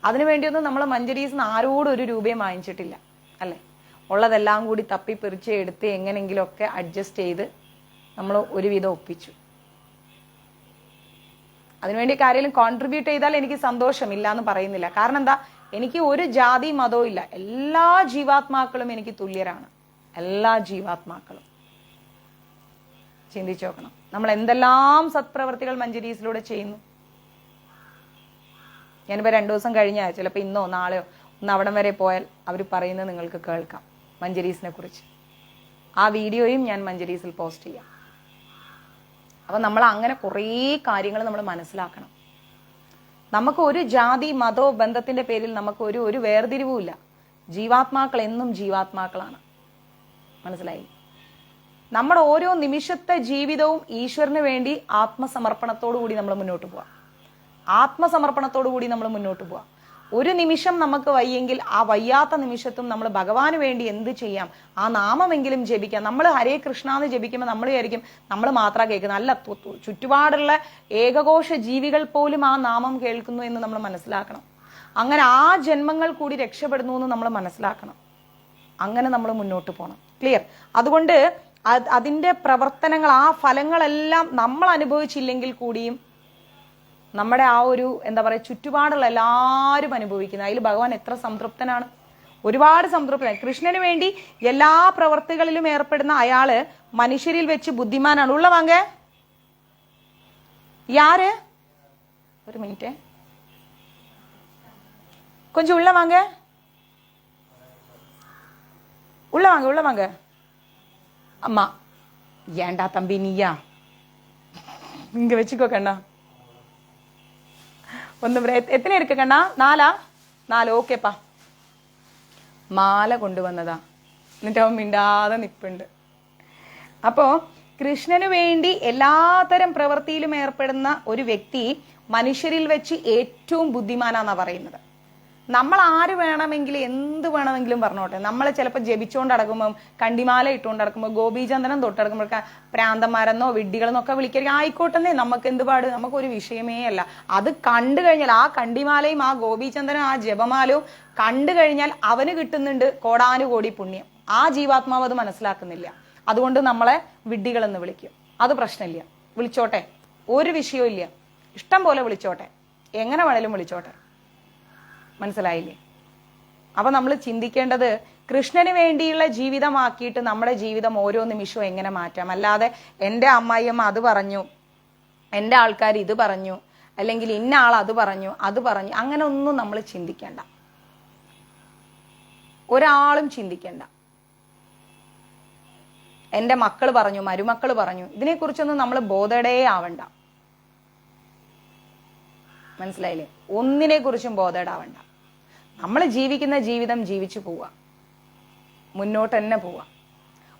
അതിനുവേണ്ടിയൊന്നും നമ്മൾ മഞ്ജരീസിന് ആരോടും ഒരു രൂപയും വാങ്ങിച്ചിട്ടില്ല, അല്ലേ? ഉള്ളതെല്ലാം കൂടി തപ്പിപ്പെറിച്ച് എടുത്ത് എങ്ങനെയെങ്കിലുമൊക്കെ അഡ്ജസ്റ്റ് ചെയ്ത് നമ്മൾ ഒരുവിധം ഒപ്പിച്ചു. അതിനുവേണ്ടി ആരെങ്കിലും കോൺട്രിബ്യൂട്ട് ചെയ്താൽ എനിക്ക് സന്തോഷമില്ല എന്ന് പറയുന്നില്ല. കാരണം എന്താ, എനിക്ക് ഒരു ജാതി മതവും ഇല്ല. എല്ലാ ജീവാത്മാക്കളും എനിക്ക് തുല്യരാണ്. എല്ലാ ജീവാത്മാക്കളും ചിന്തിച്ചു നോക്കണം. നമ്മൾ എന്തെല്ലാം സത്പ്രവർത്തികൾ മഞ്ജരീസിലൂടെ ചെയ്യുന്നു. ഞാനിപ്പോൾ 2 ദിവസം കഴിഞ്ഞാൽ ചിലപ്പോൾ ഇന്നോ നാളെയോ ഒന്ന് അവിടം വരെ പോയാൽ അവർ പറയുന്നത് നിങ്ങൾക്ക് കേൾക്കാം മഞ്ജരീസിനെ കുറിച്ച്. ആ വീഡിയോയും ഞാൻ മഞ്ജരീസിൽ പോസ്റ്റ് ചെയ്യാം. അപ്പം നമ്മൾ അങ്ങനെ കുറേ കാര്യങ്ങൾ നമ്മൾ മനസ്സിലാക്കണം. നമുക്ക് ഒരു ജാതി മതോ ബന്ധത്തിന്റെ പേരിൽ നമുക്ക് ഒരു വേർതിരിവുമില്ല. ജീവാത്മാക്കൾ എന്നും ജീവാത്മാക്കളാണ്. മനസ്സിലായി? നമ്മുടെ ഓരോ നിമിഷത്തെ ജീവിതവും ഈശ്വരന് വേണ്ടി ആത്മസമർപ്പണത്തോടു കൂടി നമ്മൾ മുന്നോട്ട് പോവാം. ആത്മസമർപ്പണത്തോടു കൂടി നമ്മൾ മുന്നോട്ട് പോവാം. ഒരു നിമിഷം നമുക്ക് വയ്യെങ്കിൽ ആ വയ്യാത്ത നിമിഷത്തും നമ്മൾ ഭഗവാന് വേണ്ടി എന്ത് ചെയ്യാം? ആ നാമമെങ്കിലും ജപിക്കാം. നമ്മൾ ഹരേ കൃഷ്ണ എന്ന് ജപിക്കുമ്പോൾ നമ്മൾ വിചാരിക്കും നമ്മൾ മാത്രം കേൾക്കുന്നത്. അല്ല, ചുറ്റുപാടുള്ള ഏകകോശ ജീവികൾ പോലും ആ നാമം കേൾക്കുന്നു എന്ന് നമ്മൾ മനസ്സിലാക്കണം. അങ്ങനെ ആ ജന്മങ്ങൾ കൂടി രക്ഷപ്പെടുന്നു എന്ന് നമ്മൾ മനസ്സിലാക്കണം. അങ്ങനെ നമ്മൾ മുന്നോട്ട് പോകണം. ക്ലിയർ? അതുകൊണ്ട് അതിന്റെ പ്രവർത്തനങ്ങൾ, ആ ഫലങ്ങളെല്ലാം നമ്മൾ അനുഭവിച്ചില്ലെങ്കിൽ കൂടിയും നമ്മുടെ ആ ഒരു എന്താ പറയുക ചുറ്റുപാടുള്ള എല്ലാവരും അനുഭവിക്കുന്നത്. അതിൽ ഭഗവാൻ എത്ര സംതൃപ്തനാണ്, ഒരുപാട് സംതൃപ്തനാണ്. കൃഷ്ണന് വേണ്ടി എല്ലാ പ്രവർത്തികളിലും ഏർപ്പെടുന്ന അയാള് മനുഷ്യരിൽ വെച്ച് ബുദ്ധിമാനാണ്. ഉള്ള വാങ്ക യാര്, ഒരു മിനിറ്റ്, കൊഞ്ചം ഉള്ള വാങ്ക. உள்ள வாங்க. அம்மா ஏண்டா தம்பி நீயா, இங்க வச்சுக்கோ கண்ணா. ஒன்று എത്ര ഇരിക്ക കണ്ണാ? 4 ഓക്കേപ്പാ. മാല കൊണ്ടുവന്നതാ. എന്നിട്ട് അവൻ മിണ്ടാതെ നിൽപ്പുണ്ട്. അപ്പോ കൃഷ്ണന് വേണ്ടി എല്ലാത്തരം പ്രവൃത്തിയിലും ഏർപ്പെടുന്ന ഒരു വ്യക്തി മനുഷ്യരിൽ വെച്ച് ഏറ്റവും ബുദ്ധിമാനാന്നാ പറയുന്നത്. നമ്മൾ ആര് വേണമെങ്കിലും എന്ത് വേണമെങ്കിലും പറഞ്ഞോട്ടെ, നമ്മളെ ചിലപ്പോൾ ജപിച്ചുകൊണ്ട് നടക്കുമ്പോൾ, കണ്ടിമാല ഇട്ടുകൊണ്ട് നടക്കുമ്പോൾ, ഗോപീചന്ദനം തൊട്ട് നടക്കുമ്പോൾ പ്രാന്തന്മാരെന്നോ വിഡ്ഢികളെന്നോ ഒക്കെ വിളിക്കുക, ആയിക്കോട്ടെന്നേ, നമുക്ക് എന്ത് പാട്, നമുക്കൊരു വിഷയമേ അല്ല. അത് കണ്ടു കഴിഞ്ഞാൽ ആ കണ്ടിമാലയും ആ ഗോപീചന്ദനും ആ ജപമാലയും കണ്ടു കഴിഞ്ഞാൽ അവന് കിട്ടുന്നുണ്ട് കോടാനുകോടി പുണ്യം. ആ ജീവാത്മാവ് അത് മനസ്സിലാക്കുന്നില്ല. അതുകൊണ്ട് നമ്മളെ വിഡ്ഢികളെന്ന് വിളിക്കും. അത് പ്രശ്നമില്ല, വിളിച്ചോട്ടെ, ഒരു വിഷയവും ഇല്ല, ഇഷ്ടം പോലെ വിളിച്ചോട്ടെ, എങ്ങനെ വേണേലും വിളിച്ചോട്ടെ. മനസ്സിലായില്ലേ? അപ്പൊ നമ്മൾ ചിന്തിക്കേണ്ടത് കൃഷ്ണന് വേണ്ടിയുള്ള ജീവിതമാക്കിയിട്ട് നമ്മുടെ ജീവിതം ഓരോ നിമിഷവും എങ്ങനെ മാറ്റാം. അല്ലാതെ എൻ്റെ അമ്മായിയമ്മ അത് പറഞ്ഞു, എൻ്റെ ആൾക്കാർ ഇത് പറഞ്ഞു, അല്ലെങ്കിൽ ഇന്ന ആൾ അത് പറഞ്ഞു അങ്ങനെ ഒന്നും നമ്മൾ ചിന്തിക്കേണ്ട, ഒരാളും ചിന്തിക്കേണ്ട. എൻ്റെ മക്കൾ പറഞ്ഞു, മരുമക്കൾ പറഞ്ഞു, ഇതിനെക്കുറിച്ചൊന്നും നമ്മൾ ബോധടേ ആവണ്ട. മനസ്സിലായില്ലേ? ഒന്നിനെ കുറിച്ചും ബോധേടാവണ്ട. നമ്മൾ ജീവിക്കുന്ന ജീവിതം ജീവിച്ചു പോവുക, മുന്നോട്ട് തന്നെ പോവുക,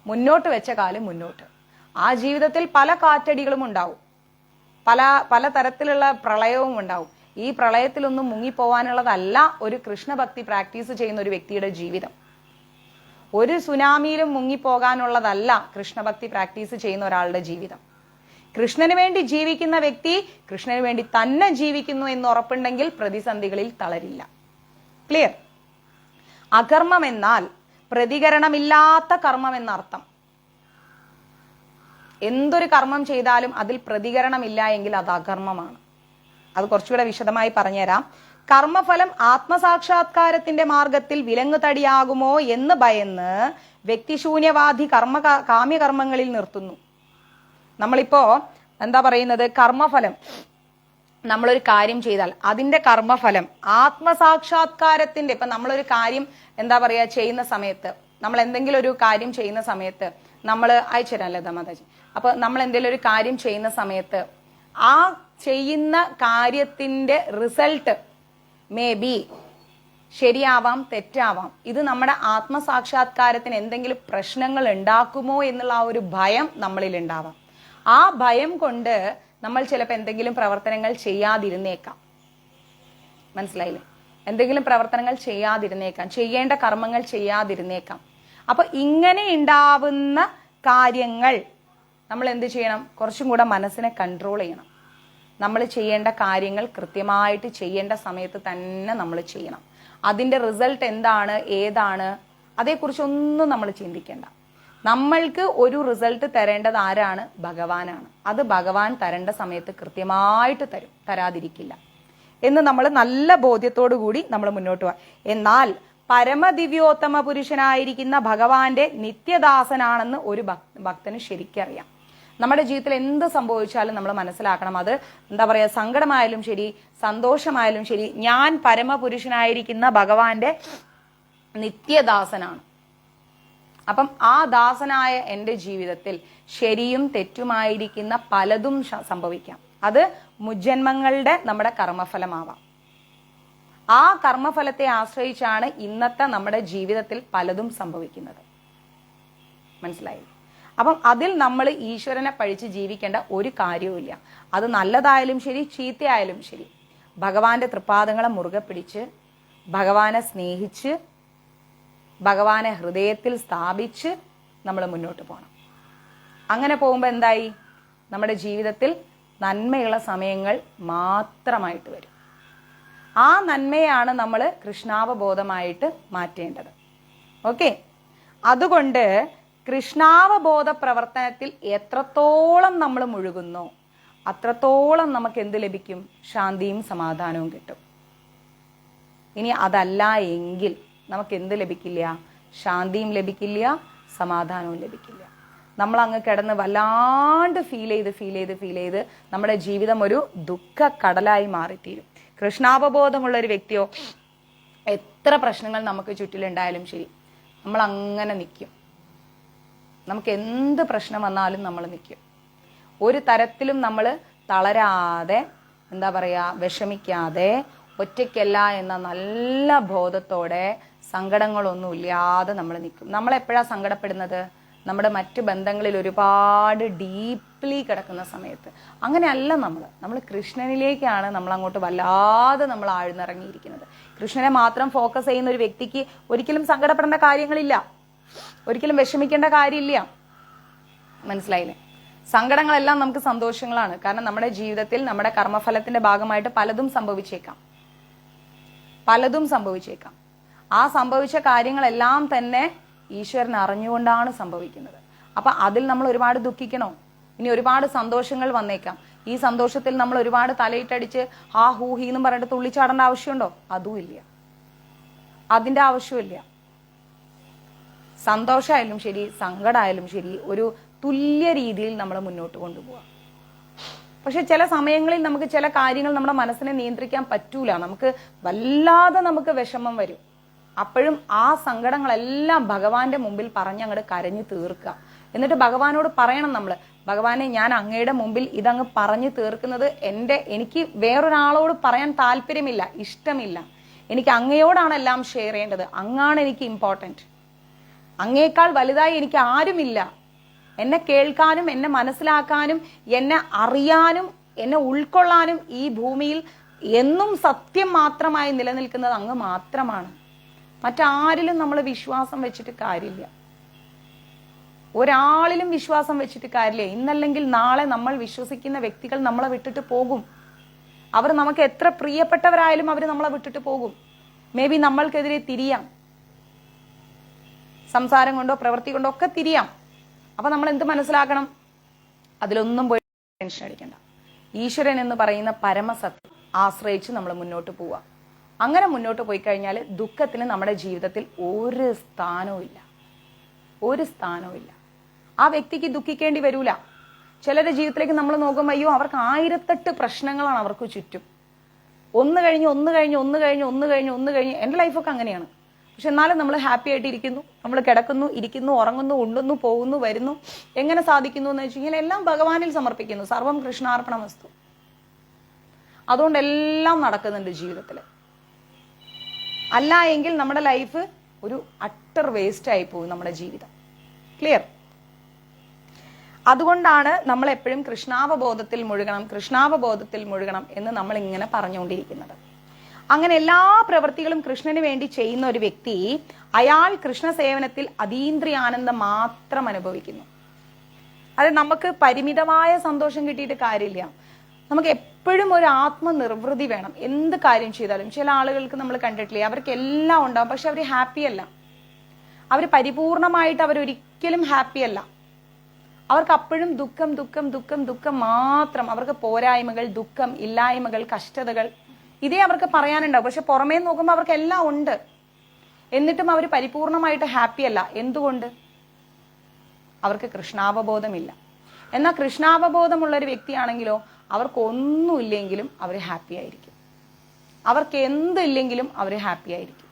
മുന്നോട്ട് വെച്ച കാലം മുന്നോട്ട്. ആ ജീവിതത്തിൽ പല കാറ്റടികളും ഉണ്ടാവും, പല തരത്തിലുള്ള പ്രളയവും ഉണ്ടാവും. ഈ പ്രളയത്തിലൊന്നും മുങ്ങിപ്പോവാനുള്ളതല്ല ഒരു കൃഷ്ണഭക്തി പ്രാക്ടീസ് ചെയ്യുന്ന ഒരു വ്യക്തിയുടെ ജീവിതം. ഒരു സുനാമിയിലും മുങ്ങിപ്പോകാനുള്ളതല്ല കൃഷ്ണഭക്തി പ്രാക്ടീസ് ചെയ്യുന്ന ഒരാളുടെ ജീവിതം. കൃഷ്ണന് വേണ്ടി ജീവിക്കുന്ന വ്യക്തി കൃഷ്ണന് വേണ്ടി തന്നെ ജീവിക്കുന്നു എന്ന് ഉറപ്പുണ്ടെങ്കിൽ പ്രതിസന്ധികളിൽ തളരില്ല. ക്ലിയർ? അകർമ്മം എന്നാൽ പ്രതികരണമില്ലാത്ത കർമ്മം എന്നർത്ഥം. എന്തൊരു കർമ്മം ചെയ്താലും അതിൽ പ്രതികരണമില്ല എങ്കിൽ അത് അകർമ്മമാണ്. അത് കുറച്ചുകൂടെ വിശദമായി പറഞ്ഞുതരാം. കർമ്മഫലം ആത്മസാക്ഷാത്കാരത്തിന്റെ മാർഗത്തിൽ വിലങ്ങുതടിയാകുമോ എന്ന് ഭയന്ന് വ്യക്തിശൂന്യവാദി കാമ്യകർമ്മങ്ങളിൽ നിർത്തുന്നു. നമ്മളിപ്പോ എന്താ പറയുന്നത്, കർമ്മഫലം, നമ്മളൊരു കാര്യം ചെയ്താൽ അതിന്റെ കർമ്മഫലം ആത്മസാക്ഷാത്കാരത്തിന്റെ, ഇപ്പൊ നമ്മളൊരു കാര്യം എന്താ പറയാ ചെയ്യുന്ന സമയത്ത്, നമ്മൾ എന്തെങ്കിലും ഒരു കാര്യം ചെയ്യുന്ന സമയത്ത് നമ്മൾ അയച്ചുതരാം ലതമാതാജി. അപ്പൊ നമ്മൾ എന്തെങ്കിലും ഒരു കാര്യം ചെയ്യുന്ന സമയത്ത് ആ ചെയ്യുന്ന കാര്യത്തിന്റെ റിസൾട്ട് മേ ബി ശരിയാവാം, തെറ്റാവാം. ഇത് നമ്മുടെ ആത്മസാക്ഷാത്കാരത്തിന് എന്തെങ്കിലും പ്രശ്നങ്ങൾ ഉണ്ടാക്കുമോ എന്നുള്ള ആ ഒരു ഭയം നമ്മളിൽ ഉണ്ടാവാം. ആ ഭയം കൊണ്ട് നമ്മൾ ചിലപ്പോൾ എന്തെങ്കിലും പ്രവർത്തനങ്ങൾ ചെയ്യാതിരുന്നേക്കാം. മനസ്സിലായില്ലേ? എന്തെങ്കിലും പ്രവർത്തനങ്ങൾ ചെയ്യാതിരുന്നേക്കാം, ചെയ്യേണ്ട കർമ്മങ്ങൾ ചെയ്യാതിരുന്നേക്കാം. അപ്പൊ ഇങ്ങനെ ഉണ്ടാവുന്ന കാര്യങ്ങൾ നമ്മൾ എന്ത് ചെയ്യണം? കുറച്ചും കൂടെ മനസ്സിനെ കൺട്രോൾ ചെയ്യണം. നമ്മൾ ചെയ്യേണ്ട കാര്യങ്ങൾ കൃത്യമായിട്ട് ചെയ്യേണ്ട സമയത്ത് തന്നെ നമ്മൾ ചെയ്യണം. അതിന്റെ റിസൾട്ട് എന്താണ്, ഏതാണ്, അതേക്കുറിച്ചൊന്നും നമ്മൾ ചിന്തിക്കേണ്ട. നമ്മൾക്ക് ഒരു റിസൾട്ട് തരേണ്ടത് ആരാണ്? ഭഗവാനാണ്. അത് ഭഗവാൻ തരേണ്ട സമയത്ത് കൃത്യമായിട്ട് തരും, തരാതിരിക്കില്ല എന്ന് നമ്മൾ നല്ല ബോധ്യത്തോടു കൂടി നമ്മൾ മുന്നോട്ട് പോവാം. എന്നാൽ പരമദിവ്യോത്തമ പുരുഷനായിരിക്കുന്ന ഭഗവാന്റെ നിത്യദാസനാണെന്ന് ഒരു ഭക്തന് ശരിക്കറിയാം. നമ്മുടെ ജീവിതത്തിൽ എന്ത് സംഭവിച്ചാലും നമ്മൾ മനസ്സിലാക്കണം, അത് എന്താ പറയാ, സങ്കടമായാലും ശരി, സന്തോഷമായാലും ശരി, ഞാൻ പരമപുരുഷനായിരിക്കുന്ന ഭഗവാന്റെ നിത്യദാസനാണ്. അപ്പം ആ ദാസനായ എൻ്റെ ജീവിതത്തിൽ ശരിയും തെറ്റുമായിരിക്കുന്ന പലതും സംഭവിക്കാം. അത് മുജ്ജന്മങ്ങളുടെ നമ്മുടെ കർമ്മഫലമാവാം. ആ കർമ്മഫലത്തെ ആശ്രയിച്ചാണ് ഇന്നത്തെ നമ്മുടെ ജീവിതത്തിൽ പലതും സംഭവിക്കുന്നത്. മനസ്സിലായി? അപ്പം അതിൽ നമ്മൾ ഈശ്വരനെ പഴിച്ച് ജീവിക്കേണ്ട ഒരു കാര്യവുമില്ല. അത് നല്ലതായാലും ശരി, ചീത്തയായാലും ശരി, ഭഗവാന്റെ തൃപ്പാദങ്ങളെ മുറുകെ പിടിച്ച്, ഭഗവാനെ സ്നേഹിച്ച്, ഭഗവാനെ ഹൃദയത്തിൽ സ്ഥാപിച്ച് നമ്മൾ മുന്നോട്ട് പോകണം. അങ്ങനെ പോകുമ്പോൾ എന്തായി? നമ്മുടെ ജീവിതത്തിൽ നന്മയുള്ള സമയങ്ങൾ മാത്രമായിട്ട് വരും. ആ നന്മയാണ് നമ്മൾ കൃഷ്ണാവബോധമായിട്ട് മാറ്റേണ്ടത്. ഓക്കെ? അതുകൊണ്ട് കൃഷ്ണാവബോധ പ്രവർത്തനത്തിൽ എത്രത്തോളം നമ്മൾ മുഴുകുന്നോ അത്രത്തോളം നമുക്ക് എന്ത് ലഭിക്കും? ശാന്തിയും സമാധാനവും കിട്ടും. ഇനി അതല്ല എങ്കിൽ നമുക്ക് എന്ത് ലഭിക്കില്ല? ശാന്തിയും ലഭിക്കില്ല, സമാധാനവും ലഭിക്കില്ല. നമ്മൾ അങ്ങ് കിടന്ന് വല്ലാണ്ട് ഫീൽ ചെയ്ത് നമ്മുടെ ജീവിതം ഒരു ദുഃഖ കടലായി മാറിത്തീരും. കൃഷ്ണാവബോധമുള്ള ഒരു വ്യക്തിയോ എത്ര പ്രശ്നങ്ങൾ നമുക്ക് ചുറ്റിലുണ്ടായാലും ശരി, നമ്മൾ അങ്ങനെ നിൽക്കും. നമുക്ക് എന്ത് പ്രശ്നം വന്നാലും നമ്മൾ നിൽക്കും. ഒരു തരത്തിലും നമ്മൾ തളരാതെ, എന്താ പറയുക, വിഷമിക്കാതെ, ഒറ്റയ്ക്കല്ല എന്ന നല്ല ബോധത്തോടെ, സങ്കടങ്ങളൊന്നും ഇല്ലാതെ നമ്മൾ നിൽക്കും. നമ്മളെപ്പോഴാണ് സങ്കടപ്പെടുന്നത്? നമ്മുടെ മറ്റ് ബന്ധങ്ങളിൽ ഒരുപാട് ഡീപ്ലി കിടക്കുന്ന സമയത്ത്. അങ്ങനെയല്ല നമ്മൾ കൃഷ്ണനിലേക്കാണ് നമ്മൾ അങ്ങോട്ട് വല്ലാതെ നമ്മൾ ആഴ്ന്നിറങ്ങിയിരിക്കുന്നത്. കൃഷ്ണനെ മാത്രം ഫോക്കസ് ചെയ്യുന്ന ഒരു വ്യക്തിക്ക് ഒരിക്കലും സങ്കടപ്പെടേണ്ട കാര്യങ്ങളില്ല, ഒരിക്കലും വിഷമിക്കേണ്ട കാര്യമില്ല. മനസ്സിലായില്ലേ? സങ്കടങ്ങളെല്ലാം നമുക്ക് സന്തോഷങ്ങളാണ്. കാരണം നമ്മുടെ ജീവിതത്തിൽ നമ്മുടെ കർമ്മഫലത്തിന്റെ ഭാഗമായിട്ട് പലതും സംഭവിച്ചേക്കാം. ആ സംഭവിച്ച കാര്യങ്ങളെല്ലാം തന്നെ ഈശ്വരൻ അറിഞ്ഞുകൊണ്ടാണ് സംഭവിക്കുന്നത്. അപ്പൊ അതിൽ നമ്മൾ ഒരുപാട് ദുഃഖിക്കണോ? ഇനി ഒരുപാട് സന്തോഷങ്ങൾ വന്നേക്കാം. ഈ സന്തോഷത്തിൽ നമ്മൾ ഒരുപാട് തലയിട്ടടിച്ച് ഹാ ഹൂ ഹീ എന്നും പറഞ്ഞിട്ട് തുള്ളിച്ചാടേണ്ട ആവശ്യമുണ്ടോ? അതും ഇല്ല, അതിന്റെ ആവശ്യമില്ല. സന്തോഷമായാലും ശരി, സങ്കടമായാലും ശരി, ഒരു തുല്യ രീതിയിൽ നമ്മൾ മുന്നോട്ട് കൊണ്ടുപോകാം. പക്ഷെ ചില സമയങ്ങളിൽ നമുക്ക് ചില കാര്യങ്ങൾ നമ്മുടെ മനസ്സിനെ നിയന്ത്രിക്കാൻ പറ്റൂല. നമുക്ക് വല്ലാതെ നമുക്ക് വിഷമം വരും. അപ്പോഴും ആ സങ്കടങ്ങളെല്ലാം ഭഗവാന്റെ മുമ്പിൽ പറഞ്ഞ് അങ്ങോട്ട് കരഞ്ഞു തീർക്കുക. എന്നിട്ട് ഭഗവാനോട് പറയണം നമ്മൾ, ഭഗവാനെ, ഞാൻ അങ്ങയുടെ മുമ്പിൽ ഇതങ്ങ് പറഞ്ഞു തീർക്കുന്നത് എനിക്ക് വേറൊരാളോട് പറയാൻ താല്പര്യമില്ല, ഇഷ്ടമില്ല. എനിക്ക് അങ്ങയോടാണ് എല്ലാം ഷെയർ ചെയ്യേണ്ടത്. അങ്ങാണ് എനിക്ക് ഇമ്പോർട്ടൻറ്റ്. അങ്ങയേക്കാൾ വലുതായി എനിക്ക് ആരുമില്ല. എന്നെ കേൾക്കാനും എന്നെ മനസ്സിലാക്കാനും എന്നെ അറിയാനും എന്നെ ഉൾക്കൊള്ളാനും ഈ ഭൂമിയിൽ എന്നും സത്യം മാത്രമായി നിലനിൽക്കുന്നത് അങ്ങ് മാത്രമാണ്. മറ്റാരിലും നമ്മൾ വിശ്വാസം വെച്ചിട്ട് കാര്യമില്ല. ഒരാളിലും വിശ്വാസം വെച്ചിട്ട് കാര്യമില്ല. ഇന്നല്ലെങ്കിൽ നാളെ നമ്മൾ വിശ്വസിക്കുന്ന വ്യക്തികൾ നമ്മളെ വിട്ടിട്ട് പോകും. അവർ നമുക്ക് എത്ര പ്രിയപ്പെട്ടവരായാലും അവർ നമ്മളെ വിട്ടിട്ട് പോകും. മേ ബി നമ്മൾക്കെതിരെ തിരിയാം, സംസാരം കൊണ്ടോ പ്രവൃത്തി കൊണ്ടോ ഒക്കെ തിരിയാം. അപ്പൊ നമ്മൾ എന്ത് മനസ്സിലാക്കണം? അതിലൊന്നും പോയി ടെൻഷൻ അടിക്കണ്ട. ഈശ്വരൻ എന്ന് പറയുന്ന പരമസത്യം ആശ്രയിച്ച് നമ്മൾ മുന്നോട്ട് പോവുക. അങ്ങനെ മുന്നോട്ട് പോയി കഴിഞ്ഞാൽ ദുഃഖത്തിന് നമ്മുടെ ജീവിതത്തിൽ ഒരു സ്ഥാനവും ഇല്ല. ആ വ്യക്തിക്ക് ദുഃഖിക്കേണ്ടി വരൂല. ചിലരുടെ ജീവിതത്തിലേക്ക് നമ്മൾ നോക്കുമ്പോൾ അയ്യോ, അവർക്ക് 1008 പ്രശ്നങ്ങളാണ് അവർക്ക് ചുറ്റും. ഒന്ന് കഴിഞ്ഞ് എൻ്റെ ലൈഫൊക്കെ അങ്ങനെയാണ്. പക്ഷെ എന്നാലും നമ്മൾ ഹാപ്പി ആയിട്ട് ഇരിക്കുന്നു. നമ്മൾ കിടക്കുന്നു, ഇരിക്കുന്നു, ഉറങ്ങുന്നു, ഉണ്ണുന്നു, പോകുന്നു, വരുന്നു. എങ്ങനെ സാധിക്കുന്നു എന്ന് വെച്ച് കഴിഞ്ഞാൽ എല്ലാം ഭഗവാനിൽ സമർപ്പിക്കുന്നു. സർവം കൃഷ്ണാർപ്പണമസ്തു. അതുകൊണ്ട് എല്ലാം നടക്കുന്നുണ്ട് ജീവിതത്തിൽ. അല്ല എങ്കിൽ നമ്മുടെ ലൈഫ് ഒരു അട്ടർ വേസ്റ്റ് ആയി പോകും, നമ്മുടെ ജീവിതം. ക്ലിയർ? അതുകൊണ്ടാണ് നമ്മൾ എപ്പോഴും കൃഷ്ണാവബോധത്തിൽ മുഴുകണം എന്ന് നമ്മൾ ഇങ്ങനെ പറഞ്ഞുകൊണ്ടിരിക്കുന്നത്. അങ്ങനെ എല്ലാ പ്രവൃത്തികളും കൃഷ്ണന് വേണ്ടി ചെയ്യുന്ന ഒരു വ്യക്തി, അയാൾ കൃഷ്ണ സേവനത്തിൽ അതീന്ദ്രിയാനന്ദം മാത്രം അനുഭവിക്കുന്നു. അത് നമുക്ക് പരിമിതമായ സന്തോഷം കിട്ടിയിട്ട് കാര്യമില്ല. നമുക്ക് എപ്പോഴും ഒരു ആത്മനിർവൃതി വേണം. എന്ത് കാര്യം ചെയ്താലും ചില ആളുകൾക്ക് നമ്മൾ കണ്ടിട്ടില്ലേ, അവർക്ക് എല്ലാം ഉണ്ടാവും, പക്ഷെ അവർ ഹാപ്പി അല്ല. അവർ പരിപൂർണമായിട്ട് അവരൊരിക്കലും ഹാപ്പി അല്ല. അവർക്ക് അപ്പോഴും ദുഃഖം മാത്രം. അവർക്ക് പോരായ്മകൾ, ദുഃഖം, ഇല്ലായ്മകൾ, കഷ്ടതകൾ, ഇതേ അവർക്ക് പറയാനുണ്ടാവും. പക്ഷെ പുറമേ നോക്കുമ്പോൾ അവർക്ക് എല്ലാം ഉണ്ട്. എന്നിട്ടും അവർ പരിപൂർണമായിട്ട് ഹാപ്പി അല്ല. എന്തുകൊണ്ട്? അവർക്ക് കൃഷ്ണാവബോധമില്ല. എന്നാൽ കൃഷ്ണാവബോധമുള്ള ഒരു വ്യക്തിയാണെങ്കിലോ അവർക്കൊന്നുമില്ലെങ്കിലും അവർ ഹാപ്പി ആയിരിക്കും. അവർക്ക് എന്തില്ലെങ്കിലും അവർ ഹാപ്പി ആയിരിക്കും.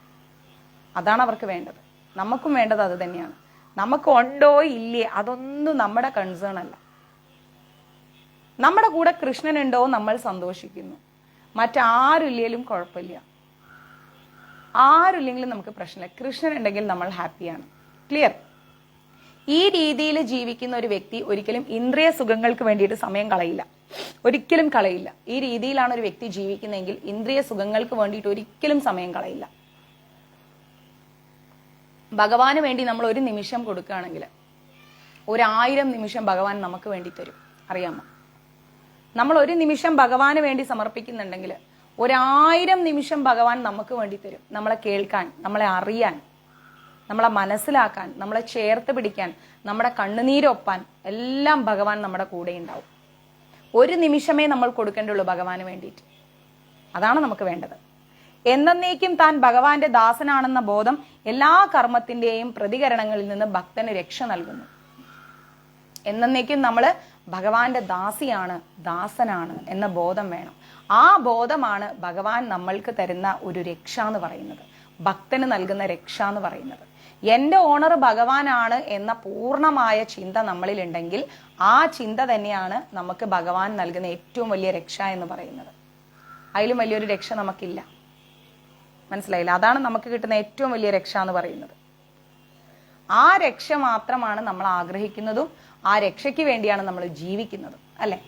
അതാണ് അവർക്ക് വേണ്ടത്. നമുക്കും വേണ്ടത് അത് തന്നെയാണ്. നമുക്ക് ഉണ്ടോ ഇല്ലേ അതൊന്നും നമ്മുടെ കൺസേൺ അല്ല. നമ്മുടെ കൂടെ കൃഷ്ണനുണ്ടോ നമ്മൾ സന്തോഷിക്കുന്നു. മറ്റാരുമില്ലെങ്കിലും കുഴപ്പമില്ല. ആരുമില്ലെങ്കിലും നമുക്ക് പ്രശ്നമില്ല. കൃഷ്ണൻ ഉണ്ടെങ്കിൽ നമ്മൾ ഹാപ്പിയാണ്. ക്ലിയർ? ഈ രീതിയിൽ ജീവിക്കുന്ന ഒരു വ്യക്തി ഒരിക്കലും ഇന്ദ്രിയ സുഖങ്ങൾക്ക് വേണ്ടിയിട്ട് സമയം കളയില്ല. ഒരിക്കലും കളയില്ല. ഈ രീതിയിലാണ് ഒരു വ്യക്തി ജീവിക്കുന്നതെങ്കിൽ ഇന്ദ്രിയ സുഖങ്ങൾക്ക് വേണ്ടിയിട്ട് ഒരിക്കലും സമയം കളയില്ല. ഭഗവാന് വേണ്ടി നമ്മൾ ഒരു നിമിഷം കൊടുക്കുകയാണെങ്കിൽ 1000 നിമിഷം ഭഗവാൻ നമുക്ക് വേണ്ടി തരും. അറിയാമോ? നമ്മൾ ഒരു നിമിഷം ഭഗവാന് വേണ്ടി സമർപ്പിക്കുന്നുണ്ടെങ്കിൽ 1000 നിമിഷം ഭഗവാൻ നമുക്ക് വേണ്ടി തരും. നമ്മളെ കേൾക്കാൻ, നമ്മളെ അറിയാൻ, നമ്മളെ മനസ്സിലാക്കാൻ, നമ്മളെ ചേർത്ത് പിടിക്കാൻ, നമ്മുടെ കണ്ണുനീരൊപ്പാൻ എല്ലാം ഭഗവാൻ നമ്മുടെ കൂടെ ഉണ്ടാവും. ഒരു നിമിഷമേ നമ്മൾ കൊടുക്കേണ്ടുള്ളൂ ഭഗവാന് വേണ്ടിയിട്ട്. അതാണ് നമുക്ക് വേണ്ടത്. എന്നേക്കും താൻ ഭഗവാന്റെ ദാസനാണെന്ന ബോധം എല്ലാ കർമ്മത്തിന്റെയും പ്രതികരണങ്ങളിൽ നിന്ന് ഭക്തന് രക്ഷ നൽകുന്നു. എന്നേക്കും നമ്മൾ ഭഗവാന്റെ ദാസനാണ് എന്ന ബോധം വേണം. ആ ബോധമാണ് ഭഗവാൻ നമ്മൾക്ക് തരുന്ന ഒരു രക്ഷ എന്ന് പറയുന്നത്, ഭക്തന് നൽകുന്ന രക്ഷ എന്ന് പറയുന്നത്. എൻ്റെ ഓണർ ഭഗവാനാണ് എന്ന പൂർണ്ണമായ ചിന്ത നമ്മളിലുണ്ടെങ്കിൽ ആ ചിന്ത തന്നെയാണ് നമുക്ക് ഭഗവാൻ നൽകുന്ന ഏറ്റവും വലിയ രക്ഷ എന്ന് പറയുന്നത്. അതിലും വലിയൊരു രക്ഷ നമുക്കില്ല. മനസ്സിലായില്ല? അതാണ് നമുക്ക് കിട്ടുന്ന ഏറ്റവും വലിയ രക്ഷ എന്ന് പറയുന്നത്. ആ രക്ഷ മാത്രമാണ് നമ്മൾ ആഗ്രഹിക്കുന്നതും ആ രക്ഷയ്ക്ക് വേണ്ടിയാണ് നമ്മൾ ജീവിക്കുന്നതും, അല്ലെ?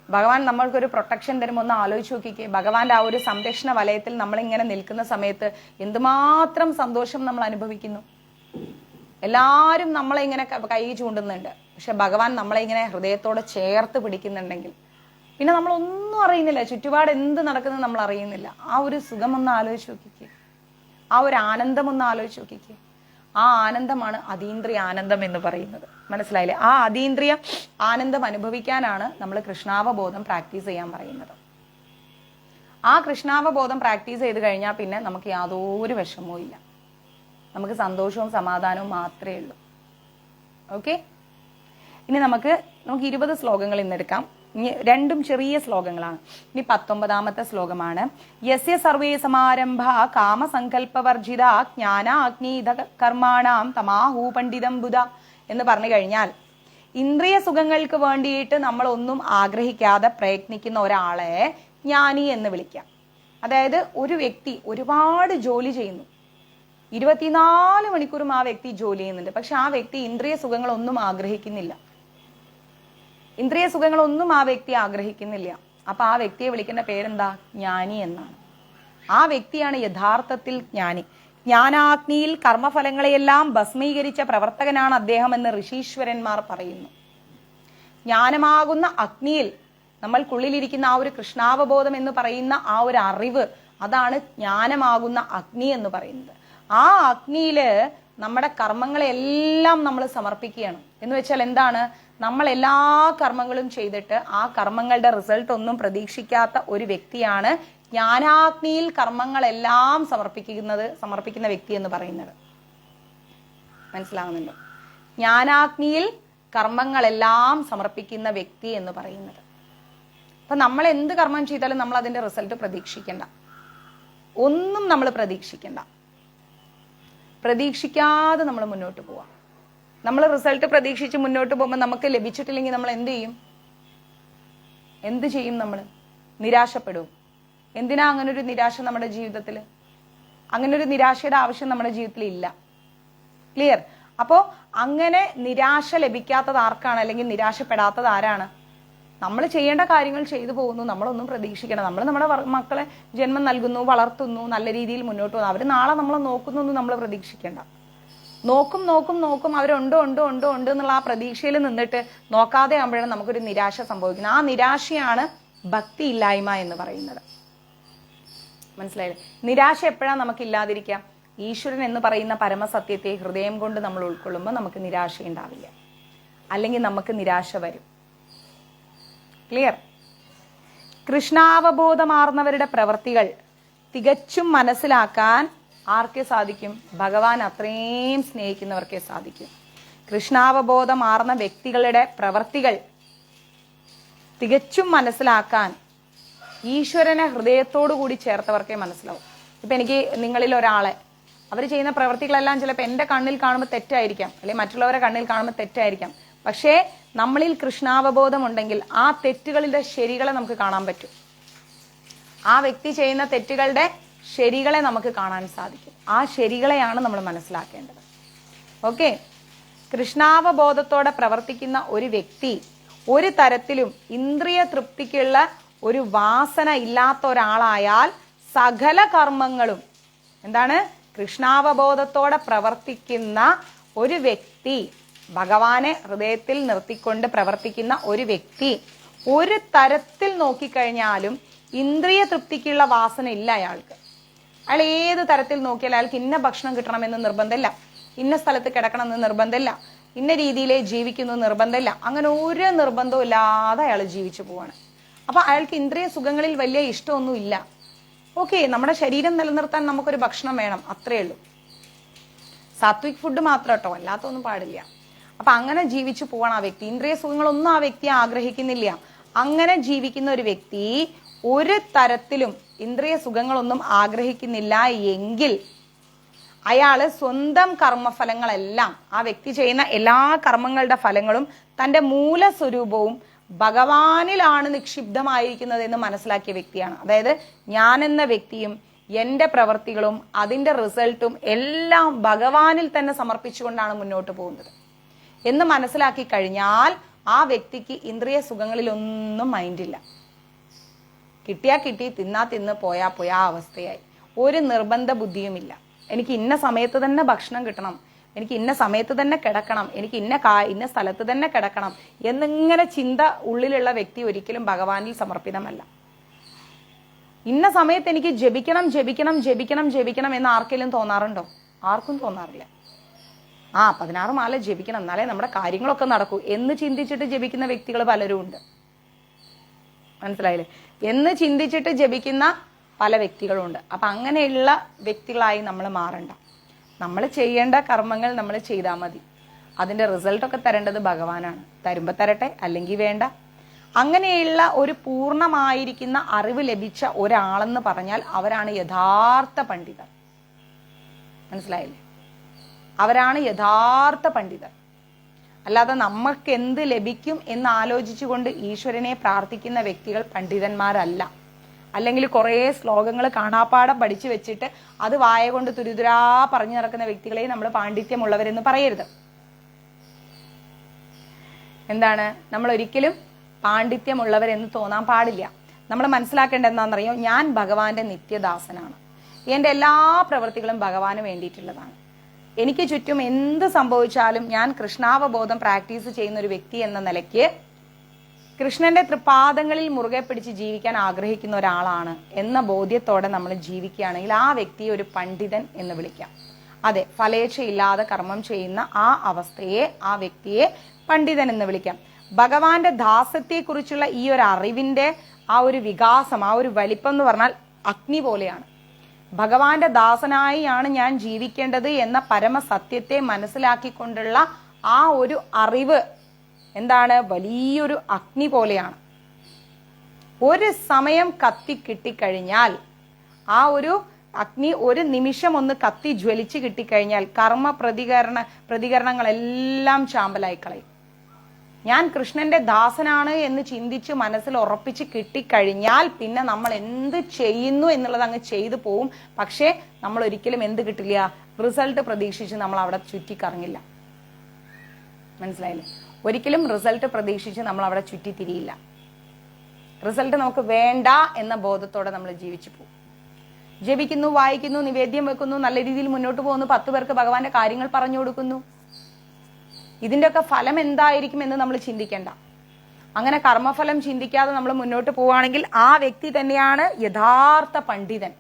ഭഗവാൻ നമ്മൾക്കൊരു പ്രൊട്ടക്ഷൻ തരുമ്പോൾ ഒന്ന് ആലോചിച്ച് നോക്കിക്കേ. ഭഗവാന്റെ ആ ഒരു സംരക്ഷണ വലയത്തിൽ നമ്മളിങ്ങനെ നിൽക്കുന്ന സമയത്ത് എന്തുമാത്രം സന്തോഷം നമ്മൾ അനുഭവിക്കുന്നു. എല്ലാവരും നമ്മളെ ഇങ്ങനെ കൈ ചൂണ്ടുന്നുണ്ട്, പക്ഷെ ഭഗവാൻ നമ്മളെ ഇങ്ങനെ ഹൃദയത്തോടെ ചേർത്ത് പിടിക്കുന്നുണ്ടെങ്കിൽ പിന്നെ നമ്മളൊന്നും അറിയുന്നില്ല, ചുറ്റുപാട് എന്ത് നടക്കുന്നത് നമ്മൾ അറിയുന്നില്ല. ആ ഒരു സുഖം ഒന്ന് ആലോചിച്ച് നോക്കിക്കേ, ആ ഒരു ആനന്ദം ഒന്ന് ആലോചിച്ച് നോക്കിക്കേ. ആ ആനന്ദമാണ് അതീന്ദ്രിയ ആനന്ദം എന്ന് പറയുന്നത്. മനസ്സിലായില്ലേ? ആ അതീന്ദ്രിയ ആനന്ദം അനുഭവിക്കാനാണ് നമ്മൾ കൃഷ്ണാവബോധം പ്രാക്ടീസ് ചെയ്യാൻ പറയുന്നത്. ആ കൃഷ്ണാവബോധം പ്രാക്ടീസ് ചെയ്ത് കഴിഞ്ഞാൽ പിന്നെ നമുക്ക് യാതൊരു വിഷമവും ഇല്ല, നമുക്ക് സന്തോഷവും സമാധാനവും മാത്രമേ ഉള്ളൂ. ഓക്കെ, ഇനി നമുക്ക് 20 ശ്ലോകങ്ങൾ ഇന്നെടുക്കാം. ഇനി രണ്ടും ചെറിയ ശ്ലോകങ്ങളാണ്. ഇനി 19ാമത്തെ ശ്ലോകമാണ്. യസ്യ സർവേ സമാരംഭ കാമസങ്കല്പവർജിത ജ്ഞാനാഗ്നീത കർമാണാം തമാഹു പണ്ഡിതം ബുധ എന്ന് പറഞ്ഞു കഴിഞ്ഞാൽ, ഇന്ദ്രിയ സുഖങ്ങൾക്ക് വേണ്ടിയിട്ട് നമ്മൾ ഒന്നും ആഗ്രഹിക്കാതെ പ്രയത്നിക്കുന്ന ഒരാളെ ജ്ഞാനി എന്ന് വിളിക്കാം. അതായത് ഒരു വ്യക്തി ഒരുപാട് ജോലി ചെയ്യുന്നു, 24 മണിക്കൂറും ആ വ്യക്തി ജോലി ചെയ്യുന്നുണ്ട്, പക്ഷെ ആ വ്യക്തി ഇന്ദ്രിയ സുഖങ്ങളൊന്നും ആഗ്രഹിക്കുന്നില്ല. ഇന്ദ്രിയ സുഖങ്ങളൊന്നും ആ വ്യക്തി ആഗ്രഹിക്കുന്നില്ല. അപ്പൊ ആ വ്യക്തിയെ വിളിക്കേണ്ട പേരെന്താ? ജ്ഞാനി എന്നാണ്. ആ വ്യക്തിയാണ് യഥാർത്ഥത്തിൽ ജ്ഞാനി. ജ്ഞാനാഗ്നിയിൽ കർമ്മഫലങ്ങളെയെല്ലാം ഭസ്മീകരിച്ച പ്രവർത്തകനാണ് അദ്ദേഹം എന്ന് ഋഷീശ്വരന്മാർ പറയുന്നു. ജ്ഞാനമാകുന്ന അഗ്നിയിൽ നമ്മൾക്കുള്ളിലിരിക്കുന്ന ആ ഒരു കൃഷ്ണാവബോധം എന്ന് പറയുന്ന ആ ഒരു അറിവ്, അതാണ് ജ്ഞാനമാകുന്ന അഗ്നി എന്ന് പറയുന്നത്. ആ അഗ്നിയില് നമ്മുടെ കർമ്മങ്ങളെല്ലാം നമ്മൾ സമർപ്പിക്കുകയാണ്. എന്ന് വെച്ചാൽ എന്താണ്? നമ്മൾ എല്ലാ കർമ്മങ്ങളും ചെയ്തിട്ട് ആ കർമ്മങ്ങളുടെ റിസൾട്ട് ഒന്നും പ്രതീക്ഷിക്കാത്ത ഒരു വ്യക്തിയാണ് ജ്ഞാനാഗ്നിയിൽ കർമ്മങ്ങളെല്ലാം സമർപ്പിക്കുന്ന വ്യക്തി എന്ന് പറയുന്നത്. മനസ്സിലാകുന്നുണ്ടോ? ജ്ഞാനാഗ്നിയിൽ കർമ്മങ്ങളെല്ലാം സമർപ്പിക്കുന്ന വ്യക്തി എന്ന് പറയുന്നത്. അപ്പൊ നമ്മൾ എന്ത് കർമ്മം ചെയ്താലും നമ്മൾ അതിന്റെ റിസൾട്ട് പ്രതീക്ഷിക്കണ്ട, ഒന്നും നമ്മൾ പ്രതീക്ഷിക്കാതെ നമ്മൾ മുന്നോട്ട് പോവാം. നമ്മൾ റിസൾട്ട് പ്രതീക്ഷിച്ച് മുന്നോട്ട് പോകുമ്പോൾ നമുക്ക് ലഭിച്ചിട്ടില്ലെങ്കിൽ നമ്മൾ എന്ത് ചെയ്യും? നമ്മൾ നിരാശപ്പെടും. എന്തിനാ അങ്ങനെ ഒരു നിരാശ നമ്മുടെ ജീവിതത്തിൽ? അങ്ങനെ ഒരു നിരാശയുടെ ആവശ്യം നമ്മുടെ ജീവിതത്തിൽ ഇല്ല. ക്ലിയർ? അപ്പോ അങ്ങനെ നിരാശ ലഭിക്കാത്തത് ആർക്കാണ്, അല്ലെങ്കിൽ നിരാശപ്പെടാത്തത് ആരാണ്? നമ്മൾ ചെയ്യേണ്ട കാര്യങ്ങൾ ചെയ്തു പോകുന്നു, നമ്മളൊന്നും പ്രതീക്ഷിക്കണം. നമ്മൾ നമ്മുടെ മക്കളെ ജന്മം നൽകുന്നു, വളർത്തുന്നു, നല്ല രീതിയിൽ മുന്നോട്ട് പോകുന്നു. അവർ നാളെ നമ്മളെ നോക്കുന്നു നമ്മൾ പ്രതീക്ഷിക്കേണ്ട. നോക്കും അവരുണ്ടോ എന്നുള്ള ആ പ്രതീക്ഷയിൽ നിന്നിട്ട് നോക്കാതെ ആകുമ്പോഴാണ് നമുക്കൊരു നിരാശ സംഭവിക്കുന്നത്. ആ നിരാശയാണ് ഭക്തി ഇല്ലായ്മ എന്ന് പറയുന്നത്. മനസ്സിലായില്ലേ? നിരാശ എപ്പോഴാണ് നമുക്ക് ഇല്ലാതിരിക്കാം? ഈശ്വരൻ എന്ന് പറയുന്ന പരമസത്യത്തെ ഹൃദയം കൊണ്ട് നമ്മൾ ഉൾക്കൊള്ളുമ്പോൾ നമുക്ക് നിരാശ ഉണ്ടാവില്ല, അല്ലെങ്കിൽ നമുക്ക് നിരാശ വരും. ക്ലിയർ? കൃഷ്ണാവബോധമാർന്നവരുടെ പ്രവൃത്തികൾ തികച്ചും മനസ്സിലാക്കാൻ ആർക്കേ സാധിക്കും? ഭഗവാൻ അത്രയും സ്നേഹിക്കുന്നവർക്കേ സാധിക്കും. കൃഷ്ണാവബോധമാർന്ന വ്യക്തികളുടെ പ്രവൃത്തികൾ തികച്ചും മനസ്സിലാക്കാൻ ഈശ്വരനെ ഹൃദയത്തോടു കൂടി ചേർത്തവർക്കേ മനസ്സിലാവും. ഇപ്പൊ എനിക്ക് നിങ്ങളിൽ ഒരാളെ, അവർ ചെയ്യുന്ന പ്രവൃത്തികളെല്ലാം ചിലപ്പോൾ എൻ്റെ കണ്ണിൽ കാണുമ്പോൾ തെറ്റായിരിക്കാം, അല്ലെങ്കിൽ മറ്റുള്ളവരെ കണ്ണിൽ കാണുമ്പോൾ തെറ്റായിരിക്കാം. പക്ഷേ നമ്മളിൽ കൃഷ്ണാവബോധം ഉണ്ടെങ്കിൽ ആ തെറ്റുകളുടെ ശരികളെ നമുക്ക് കാണാൻ പറ്റും. ആ വ്യക്തി ചെയ്യുന്ന തെറ്റുകളുടെ ശരികളെ നമുക്ക് കാണാൻ സാധിക്കും. ആ ശരികളെയാണ് നമ്മൾ മനസ്സിലാക്കേണ്ടത്. ഓക്കെ? കൃഷ്ണാവബോധത്തോടെ പ്രവർത്തിക്കുന്ന ഒരു വ്യക്തി ഒരു തരത്തിലും ഇന്ദ്രിയ തൃപ്തിക്കുള്ള ഒരു വാസന ഇല്ലാത്ത ഒരാളായാൽ സകല കർമ്മങ്ങളും എന്താണ്? കൃഷ്ണാവബോധത്തോടെ പ്രവർത്തിക്കുന്ന ഒരു വ്യക്തി, ഭഗവാനെ ഹൃദയത്തിൽ നിർത്തിക്കൊണ്ട് പ്രവർത്തിക്കുന്ന ഒരു വ്യക്തി ഒരു തരത്തിൽ നോക്കിക്കഴിഞ്ഞാലും ഇന്ദ്രിയ തൃപ്തിക്കുള്ള വാസന ഇല്ല അയാൾക്ക്. അയാൾ ഏത് തരത്തിൽ നോക്കിയാൽ അയാൾക്ക് ഇന്ന ഭക്ഷണം കിട്ടണമെന്ന് നിർബന്ധമില്ല, ഇന്ന സ്ഥലത്ത് കിടക്കണമെന്ന് നിർബന്ധമില്ല, ഇന്ന രീതിയിലേ ജീവിക്കുന്നു നിർബന്ധമില്ല. അങ്ങനെ ഒരു നിർബന്ധവും ഇല്ലാതെ അയാൾ ജീവിച്ചു പോവാണ്. അപ്പൊ അയാൾക്ക് ഇന്ദ്രിയ സുഖങ്ങളിൽ വലിയ ഇഷ്ടമൊന്നും ഇല്ല. ഓക്കെ, നമ്മുടെ ശരീരം നിലനിർത്താൻ നമുക്കൊരു ഭക്ഷണം വേണം, അത്രേ ഉള്ളൂ. സാത്വിക് ഫുഡ് മാത്രം കേട്ടോ, അല്ലാത്തൊന്നും പാടില്ല. അപ്പൊ അങ്ങനെ ജീവിച്ചു പോവാണ് ആ വ്യക്തി. ഇന്ദ്രിയ സുഖങ്ങളൊന്നും ആ വ്യക്തി ആഗ്രഹിക്കുന്നില്ല. അങ്ങനെ ജീവിക്കുന്ന ഒരു വ്യക്തി ഒരു തരത്തിലും ഇന്ദ്രിയ സുഖങ്ങളൊന്നും ആഗ്രഹിക്കുന്നില്ല എങ്കിൽ അയാള് സ്വന്തം കർമ്മഫലങ്ങളെല്ലാം, ആ വ്യക്തി ചെയ്യുന്ന എല്ലാ കർമ്മങ്ങളുടെ ഫലങ്ങളും തൻ്റെ മൂലസ്വരൂപവും ഭഗവാനിലാണ് നിക്ഷിപ്തമായിരിക്കുന്നത് എന്ന് മനസ്സിലാക്കിയ വ്യക്തിയാണ്. അതായത് ഞാൻ എന്ന വ്യക്തിയും എൻ്റെ പ്രവൃത്തികളും അതിൻ്റെ റിസൾട്ടും എല്ലാം ഭഗവാനിൽ തന്നെ സമർപ്പിച്ചുകൊണ്ടാണ് മുന്നോട്ട് പോകുന്നത് എന്ന് മനസ്സിലാക്കി കഴിഞ്ഞാൽ ആ വ്യക്തിക്ക് ഇന്ദ്രിയ സുഖങ്ങളിലൊന്നും മൈൻഡില്ല. കിട്ടിയാ കിട്ടി, തിന്നാ തിന്ന്, പോയാ പോയാ അവസ്ഥയായി. ഒരു നിർബന്ധ ബുദ്ധിയുമില്ല. എനിക്ക് ഇന്ന സമയത്ത് തന്നെ ഭക്ഷണം കിട്ടണം, എനിക്ക് ഇന്ന സമയത്ത് തന്നെ കിടക്കണം, എനിക്ക് ഇന്ന സ്ഥലത്ത് തന്നെ കിടക്കണം എന്നിങ്ങനെ ചിന്ത ഉള്ളിലുള്ള വ്യക്തി ഒരിക്കലും ഭഗവാനിൽ സമർപ്പിതമല്ല. ഇന്ന സമയത്ത് എനിക്ക് ജപിക്കണം ജപിക്കണം ജപിക്കണം ജപിക്കണം എന്ന് ആർക്കെങ്കിലും തോന്നാറുണ്ടോ? ആർക്കും തോന്നാറില്ല. 16 മാല ജപിക്കണം എന്നാലേ നമ്മുടെ കാര്യങ്ങളൊക്കെ നടക്കൂ എന്ന് ചിന്തിച്ചിട്ട് ജപിക്കുന്ന വ്യക്തികൾ പലരും ഉണ്ട്. മനസ്സിലായില്ലേ? എന്ന് ചിന്തിച്ചിട്ട് ജപിക്കുന്ന പല വ്യക്തികളും ഉണ്ട്. അപ്പൊ അങ്ങനെയുള്ള വ്യക്തികളായി നമ്മൾ മാറണ്ട. നമ്മൾ ചെയ്യേണ്ട കർമ്മങ്ങൾ നമ്മൾ ചെയ്താൽ മതി. അതിന്റെ റിസൾട്ടൊക്കെ തരേണ്ടത് ഭഗവാനാണ്. തരുമ്പോ തരട്ടെ, അല്ലെങ്കിൽ വേണ്ട. അങ്ങനെയുള്ള ഒരു പൂർണ്ണമായിരിക്കുന്ന അറിവ് ലഭിച്ച ഒരാളെന്ന് പറഞ്ഞാൽ അവരാണ് യഥാർത്ഥ പണ്ഡിതർ. മനസ്സിലായില്ലേ? അവരാണ് യഥാർത്ഥ പണ്ഡിതർ. അല്ലാതെ നമുക്ക് എന്ത് ലഭിക്കും എന്ന് ആലോചിച്ചുകൊണ്ട് ഈശ്വരനെ പ്രാർത്ഥിക്കുന്ന വ്യക്തികൾ പണ്ഡിതന്മാരല്ല. അല്ലെങ്കിൽ കുറേ ശ്ലോകങ്ങൾ കാണാപ്പാടം പഠിച്ചു വെച്ചിട്ട് അത് വായ കൊണ്ട് തുരുതുരാ പറഞ്ഞു നടക്കുന്ന വ്യക്തികളെ നമ്മൾ പാണ്ഡിത്യമുള്ളവരെന്ന് പറയരുത്. എന്താണ്? നമ്മൾ ഒരിക്കലും പാണ്ഡിത്യമുള്ളവരെന്ന് തോന്നാൻ പാടില്ല. നമ്മൾ മനസ്സിലാക്കേണ്ടത് എന്താണെന്നറിയോ? ഞാൻ ഭഗവാന്റെ നിത്യദാസനാണ്. എൻ്റെ എല്ലാ പ്രവൃത്തികളും ഭഗവാന് വേണ്ടിയിട്ടുള്ളതാണ്. എനിക്ക് ചുറ്റും എന്ത് സംഭവിച്ചാലും ഞാൻ കൃഷ്ണാവബോധം പ്രാക്ടീസ് ചെയ്യുന്ന ഒരു വ്യക്തി എന്ന നിലയ്ക്ക് കൃഷ്ണന്റെ തൃപാദങ്ങളിൽ മുറുകെ പിടിച്ച് ജീവിക്കാൻ ആഗ്രഹിക്കുന്ന ഒരാളാണ് എന്ന ബോധ്യത്തോടെ നമ്മൾ ജീവിക്കുകയാണെങ്കിൽ ആ വ്യക്തിയെ ഒരു പണ്ഡിതൻ എന്ന് വിളിക്കാം. അതെ, ഫലേച്ഛയില്ലാതെ കർമ്മം ചെയ്യുന്ന ആ അവസ്ഥയെ, ആ വ്യക്തിയെ പണ്ഡിതൻ എന്ന് വിളിക്കാം. ഭഗവാന്റെ ദാസത്തെക്കുറിച്ചുള്ള ഈ ഒരു അറിവിന്റെ ആ ഒരു വികാസം, ആ ഒരു വലിപ്പം എന്ന് പറഞ്ഞാൽ അഗ്നി പോലെയാണ്. ഭഗവാന്റെ ദാസനായാണ് ഞാൻ ജീവിക്കേണ്ടത് എന്ന പരമസത്യത്തെ മനസ്സിലാക്കിക്കൊണ്ടുള്ള ആ ഒരു അറിവ് എന്താണ്? വലിയൊരു അഗ്നി പോലെയാണ്. ഒരു സമയം കത്തി കിട്ടിക്കഴിഞ്ഞാൽ, ആ ഒരു അഗ്നി ഒരു നിമിഷം ഒന്ന് കത്തി ജ്വലിച്ച് കിട്ടിക്കഴിഞ്ഞാൽ കർമ്മ പ്രതികരണങ്ങളെല്ലാം ചാമ്പലായി കളയും. ഞാൻ കൃഷ്ണന്റെ ദാസനാണ് എന്ന് ചിന്തിച്ച് മനസ്സിൽ ഉറപ്പിച്ച് കിട്ടിക്കഴിഞ്ഞാൽ പിന്നെ നമ്മൾ എന്ത് ചെയ്യുന്നു എന്നുള്ളത് അങ്ങ് ചെയ്തു പോവും. പക്ഷേ നമ്മൾ ഒരിക്കലും എന്ത് കിട്ടില്ല? റിസൾട്ട് പ്രതീക്ഷിച്ച് നമ്മൾ അവിടെ ചുറ്റിക്കറങ്ങില്ല. മനസ്സിലായില്ലേ? ഒരിക്കലും റിസൾട്ട് പ്രതീക്ഷിച്ച് നമ്മൾ അവിടെ ചുറ്റിത്തിരിയില്ല. റിസൾട്ട് നമുക്ക് വേണ്ട എന്ന ബോധത്തോടെ നമ്മൾ ജീവിച്ചു പോകും. ജപിക്കുന്നു, വായിക്കുന്നു, നിവേദ്യം വെക്കുന്നു, നല്ല രീതിയിൽ മുന്നോട്ട് പോകുന്നു, 10 പേർക്ക് ഭഗവാന്റെ കാര്യങ്ങൾ പറഞ്ഞു കൊടുക്കുന്നു. ഇതിൻ്റെയൊക്കെ ഫലം എന്തായിരിക്കും എന്ന് നമ്മൾ ചിന്തിക്കേണ്ട. അങ്ങനെ കർമ്മഫലം ചിന്തിക്കാതെ നമ്മൾ മുന്നോട്ട് പോവുകയാണെങ്കിൽ ആ വ്യക്തി തന്നെയാണ് യഥാർത്ഥ പണ്ഡിതൻ.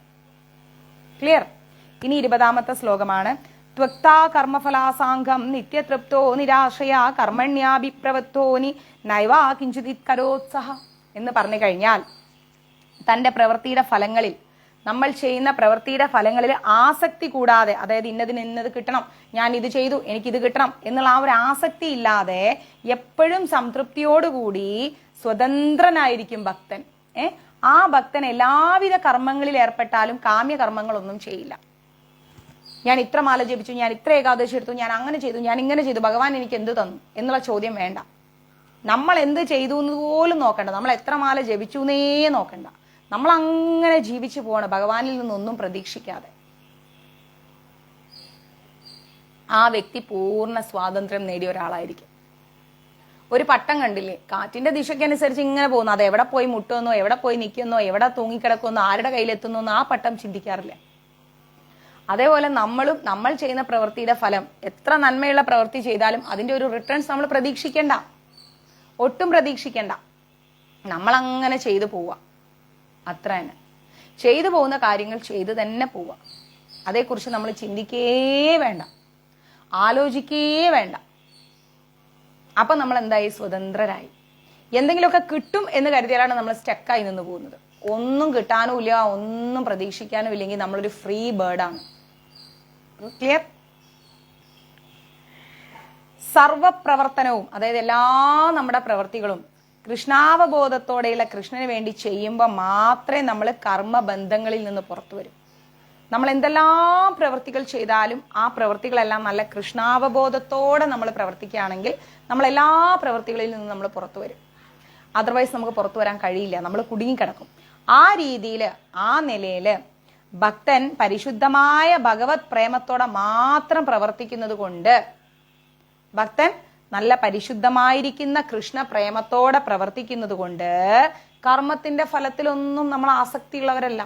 ക്ലിയർ? ഇനി 20ാമത്തെ ശ്ലോകമാണ്. ത്വക്താ കർമ്മഫലാസാംഗം നിത്യതൃപ്തോ നിരാശയ കർമ്മണ്യാഭിപ്രവൃത്തോനി നൈവാ കിഞ്ചിത് കരോത്സഹ എന്ന് പറഞ്ഞു കഴിഞ്ഞാൽ തൻ്റെ പ്രവൃത്തിയുടെ ഫലങ്ങളിൽ, നമ്മൾ ചെയ്യുന്ന പ്രവൃത്തിയുടെ ഫലങ്ങളിൽ ആസക്തി കൂടാതെ, അതായത് ഇന്നത് കിട്ടണം, ഞാൻ ഇത് ചെയ്തു, എനിക്കിത് കിട്ടണം എന്നുള്ള ആ ഒരു ആസക്തി ഇല്ലാതെ എപ്പോഴും സംതൃപ്തിയോടുകൂടി സ്വതന്ത്രനായിരിക്കും ഭക്തൻ. ആ ഭക്തൻ എല്ലാവിധ കർമ്മങ്ങളിൽ ഏർപ്പെട്ടാലും കാമ്യകർമ്മങ്ങളൊന്നും ചെയ്യില്ല. ഞാൻ ഇത്ര മാല ജപിച്ചു, ഞാൻ ഇത്ര ഏകാദശി എടുത്തു, ഞാൻ അങ്ങനെ ചെയ്തു, ഞാൻ ഇങ്ങനെ ചെയ്തു, ഭഗവാൻ എനിക്ക് എന്ത് തന്നു എന്നുള്ള ചോദ്യം വേണ്ട. നമ്മൾ എന്ത് ചെയ്തു എന്ന് പോലും നോക്കണ്ട, നമ്മൾ എത്ര മാല ജപിച്ചു എന്നേ നോക്കണ്ട. നമ്മൾ അങ്ങനെ ജീവിച്ചു പോവാണ് ഭഗവാനിൽ നിന്നൊന്നും പ്രതീക്ഷിക്കാതെ. ആ വ്യക്തി പൂർണ്ണ സ്വാതന്ത്ര്യം നേടിയ ഒരാളായിരിക്കും. ഒരു പട്ടം കണ്ടില്ലേ? കാറ്റിന്റെ ദിശയ്ക്കനുസരിച്ച് ഇങ്ങനെ പോകുന്നു. അത് എവിടെ പോയി മുട്ടുമെന്നോ, എവിടെ പോയി നിൽക്കുന്നോ, എവിടെ തൂങ്ങിക്കിടക്കുമെന്നോ, ആരുടെ കയ്യിലെത്തുന്നോ ആ പട്ടം ചിന്തിക്കാറില്ല. അതേപോലെ നമ്മൾ ചെയ്യുന്ന പ്രവൃത്തിയുടെ ഫലം, എത്ര നന്മയുള്ള പ്രവൃത്തി ചെയ്താലും അതിന്റെ ഒരു റിട്ടേൺസ് നമ്മൾ പ്രതീക്ഷിക്കേണ്ട, ഒട്ടും പ്രതീക്ഷിക്കേണ്ട. നമ്മൾ അങ്ങനെ ചെയ്തു പോവുക, അത്ര തന്നെ. ചെയ്തു പോകുന്ന കാര്യങ്ങൾ ചെയ്തു തന്നെ പോവുക. അതേക്കുറിച്ച് നമ്മൾ ചിന്തിക്കേ വേണ്ട, ആലോചിക്കേ വേണ്ട. അപ്പൊ നമ്മൾ എന്തായി? സ്വതന്ത്രരായി. എന്തെങ്കിലുമൊക്കെ കിട്ടും എന്ന് കരുതിയാലാണ് നമ്മൾ സ്റ്റക്കായി നിന്ന് പോകുന്നത്. ഒന്നും കിട്ടാനും ഇല്ല, ഒന്നും പ്രതീക്ഷിക്കാനും ഇല്ലെങ്കിൽ നമ്മളൊരു ഫ്രീ ബേർഡാണ്. ക്ലിയർ? സർവപ്രവർത്തനവും, അതായത് എല്ലാ നമ്മുടെ പ്രവൃത്തികളും കൃഷ്ണാവബോധത്തോടെയുള്ള കൃഷ്ണന് വേണ്ടി ചെയ്യുമ്പോൾ മാത്രമേ നമ്മൾ കർമ്മബന്ധങ്ങളിൽ നിന്ന് പുറത്തു വരും. നമ്മൾ എന്തെല്ലാം പ്രവൃത്തികൾ ചെയ്താലും ആ പ്രവൃത്തികളെല്ലാം നല്ല കൃഷ്ണാവബോധത്തോടെ നമ്മൾ പ്രവർത്തിക്കുകയാണെങ്കിൽ നമ്മൾ എല്ലാ പ്രവൃത്തികളിൽ നിന്നും നമ്മൾ പുറത്തു വരും. അതർവൈസ് നമുക്ക് പുറത്തു വരാൻ കഴിയില്ല, നമ്മൾ കുടുങ്ങിക്കിടക്കും. ആ രീതിയിൽ ആ നിലയിൽ ഭക്തൻ പരിശുദ്ധമായ ഭഗവത് പ്രേമത്തോടെ മാത്രം പ്രവർത്തിക്കുന്നത് കൊണ്ട്, ഭക്തൻ നല്ല പരിശുദ്ധമായിരിക്കുന്ന കൃഷ്ണ പ്രേമത്തോടെ പ്രവർത്തിക്കുന്നത് കൊണ്ട് കർമ്മത്തിന്റെ ഫലത്തിലൊന്നും നമ്മൾ ആസക്തിയുള്ളവരല്ല.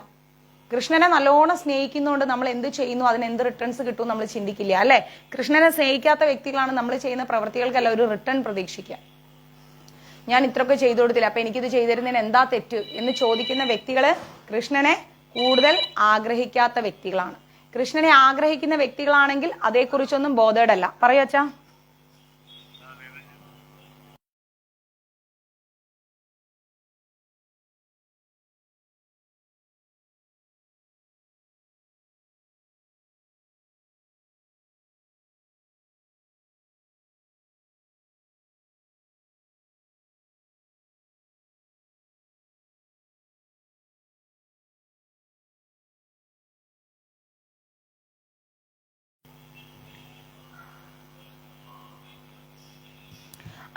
കൃഷ്ണനെ നല്ലോണം സ്നേഹിക്കുന്നതുകൊണ്ട് നമ്മൾ എന്ത് ചെയ്യുന്നു അതിന് എന്ത് റിട്ടേൺസ് കിട്ടും നമ്മൾ ചിന്തിക്കില്ല, അല്ലെ? കൃഷ്ണനെ സ്നേഹിക്കാത്ത വ്യക്തികളാണ് നമ്മൾ ചെയ്യുന്ന പ്രവൃത്തികൾക്കല്ല ഒരു റിട്ടേൺ പ്രതീക്ഷിക്കുക. ഞാൻ ഇത്രയൊക്കെ ചെയ്തു കൊടുത്തില്ല, അപ്പൊ എനിക്കിത് ചെയ്തിരുന്നതിന് എന്താ തെറ്റ് എന്ന് ചോദിക്കുന്ന വ്യക്തികള് കൃഷ്ണനെ കൂടുതൽ ആഗ്രഹിക്കാത്ത വ്യക്തികളാണ്. കൃഷ്ണനെ ആഗ്രഹിക്കുന്ന വ്യക്തികളാണെങ്കിൽ അതേക്കുറിച്ചൊന്നും ബോധേഡല്ല. പറയച്ചാ.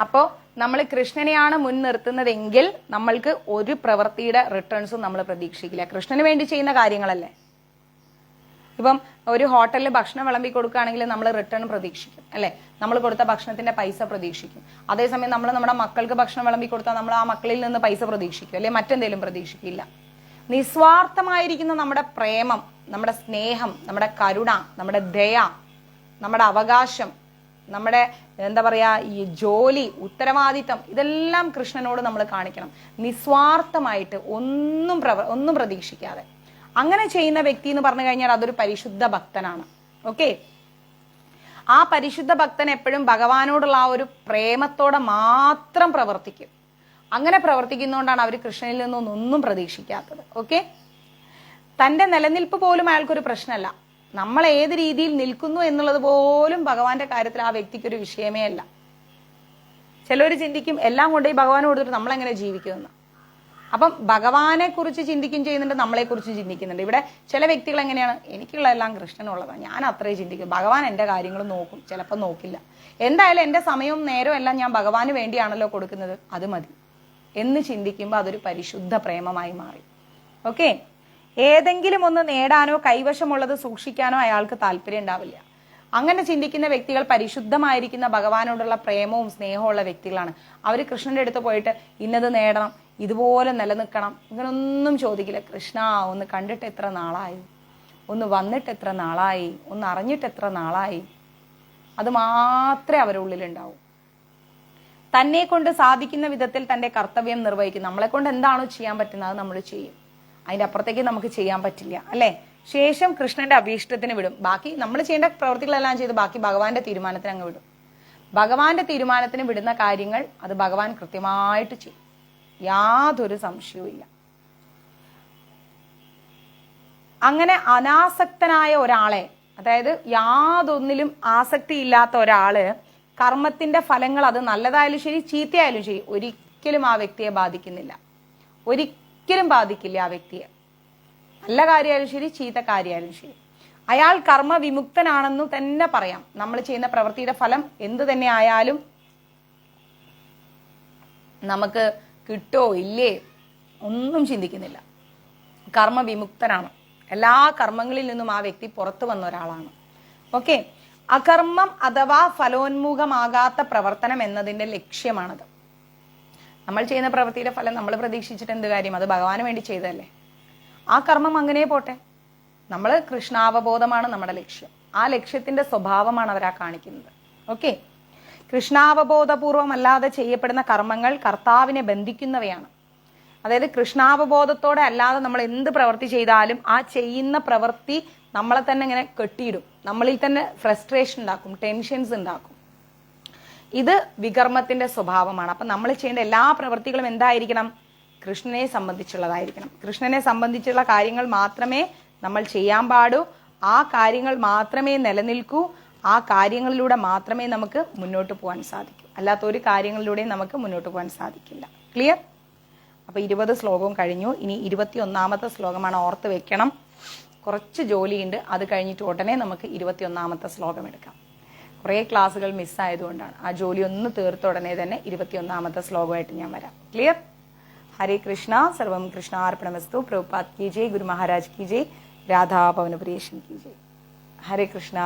അപ്പോൾ നമ്മൾ കൃഷ്ണനെയാണ് മുൻനിർത്തുന്നതെങ്കിൽ നമ്മൾക്ക് ഒരു പ്രവൃത്തിയുടെ റിട്ടേൺസും നമ്മൾ പ്രതീക്ഷിക്കില്ല. കൃഷ്ണന് വേണ്ടി ചെയ്യുന്ന കാര്യങ്ങളല്ലേ. ഇപ്പം ഒരു ഹോട്ടലിൽ ഭക്ഷണം വിളമ്പി കൊടുക്കുകയാണെങ്കിൽ നമ്മൾ റിട്ടേൺ പ്രതീക്ഷിക്കും, അല്ലെ? നമ്മൾ കൊടുത്ത ഭക്ഷണത്തിന്റെ പൈസ പ്രതീക്ഷിക്കും. അതേസമയം നമ്മൾ നമ്മുടെ മക്കൾക്ക് ഭക്ഷണം വിളമ്പി കൊടുത്താൽ നമ്മൾ ആ മക്കളിൽ നിന്ന് പൈസ പ്രതീക്ഷിക്കും, അല്ലെ? മറ്റെന്തെങ്കിലും പ്രതീക്ഷിക്കില്ല. നിസ്വാർത്ഥമായിരിക്കുന്ന നമ്മുടെ പ്രേമം, നമ്മുടെ സ്നേഹം, നമ്മുടെ കരുണ, നമ്മുടെ ദയ, നമ്മുടെ അവകാശം, നമ്മുടെ എന്താ പറയാ ഈ ജോലി, ഉത്തരവാദിത്തം, ഇതെല്ലാം കൃഷ്ണനോട് നമ്മൾ കാണിക്കണം. നിസ്വാർത്ഥമായിട്ട് ഒന്നും പ്രതീക്ഷിക്കാതെ. അങ്ങനെ ചെയ്യുന്ന വ്യക്തി എന്ന് പറഞ്ഞു കഴിഞ്ഞാൽ അതൊരു പരിശുദ്ധ ഭക്തനാണ്. ഓക്കെ, ആ പരിശുദ്ധ ഭക്തൻ എപ്പോഴും ഭഗവാനോടുള്ള ആ ഒരു പ്രേമത്തോടെ മാത്രം പ്രവർത്തിക്കും. അങ്ങനെ പ്രവർത്തിക്കുന്നതുകൊണ്ടാണ് അവർ കൃഷ്ണനിൽ നിന്നൊന്നും പ്രതീക്ഷിക്കാത്തത്. ഓക്കെ, തന്റെ നിലനിൽപ്പ് പോലും അയാൾക്കൊരു പ്രശ്നമല്ല. നമ്മൾ ഏത് രീതിയിൽ നിൽക്കുന്നു എന്നുള്ളത് പോലും ഭഗവാന്റെ കാര്യത്തിൽ ആ വ്യക്തിക്കൊരു വിഷയമേ അല്ല. ചിലർ ചിന്തിക്കും എല്ലാം കൊണ്ടുപോയി ഭഗവാൻ കൊടുത്തിട്ട് നമ്മളെങ്ങനെ ജീവിക്കുമെന്ന്. അപ്പം ഭഗവാനെ കുറിച്ച് ചിന്തിക്കും ചെയ്യുന്നുണ്ട്, നമ്മളെ കുറിച്ച് ചിന്തിക്കുന്നുണ്ട്. ഇവിടെ ചില വ്യക്തികൾ എങ്ങനെയാണ്, എനിക്കുള്ള എല്ലാം കൃഷ്ണനുള്ളതാണ്, ഞാൻ അത്രേ ചിന്തിക്കും, ഭഗവാൻ എൻ്റെ കാര്യങ്ങൾ നോക്കും, ചിലപ്പോൾ നോക്കില്ല, എന്തായാലും എൻ്റെ സമയവും നേരവും എല്ലാം ഞാൻ ഭഗവാന് വേണ്ടിയാണല്ലോ കൊടുക്കുന്നത്, അത് മതി എന്ന് ചിന്തിക്കുമ്പോൾ അതൊരു പരിശുദ്ധ പ്രേമമായി മാറി. ഓക്കെ, ഏതെങ്കിലും ഒന്ന് നേടാനോ കൈവശമുള്ളത് സൂക്ഷിക്കാനോ അയാൾക്ക് താല്പര്യം ഉണ്ടാവില്ല. അങ്ങനെ ചിന്തിക്കുന്ന വ്യക്തികൾ പരിശുദ്ധമായിരിക്കുന്ന ഭഗവാനോടുള്ള പ്രേമവും സ്നേഹവും ഉള്ള വ്യക്തികളാണ്. അവർ കൃഷ്ണന്റെ അടുത്ത് പോയിട്ട് ഇന്നത് നേടണം, ഇതുപോലെ നിലനിൽക്കണം, ഇങ്ങനൊന്നും ചോദിക്കില്ല. കൃഷ്ണ ഒന്ന് കണ്ടിട്ട് എത്ര നാളായി, ഒന്ന് വന്നിട്ട് എത്ര നാളായി, ഒന്ന് അറിഞ്ഞിട്ട് എത്ര നാളായി, അത് മാത്രമേ അവരുടെ ഉള്ളിലുണ്ടാവൂ. തന്നെ കൊണ്ട് സാധിക്കുന്ന വിധത്തിൽ തന്റെ കർത്തവ്യം നിർവഹിക്കും. നമ്മളെ കൊണ്ട് എന്താണോ ചെയ്യാൻ പറ്റുന്നത് അത് നമ്മൾ ചെയ്യും. അതിന്റെ അപ്പുറത്തേക്ക് നമുക്ക് ചെയ്യാൻ പറ്റില്ല, അല്ലെ? ശേഷം കൃഷ്ണന്റെ അഭീഷ്ടത്തിന് വിടും. ബാക്കി നമ്മൾ ചെയ്യേണ്ട പ്രവൃത്തികളെല്ലാം ചെയ്ത് ബാക്കി ഭഗവാന്റെ തീരുമാനത്തിന് അങ്ങ് വിടും. ഭഗവാന്റെ തീരുമാനത്തിന് വിടുന്ന കാര്യങ്ങൾ അത് ഭഗവാൻ കൃത്യമായിട്ട് ചെയ്യും, യാതൊരു സംശയവും ഇല്ല. അങ്ങനെ അനാസക്തനായ ഒരാളെ, അതായത് യാതൊന്നിലും ആസക്തി ഇല്ലാത്ത ഒരാള് കർമ്മത്തിന്റെ ഫലങ്ങൾ അത് നല്ലതായാലും ശരി ചീത്തയായാലും ശരി ഒരിക്കലും ആ വ്യക്തിയെ ബാധിക്കുന്നില്ല, ഒരിക്കലും ബാധിക്കില്ല ആ വ്യക്തിയെ. നല്ല കാര്യമായാലും ശരി ചീത്ത കാര്യമായാലും ശരി അയാൾ കർമ്മ വിമുക്തനാണെന്ന് തന്നെ പറയാം. നമ്മൾ ചെയ്യുന്ന പ്രവൃത്തിയുടെ ഫലം എന്ത് തന്നെ ആയാലും നമുക്ക് കിട്ടോ ഇല്ലേ ഒന്നും ചിന്തിക്കുന്നില്ല. കർമ്മ വിമുക്തനാണ്, എല്ലാ കർമ്മങ്ങളിൽ നിന്നും ആ വ്യക്തി പുറത്തു വന്ന ഒരാളാണ്. ഓക്കെ, അകർമ്മം അഥവാ ഫലോന്മുഖമാകാത്ത പ്രവർത്തനം എന്നതിന്റെ ലക്ഷ്യമാണത്. നമ്മൾ ചെയ്യുന്ന പ്രവൃത്തിയുടെ ഫലം നമ്മൾ പ്രതീക്ഷിച്ചിട്ട് എന്ത് കാര്യം, അത് ഭഗവാന് വേണ്ടി ചെയ്തതല്ലേ. ആ കർമ്മം അങ്ങനെ പോട്ടെ, നമ്മൾ കൃഷ്ണാവബോധമാണ് നമ്മുടെ ലക്ഷ്യം. ആ ലക്ഷ്യത്തിന്റെ സ്വഭാവമാണ് അവരാ കാണിക്കുന്നത്. ഓക്കെ, കൃഷ്ണാവബോധപൂർവം അല്ലാതെ ചെയ്യപ്പെടുന്ന കർമ്മങ്ങൾ കർത്താവിനെ ബന്ധിക്കുന്നവയാണ്. അതായത് കൃഷ്ണാവബോധത്തോടെ അല്ലാതെ നമ്മൾ എന്ത് പ്രവൃത്തി ചെയ്താലും ആ ചെയ്യുന്ന പ്രവൃത്തി നമ്മളെ തന്നെ ഇങ്ങനെ കെട്ടിയിടും, നമ്മളിൽ തന്നെ ഫ്രസ്ട്രേഷൻ ഉണ്ടാക്കും, ടെൻഷൻസ് ഉണ്ടാക്കും. ഇത് വികർമ്മത്തിന്റെ സ്വഭാവമാണ്. അപ്പൊ നമ്മൾ ചെയ്യേണ്ട എല്ലാ പ്രവൃത്തികളും എന്തായിരിക്കണം, കൃഷ്ണനെ സംബന്ധിച്ചുള്ളതായിരിക്കണം. കൃഷ്ണനെ സംബന്ധിച്ചുള്ള കാര്യങ്ങൾ മാത്രമേ നമ്മൾ ചെയ്യാൻ പാടൂ, ആ കാര്യങ്ങൾ മാത്രമേ നിലനിൽക്കൂ, ആ കാര്യങ്ങളിലൂടെ മാത്രമേ നമുക്ക് മുന്നോട്ട് പോകാൻ സാധിക്കൂ. അല്ലാത്ത ഒരു കാര്യങ്ങളിലൂടെയും നമുക്ക് മുന്നോട്ട് പോകാൻ സാധിക്കില്ല. ക്ലിയർ? അപ്പൊ 20 ശ്ലോകവും കഴിഞ്ഞു. ഇനി 21ാമത്തെ ശ്ലോകമാണ്, ഓർത്ത് വെക്കണം. കുറച്ച് ജോലിയുണ്ട്. അത് കഴിഞ്ഞിട്ട് ഉടനെ നമുക്ക് 21ാമത്തെ ശ്ലോകം എടുക്കാം. കുറേ ക്ലാസ്സുകൾ മിസ്സായതുകൊണ്ടാണ്. ആ ജോലി ഒന്ന് തീർത്ത ഉടനെ തന്നെ 21ാമത്തെ ശ്ലോകമായിട്ട് ഞാൻ വരാം. ക്ലിയർ? ഹരേ കൃഷ്ണ. സർവം കൃഷ്ണാർപ്പണമസ്തു. പ്രഭുപാദ് കി ജയ്. ഗുരു മഹാരാജ് കി ജയ്. രാധാ പവനപ്രിയേഷൻ കി ജയ്. ഹരേ കൃഷ്ണ.